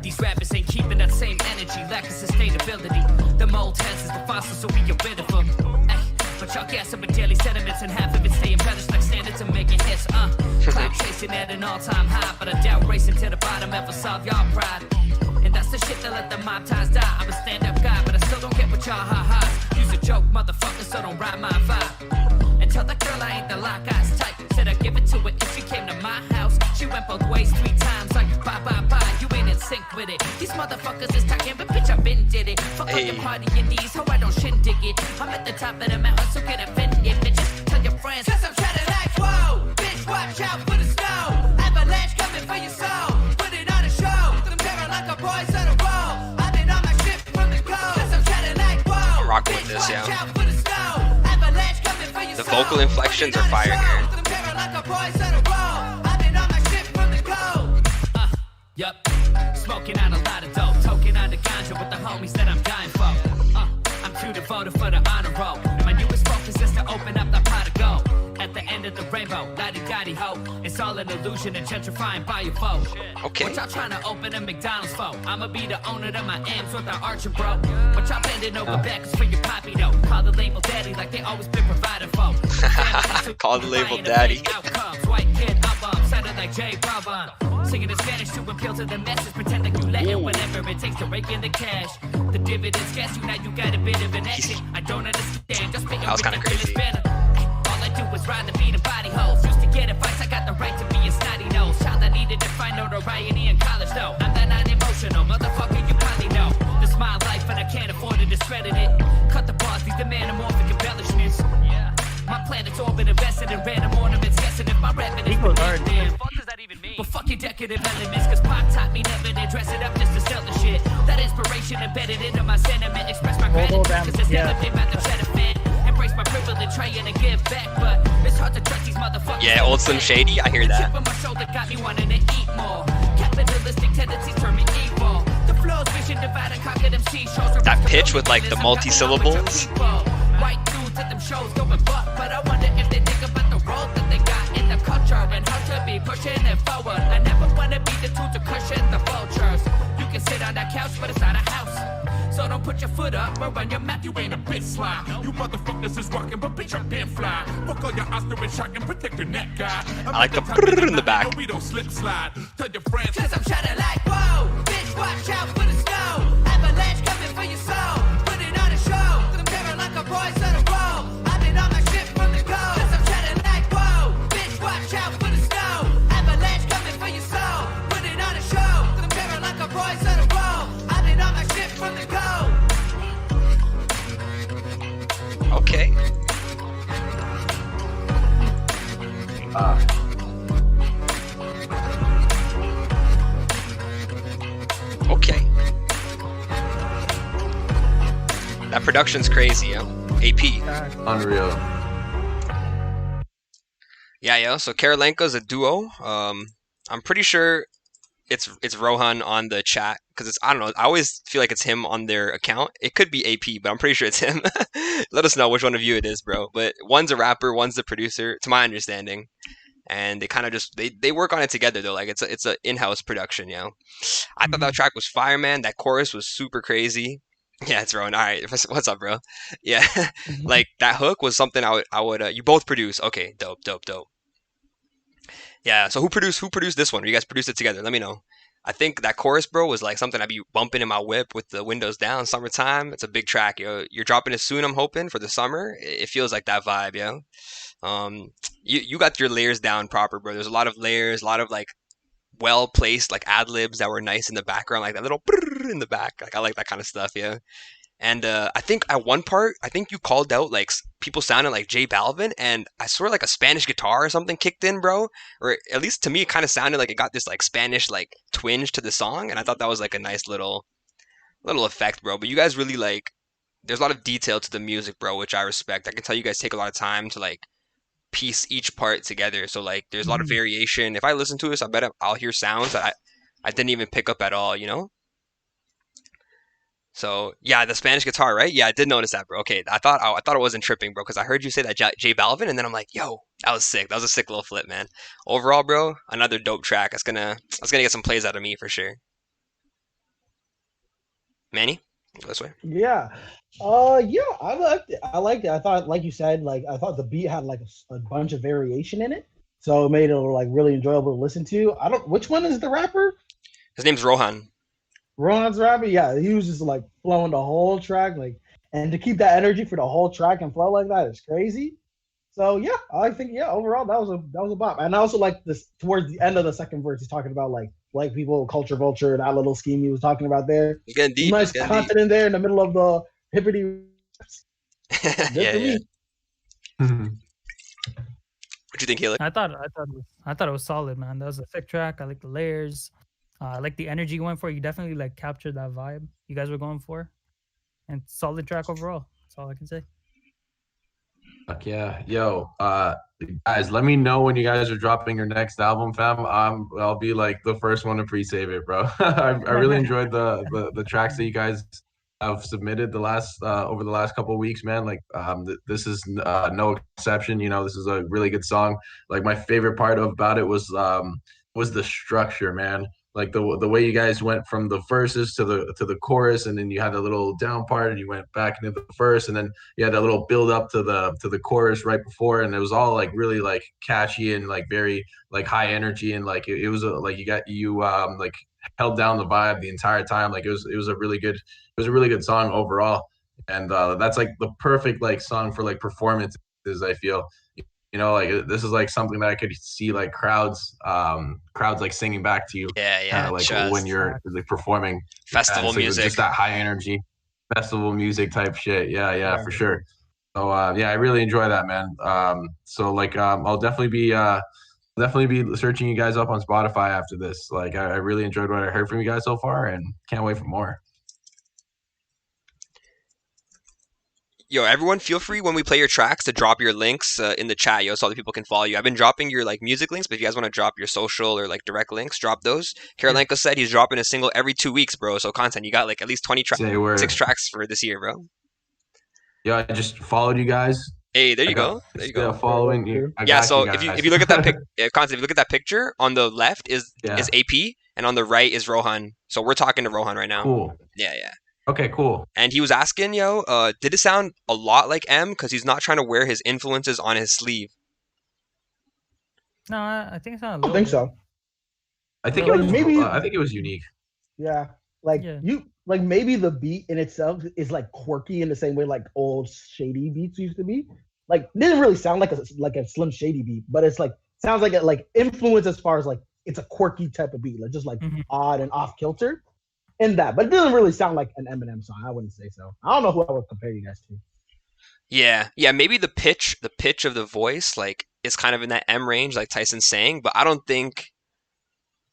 These rappers ain't keeping that same energy, lack of sustainability. The mold test is the fossil, so we get rid of them. But y'all guessing with daily sentiments, and half of it stay embellished like standards and making hits. Cloud chasing at an all-time high, but I doubt racing to the bottom ever solve y'all pride. And that's the shit that let the mob ties die. I'm a stand-up guy, but I still don't get what y'all ha-has. Use a joke, motherfucker, so don't ride my vibe. And tell that girl I ain't the lock eyes type. Said I'd give it to her if she came to my house. She went both ways 3 times, like bye, you ain't in sync with it. These motherfuckers is talking, but bitch, I been did it. Fuck all your party in these, ho, I don't shindig it. I'm at the top of the mountain, so get offended, bitches. Tell your friends, cause I'm trying to like, whoa, bitch, watch out for the snow. Avalanche coming for your soul. Put it on a show, them terror like a boys on a roll. I've been on my ship from the coast, cause I'm trying to like, whoa, I'm rocking with this, yeah. watch out for the snow. Avalanche coming for your The soul. vocal inflections are fire here. Them terror like a boys on a roll. I've been on my ship from the coast. Yup. Smoking on a lot of dope, toking on the ganja with the homies that I'm dying for. I'm too devoted for the honor roll. My newest focus is to open up the pot of gold. At the end of the rainbow, lottie-dottie ho. It's all an illusion and gentrifying by your vote. Okay. What y'all trying to open a McDonald's for? I'ma be the owner of my M's with the archer, bro. What y'all bending over backwards for your poppy though? Call the label daddy like they always been provided for. Call the label daddy. Outcomes, white kid up, sounded like J Balvin. Singing in Spanish to appeal to the masses. Pretend like you let it, whatever it takes to rake in the cash. The dividends gas you, now you got a bit of an exit. I don't understand, just make That was kinda crazy. banner. All I do is ride the beat and body holes. Used to get advice, I got the right to be a snotty nose. Child that needed to find notoriety in college though. I'm that non-emotional motherfucker, you probably know. This my life and I can't afford to discredit it. Cut the bars, these demand anamorphic embellishments. My planet's orbit invested in random ornaments. Guessing if my rapping is damn. What does that even mean? But fuck your decadent elements, cause Pop taught me never to dress it up just to sell the shit. That inspiration embedded into my sentiment. Express my gratitude, cause it's never been about the cheddar fan. Embrace my privilege, trying to give back, but it's hard to trust these motherfuckers. Yeah, old Slim Shady, I hear that. Chip on my shoulder got me wanting to eat more. Capitalistic tendencies turn me evil. The flow's vision divide and conquer them seashores. That pitch with like the multi-syllables. White dudes at them shows going buck, but I wonder if they think about the role that they got in the culture and how to be pushing it forward. I never wanna be the tool to cushion the vultures. You can sit on that couch, but it's not a house. So don't put your foot up or run your mouth, you ain't a bitch slime. You motherfuckers is rockin', but bitch, I'm been fly. Fuck all your ostrich shark and protect your neck, guy. I like the brrr in the back. We don't slip slide. Tell your friends. Cause I'm shining like whoa. Bitch, watch out for the snow. Avalanche coming for your soul. Put it on a show. I'm carrying like a voice on a roll. I've been on my shit from the go. Cause I'm shining like whoa. Bitch, watch out for the snow. Avalanche coming for your soul. Put it on a show. I'm carrying like a voice on a roll. I've been on my shit from the go. Okay. Okay. That production's crazy, yo. AP. Unreal. Yeah, yo. So Karolinka's a duo. I'm pretty sure it's Rohan on the chat because I don't know. I always feel like it's him on their account. It could be AP, but I'm pretty sure it's him. Let us know which one of you it is, bro. But one's a rapper, one's the producer, to my understanding. And they kind of just they work on it together though. Like it's a in-house production, you know. I thought that track was fire, man. That chorus was super crazy. Yeah, it's Rowan. All right, what's up, bro? Yeah, like that hook was something I would. You both produce. Okay, dope. Yeah. So who produced this one? Or you guys produced it together? Let me know. I think that chorus, bro, was like something I'd be bumping in my whip with the windows down. Summertime. It's a big track, yo. You're dropping it soon. I'm hoping for the summer. It feels like that vibe, yo. You got your layers down proper, bro. There's a lot of layers, a lot of like well placed like ad libs that were nice in the background, like that little brrr in the back. Like I like that kind of stuff, yeah. And I think at one part, I think you called out like people sounding like J Balvin, and I swear like a Spanish guitar or something kicked in, bro. Or at least to me, it kind of sounded like it got this like Spanish like twinge to the song, and I thought that was like a nice little effect, bro. But you guys really like, there's a lot of detail to the music, bro, which I respect. I can tell you guys take a lot of time to like piece each part together. So like, there's a lot of variation. If I listen to this, I bet I'll hear sounds that I didn't even pick up at all, you know. So yeah, the Spanish guitar, right? Yeah, I did notice that, bro. Okay, I thought I wasn't tripping, bro, because I heard you say that J Balvin, and then I'm like, yo, that was sick. That was a sick little flip, man. Overall, bro, another dope track. It's gonna get some plays out of me for sure. Manny, go this way. Yeah. Yeah, I liked it. I thought, like you said, like I thought the beat had like a bunch of variation in it, so it made it like really enjoyable to listen to. Which one is the rapper? His name's Rohan. Ron's rapper, yeah, he was just like flowing the whole track, like, and to keep that energy for the whole track and flow like that is crazy. So yeah, I think overall that was a bop. And I also like this towards the end of the second verse, he's talking about like black people, culture vulture, that little scheme he was talking about there. He's getting deep. Nice content in there in the middle of the hippity. Yeah. What you think, Haley? I thought it was solid, man. That was a thick track. I like the layers. I like the energy going for it. You definitely like captured that vibe you guys were going for, and solid track overall. That's all I can say. Fuck yeah, yo, guys, let me know when you guys are dropping your next album, fam. I'll be like the first one to pre-save it, bro. I really enjoyed the tracks that you guys have submitted over the last couple of weeks, man. Like this is no exception. You know, this is a really good song. Like my favorite part about it was the structure, man. Like the way you guys went from the verses to the chorus, and then you had a little down part, and you went back into the verse, and then you had that little build up to the chorus right before, and it was all like really like catchy and like very like high energy, and like it was like you like held down the vibe the entire time. Like it was a really good song overall, and that's like the perfect like song for like performances, I feel. You know, like this is like something that I could see like crowds like singing back to you. Yeah. Like when you're like performing festival music, just that high energy festival music type shit. Yeah, for sure. So yeah, I really enjoy that, man. So like I'll definitely be searching you guys up on Spotify after this. Like I really enjoyed what I heard from you guys so far, and can't wait for more. Yo, everyone, feel free when we play your tracks to drop your links in the chat, yo, so other people can follow you. I've been dropping your like music links, but if you guys want to drop your social or like direct links, drop those. Karolinka said he's dropping a single every 2 weeks, bro. So content, you got like at least 20 tracks, 6 tracks for this year, bro. Yeah, I just followed you guys. Hey, there you go. Following you. Yeah, so if you look at that content, if you look at that picture, on the left is AP, and on the right is Rohan. So we're talking to Rohan right now. Cool. Yeah. Okay, cool. And he was asking, did it sound a lot like M? Because he's not trying to wear his influences on his sleeve. No, I think it's not. I don't think so. I think like it was maybe. I think it was unique. Yeah, like maybe the beat in itself is like quirky in the same way like old Shady beats used to be. Like it didn't really sound like a Slim Shady beat, but it's like sounds like it like influence as far as like it's a quirky type of beat, like just like odd and off kilter in that. But it doesn't really sound like an Eminem song. I wouldn't say so. I don't know who I would compare you guys to. Yeah, maybe the pitch of the voice like is kind of in that M range, like Tyson's saying, but I don't think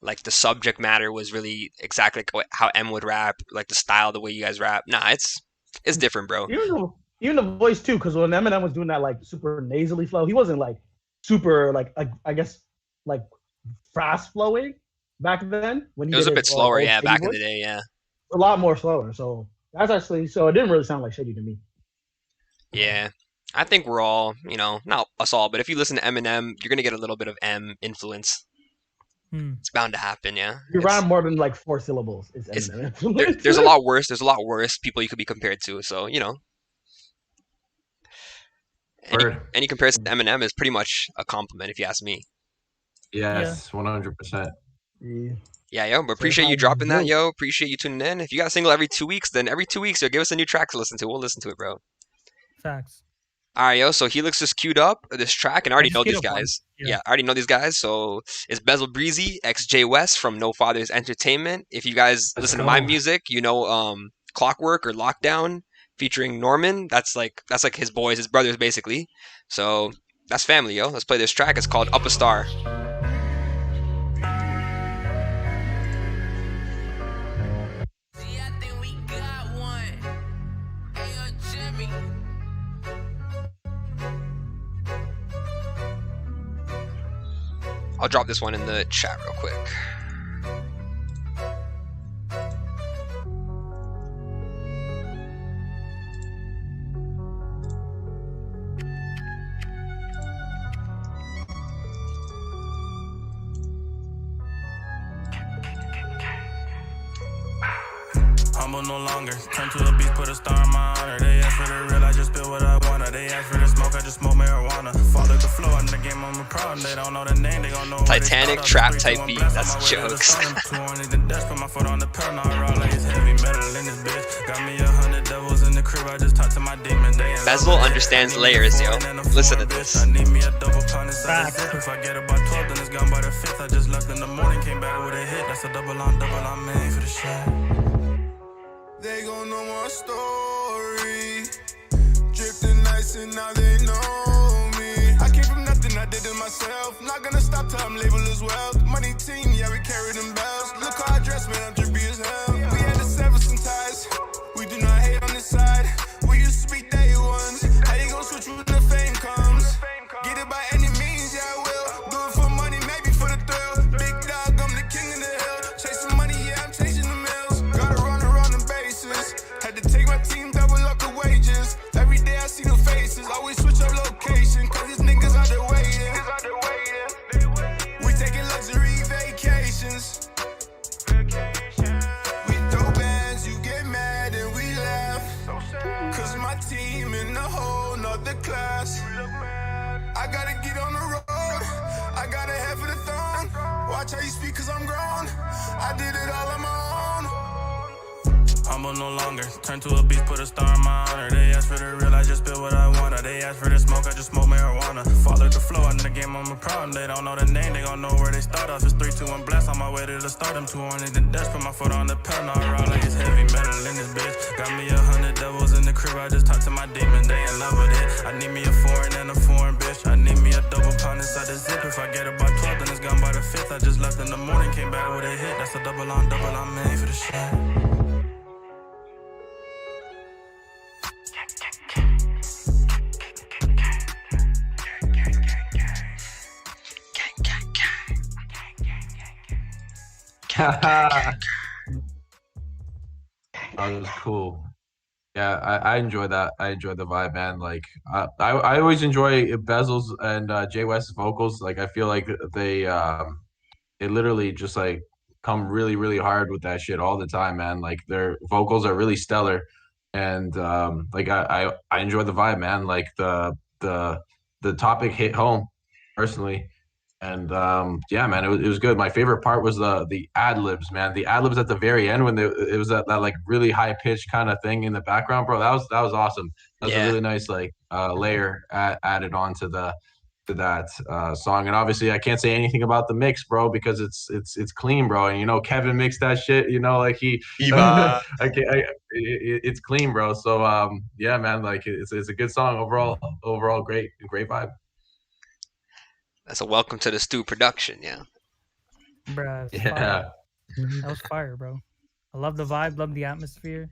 like the subject matter was really exactly like how M would rap, like the style, the way you guys rap. Nah, it's different, bro. Even the voice too, because when Eminem was doing that like super nasally flow, he wasn't like super like I guess like fast flowing back then. When it was a bit slower, back in the day, a lot more slower. So that's actually it didn't really sound like Shady to me. Yeah, I think we're all not us all, but if you listen to Eminem, you're gonna get a little bit of M influence. It's bound to happen, yeah. You rhyme more than like 4 syllables. It's Eminem. There's a lot worse. There's a lot worse people you could be compared to. So any comparison to Eminem is pretty much a compliment, if you ask me. Yes, 100%. Yeah, but appreciate you dropping that, yo. Appreciate you tuning in. If you got a single every 2 weeks, then every 2 weeks, give us a new track to listen to. We'll listen to it, bro. Facts. All right, yo. So Helix just queued up this track, and I already know these guys. Yeah, I already know these guys. So it's Bezel Breezy, XJ West from No Fathers Entertainment. If you guys listen to my music, Clockwork or Lockdown featuring Norman. That's like his boys, his brothers, basically. So that's family, yo. Let's play this track. It's called Up a Star. I'll drop this one in the chat real quick. Humble no longer. Turn to a beast, put a star in my honor. They ask for the real, I just build what I wanna. They ask for the smoke, I just smoke marijuana. Fall at the floor, in the game I'm a problem. They don't know the name, they gon' know Titanic trap type beat, that's jokes. Bezel understands layers, yo. Listen to this. I need me a double pound inside the zip. If I get about 12, then it's gone by the 5th. I just left in the morning, came back with a hit. That's a double, I'm made for the shit. They gon' know my story. Drifting nice and now they know me. I came from nothing, I did it myself. Not gonna stop till I'm labeled as well. Money team, yeah, we carry them bells. Look how I dress, man, I'm drippy as hell. We had to sever some ties. We do not hate on this side. We used to be day ones. How you gon' switch when the fame comes? Get it by any means, yeah, I will. Do it for money, maybe for the thrill. Big dog, I'm the king of the hill. Chasing money, yeah, I'm chasing the mills. Gotta run around the bases. Had to take my team, double up the wages. Every day I see new faces. Always switch up location, cause these niggas out there waiting. We taking luxury vacations. We throw bands, you get mad and we laugh. Cause my team in a whole nother class. I gotta get on the road. I got a head for the throne. Watch how you speak cause I'm grown. I did it all on my own. Humble no longer. Turn to a beast, put a star in my honor. They ask for the real, I just build what I wanna. They ask for the smoke, I just smoke marijuana. Fall at the floor, in the game I'm a problem. They don't know the name, they gon' know where they start off. It's 3, 2, 1 blast on my way to the start. I'm 200 the desk, put my foot on the pedal. Now I roll like it's heavy metal in this bitch. Got me 100 devils in the crib, I just talk to my demon, they in love with it. I need me a foreign and a foreign bitch. I need me a double pound inside the zip. If I get about 12, then it's gone by the 5th. I just left in the morning, came back with a hit. That's a double, I'm made for the shit. That was cool. Yeah, I enjoy that. I enjoy the vibe, man. Like I always enjoy Bezel's and Jay West's vocals. Like I feel like they it literally just like come really, really hard with that shit all the time, man. Like their vocals are really stellar, and like I enjoy the vibe, man. Like the topic hit home personally. And yeah, man, it was good. My favorite part was the ad libs, man. The ad libs at the very end when it was that like really high pitched kind of thing in the background, bro. That was awesome. That was a really nice like layer added on to that song. And obviously, I can't say anything about the mix, bro, because it's clean, bro. And you know, Kevin mixed that shit. You know, like it's clean, bro. So yeah, man, like it's a good song overall. Overall, great vibe. That's a welcome to the stew production, yeah. Bruh, yeah. Fire. That was fire, bro. I love the vibe, love the atmosphere,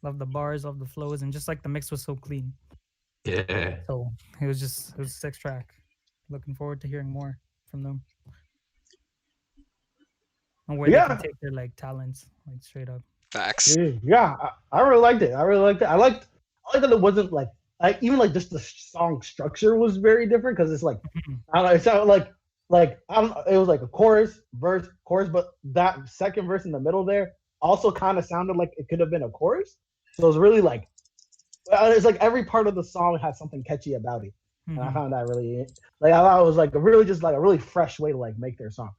love the bars, love the flows, and just like the mix was so clean. Yeah. So it was a sick track. Looking forward to hearing more from them. And where they can take their like talents, like straight up. Facts. Yeah, I really liked it. I like that it wasn't like even like just the song structure was very different because it's like I don't know, it sounded like I don't know, it was like a chorus, verse, chorus, but that second verse in the middle there also kind of sounded like it could have been a chorus. So it was really like it's like every part of the song had something catchy about it. And I found that really like I thought it was like a really fresh way to like make their song.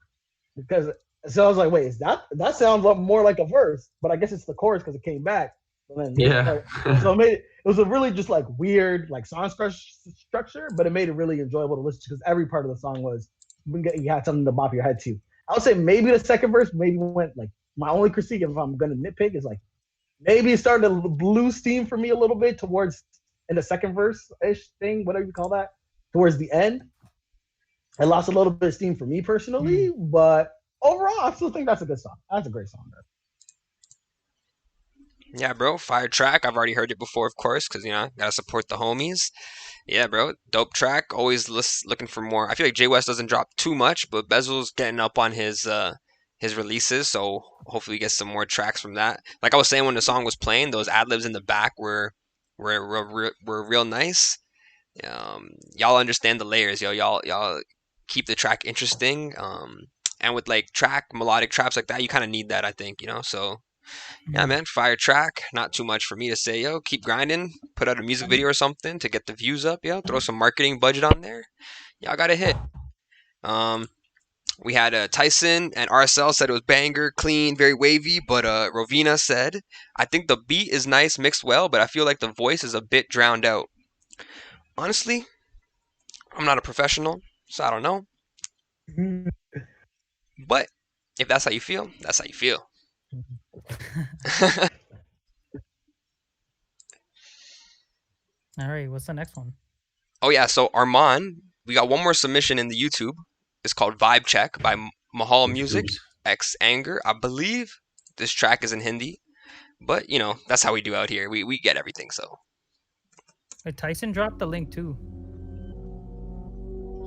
Because so I was like, wait, is that sounds more like a verse, but I guess it's the chorus because it came back. And then, so it was a really just like weird like song structure, but it made it really enjoyable to listen to because every part of the song was you had something to bop your head to. I would say maybe the second verse maybe went like my only critique if I'm gonna nitpick is like maybe it started to lose steam for me a little bit towards in the second verse-ish thing, whatever you call that, towards the end. It lost a little bit of steam for me personally, but overall I still think that's a good song. That's a great song, bro. Yeah, bro, fire track. I've already heard it before, of course, because, you know, gotta support the homies. Yeah, bro, dope track. Always looking for more. I feel like Jay West doesn't drop too much, but Bezel's getting up on his releases, so hopefully we get some more tracks from that. Like I was saying when the song was playing, those ad-libs in the back were real nice. Y'all understand the layers, yo. Y'all keep the track interesting. And with like melodic traps like that, you kind of need that, I think, you know, so... Yeah, man, fire track. Not too much for me to say, yo. Keep grinding. Put out a music video or something to get the views up, yo. Throw some marketing budget on there. Y'all got a hit. We had Tyson and RSL said it was banger, clean, very wavy, but Rovina said, I think the beat is nice, mixed well, but I feel like the voice is a bit drowned out. Honestly, I'm not a professional, so I don't know. But if that's how you feel, that's how you feel. All right, what's the next one? Oh yeah, so Armand, we got one more submission in the YouTube. It's called Vibe Check by Mahal Music X Anger. I believe this track is in Hindi, but you know that's how we do out here. We get everything. So Wait, Tyson dropped the link too.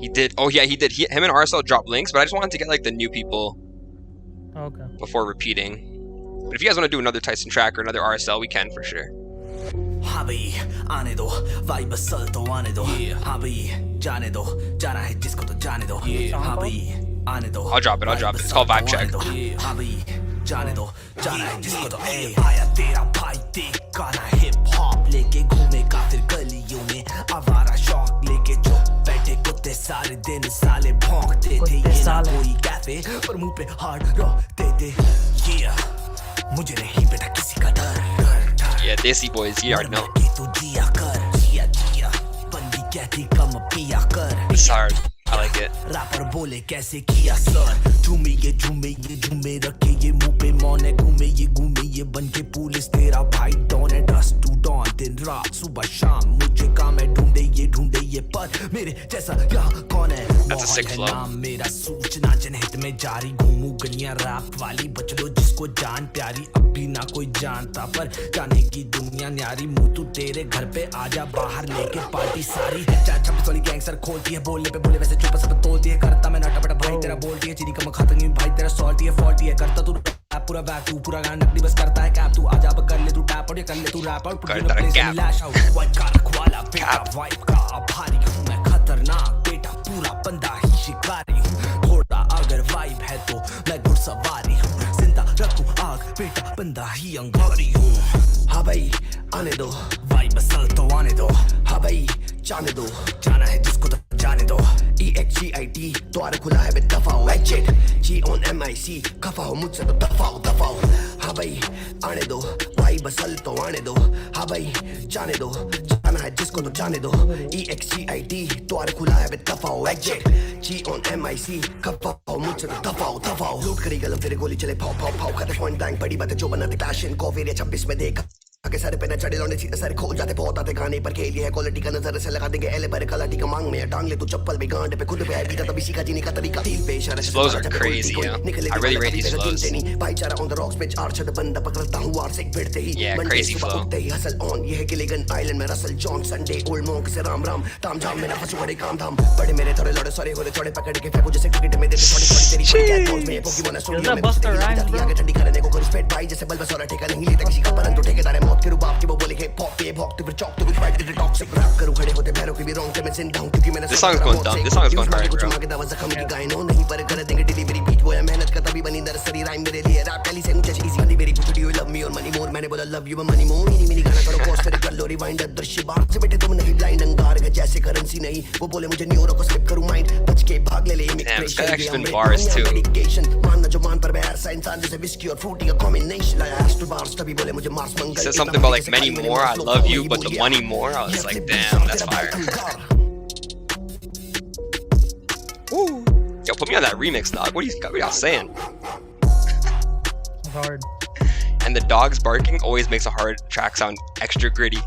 He did. Oh yeah, he did. Him and RSL dropped links, but I just wanted to get like the new people. Okay. Before repeating. But if you guys want to do another Tyson track or another RSL, we can for sure. हाँ भाई आने दो vibe असल तो आने दो हाँ भाई जाने दो जाना है जिसको तो जाने दो हाँ भाई आने दो I'll drop it. It's called Vibe Check. हाँ भाई जाने दो जाना है जिसको तो आया तेरा भाई देख गाना हिप हॉप लेके घूमेगा फिर गलियों में आवारा शौक लेके जो बैठे कुत्ते सारे दिन साले भौंकते थे ये ना कोई कैफे पर मुंह पे हार्ड रहते थे मुझे नहीं बेटा किसी का डर Yeah, Desi boys, you already know. It's hard. I like it. Rapper बोले कैसे किया सर झूमे ये झूमे रखे ये मुंह पे मौन है घूमे ये बन के पुलिस तेरा भाई डॉन है डस्ट टू डॉन दिन रात सुबह शाम मुझे काम है ढूंढे ये पर मेरे जैसा यहाँ कौन है That's a sick flow. नाम मेरा सूचना जनहित में जारी घूमू गलियां रैप वाली बच लो जिसको जान प्यारी अब भी ना कोई जानता पर जाने की दुनिया न्यारी मुंह तू तेरे घर पे आजा बाहर लेके पार्टी सारी 426 वाली गैंगस्टर खोलती है बोलने पे बोले वैसे चुप सब तोलती है करता मैं नाटा भाई तेरा बोलती है चीनी कम खाता नहीं भाई तेरा सॉल्टी है फॉल्टी है करता तू पूरा बैक तू पूरा गाना नकली बस करता है कैप तू आजा अब कर ले तू टैप और ये कर ले तू रैप और करता है कैप लैश आउट वाइट कार वाला बेटा वाइब का आभारी हूं मैं खतरनाक बेटा पूरा बंदा ही शिकारी हूं थोड़ा अगर वाइब है तो मैं घुड़सवारी हूं बेटा बंदा ही अंगारी हूँ हाँ भाई आने दो वाइब असल तो आने दो हाँ भाई जाने दो जाना है जिसको तो जाने दो EXGIT द्वार खुला है बे दफाओ एग्जिट GONMIC खफा हो मुझसे तो दफाओ हाँ भाई आने दो वाइब असल तो आने दो हाँ भाई जाने दो जाना है जिसको तो जाने दो EXGIT द्वार खुला है बे दफाओ एग्जिट GONMIC खफा हो मुझसे तो दफाओ लूट करी गलम तेरे गोली चले फाओ खतरे पॉइंट ब्लैंक बड़ी बातें जो बनाते पैशन को फिर 26 में देखा आगे सारे पे न चढ़े लौंडे सीधे सारे खो जाते बहुत आते खाने पर खेली है क्वालिटी का नजर से लगा देंगे एले पर कलाटी का मांग में टांग ले तू चप्पल भी गांड पे खुद पे है बीता तभी सीखा जीने का तरीका दिल पे इशारा Flows are crazy, yeah. I really rate these flows. भाईचारा ऑन द रॉक्स में आर्चर बंदा पकड़ता हूं आर से भिड़ते ही Yeah, crazy flow. Hustle on ये है गिलिगन आइलैंड में Russell John Sunday old monk से राम ताम झाम मेरा फंसू बड़े काम धाम बड़े मेरे थोड़े लड़े सारे होरे छोड़े पकड़ के फेंको जैसे क्रिकेट में देते थोड़ी तेरी कैच बॉल में पोकेमॉन स्टूडियो में आगे ठंडी करने को कोई स्पेड भाई जैसे बल्ब सोरा ठेका नहीं लेता किसी का परंतु ठेकेदार मौत के रूप आपके वो बोले के पॉप पे भौंकते फिर चौकते कुछ फाइट दे टॉक्सिक रैप करूं खड़े होते पैरों की भी रॉन्ग से मैं जिंदा हूं क्योंकि मैंने This song is going dumb. This song is going hard, bro. आगे दावा जख्म की गायनो नहीं पर कर देंगे डिलीवरी बीट वो है मेहनत का तभी बनी नर्सरी राइम मेरे लिए रैप पहली से मुझे इजी बनी मेरी बुक यू लव मी और मनी मोर मैंने बोला love you money more mini गाना करो पोस्ट कर लो रिवाइंड दृश्य बाहर से बेटे तुम नहीं ब्लाइंड अंगार का जैसे करेंसी नहीं वो बोले मुझे न्यूरो को स्लिप करूं माइंड बच के भाग ले मेडिकेशन मानना जो मान पर मैं ऐसा इंसान जैसे विस्की और फ्रूटी का कॉम्बिनेशन लाया एस्ट्रो बार्स तभी बोले मुझे Mars Mangal He said something about like many more. I love you, but the money more. I was like, damn, that's fire. Woo. Yo, put me on that remix, dog. What are y'all saying? Hard. And the dogs barking always makes a hard track sound extra gritty.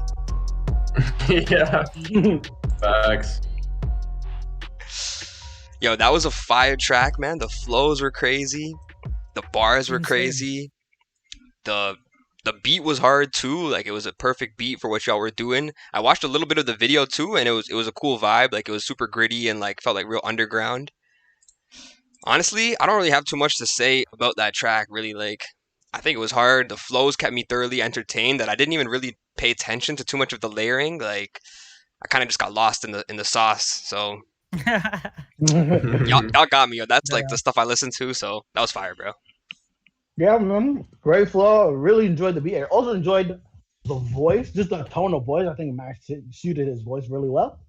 Yeah. Facts. Yo, that was a fire track, man. The flows were crazy. The bars were crazy. The beat was hard too. Like it was a perfect beat for what y'all were doing. I watched a little bit of the video too, and it was a cool vibe. Like it was super gritty and like felt like real underground. Honestly, I don't really have too much to say about that track. Really, like I think it was hard. The flows kept me thoroughly entertained. That I didn't even really pay attention to too much of the layering. Like I kind of just got lost in the sauce. So y'all got me. Yo. That's like the stuff I listen to. So that was fire, bro. Yeah, man. Great flow. Really enjoyed the beat. I also enjoyed the voice, just the tone of voice. I think Max suited his voice really well.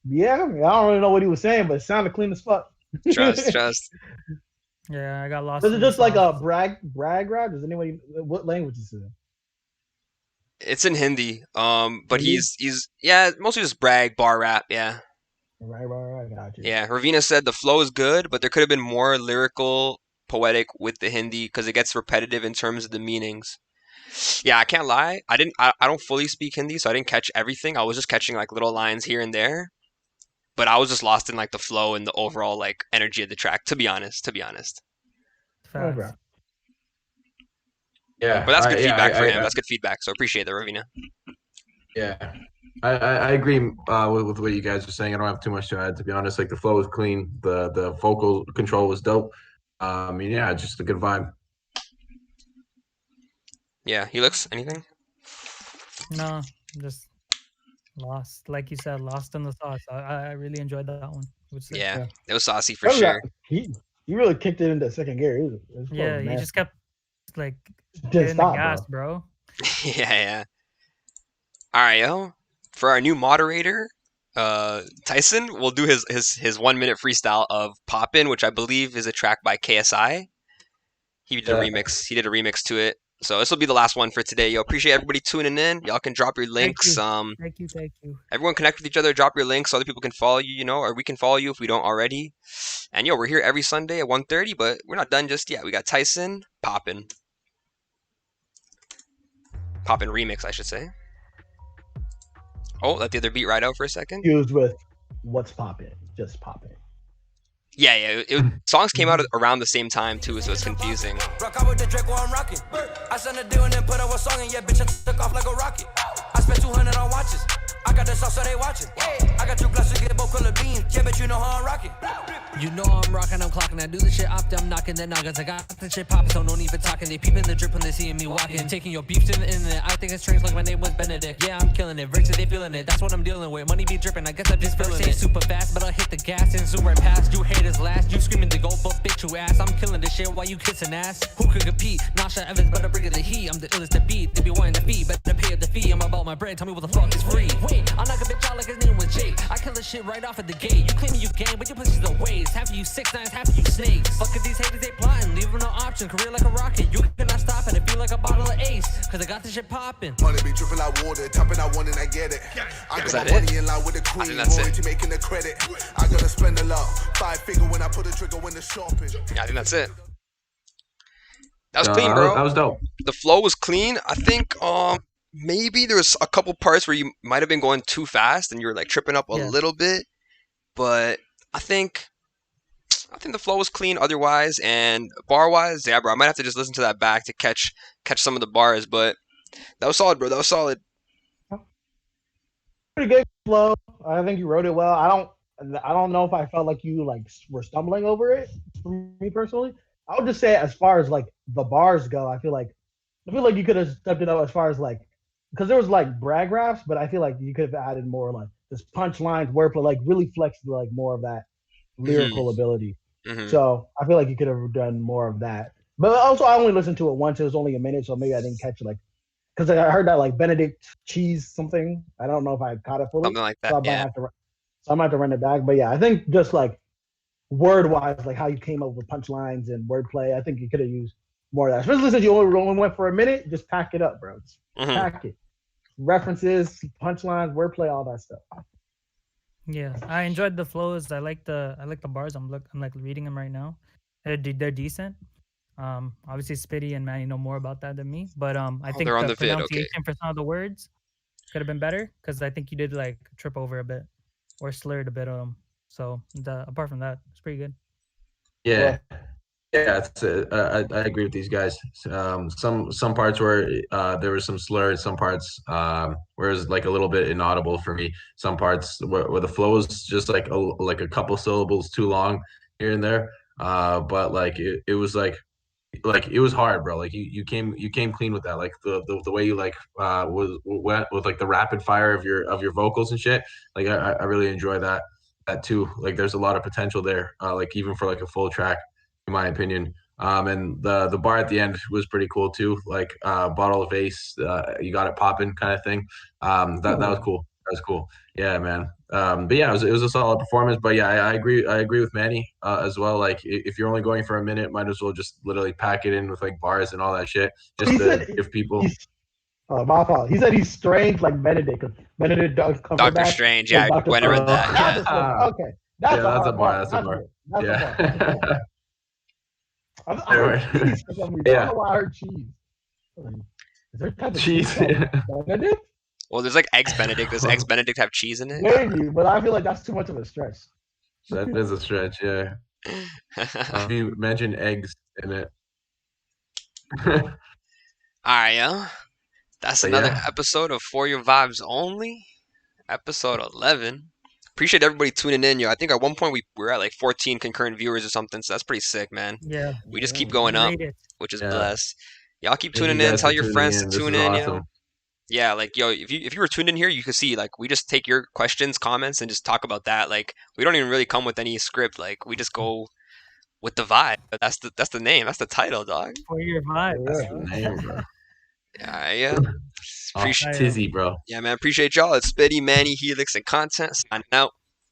Yeah, I don't really know what he was saying, but it sounded clean as fuck. Trust. Yeah, I got lost. Is it just like a brag rap? Does anybody, what language is it? It's in Hindi. But he's mostly just brag, bar rap, yeah. Right, got you. Yeah, Ravina said the flow is good, but there could have been more lyrical, poetic with the Hindi because it gets repetitive in terms of the meanings. Yeah, I can't lie. I don't fully speak Hindi, so I didn't catch everything. I was just catching like little lines here and there. But I was just lost in like the flow and the overall like energy of the track, to be honest. Okay. Yeah. But that's good feedback for him. That's good feedback. So appreciate that, Ravina. Yeah. I agree with what you guys are saying. I don't have too much to add, to be honest. Like the flow was clean. The vocal control was dope. Yeah, just a good vibe. Yeah, Helix, anything? No, just lost. Like you said, lost in the sauce. I really enjoyed that one. Yeah, it was saucy for sure. He really kicked it into second gear. It was he just kept like getting the gas, bro. Yeah. All right, yo. For our new moderator, Tyson will do his 1 minute freestyle of Poppin', which I believe is a track by KSI. He did a remix. He did a remix to it. So this will be the last one for today. Yo, appreciate everybody tuning in. Y'all can drop your links. Thank you. Everyone connect with each other. Drop your links so other people can follow you. Or we can follow you if we don't already. And yo, we're here every Sunday at 1:30, but we're not done just yet. We got Tyson Poppin' remix, I should say. Oh, let the other beat ride out for a second. Used with what's poppin', just poppin'. Yeah. Songs came out around the same time too, so it's confusing. Rock out with the Draco, I'm rocking. I sent a deal and then put up a song, and yeah, bitch, I took off like a rocket. I spent 200 on watches. I got the sauce, so they watching. I got 2 glasses, get both color beams. Yeah, but you know how I'm rocking. You know I'm rocking, I'm clocking. I do the shit up, I'm knocking the nuggets. I got the shit popping, so no need for talking. They peeping the drip when they seeing me walking. Taking your beefs in the internet. I think it's strange like my name was Benedict. Yeah, I'm killing it. Versus they feeling it. That's what I'm dealing with. Money be dripping. I guess I just feeling it. Super fast, but I'll hit the gas and zoom right past. You haters last. You screaming the goal, but bitch you ass. I'm killing this shit while you kissing ass. Who could compete? Nasha Evans, but I bring it the heat. I'm the illest to beat. They be wanting the fee, better pay up the fee. I'm about my bread. Tell me what the fuck is free. Wait, I'll knock a bitch out like his name was Jake. I kill this shit right off at the gate. You claim you gang, but your pussy's a waste. Half of you 6'9", half of you snakes. Fuck if these haters they plotting. Leave them no option. Career like a rocket. You cannot stop it. I feel like a bottle of Ace. Cause I got this shit popping. Money be dripping like water. Tapping I want and I get it. I got my money in line with the queen. Royalty making the credit. I gotta spend a lot. 5-figure when I put a trigger when the shopping. Yeah, I think that's it. That was clean, bro. That was dope. The flow was clean. I think maybe there was a couple parts where you might have been going too fast and you were like tripping up a little bit, but I think the flow was clean otherwise, and bar wise, yeah, bro, I might have to just listen to that back to catch some of the bars, but that was solid, bro. That was solid. Pretty good flow. I think you wrote it well. I don't know if I felt like you like were stumbling over it. For me personally, I would just say as far as like the bars go, I feel like you could have stepped it up as far as like, because there was like brag raps, but I feel like you could have added more like this punchlines, wordplay, like really flexed like more of that lyrical ability. So I feel like you could have done more of that. But also, I only listened to it once. It was only a minute, so maybe I didn't catch it like, because I heard that like Benedict cheese something. I don't know if I caught it fully. Something like that. So I might have to run it back. But yeah, I think just like word wise, like how you came up with punchlines and wordplay, I think you could have used more of that. Especially since you only went for a minute, just pack it up, bro. Just pack it. References, punchlines, wordplay, all that stuff. Yeah, I enjoyed the flows. I like the bars. I'm like reading them right now. They're decent. Obviously Spitty and Manny know more about that than me, but I think the pronunciation for some of the words could have been better, because I think you did like trip over a bit or slurred a bit of them. So apart from that, it's pretty good. Yeah, it's I agree with these guys. Some parts where there was some slurs, some parts where it was like a little bit inaudible for me. Some parts where the flow was just like a couple syllables too long here and there. But like it was like it was hard, bro. Like you came clean with that. Like the way you like went with like the rapid fire of your vocals and shit. Like I really enjoy that too. Like there's a lot of potential there. Like even for like a full track, in my opinion. And the bar at the end was pretty cool too. Like bottle of Ace, you got it popping kind of thing. That was cool. That was cool. Yeah, man. But yeah, it was a solid performance. But yeah, I agree with Manny as well. Like if you're only going for a minute, might as well just literally pack it in with like bars and all that shit. Just to give people. My fault. He said he's strange like Benedict. Benedict Doctor Strange. Yeah, went over that. Yeah. Okay. That's a bar. That's a bar. Yeah. I don't know why I heard cheese. Is there type of cheese? Benedict? Well, there's like eggs Benedict. Does eggs Benedict have cheese in it? Maybe, but I feel like that's too much of a stretch. That is a stretch, yeah. If you mention eggs in it. All right, yeah. That's another episode of For Your Vibes Only, episode 11. Appreciate everybody tuning in, yo. I think at one point we were at like 14 concurrent viewers or something, so that's pretty sick, man. Yeah. We just keep going up, which is blessed. Y'all keep tuning in. Tell your friends to tune in, yo. Yeah, like yo, if you were tuned in here, you could see like we just take your questions, comments, and just talk about that. Like we don't even really come with any script. Like we just go with the vibe. That's the name. That's the title, dog. For Your Vibe. That's the name, bro. Yeah. Appreciate Tizzy, bro. Yeah, man. Appreciate y'all. It's Spitty, Manny, Helix, and Content. Signing out.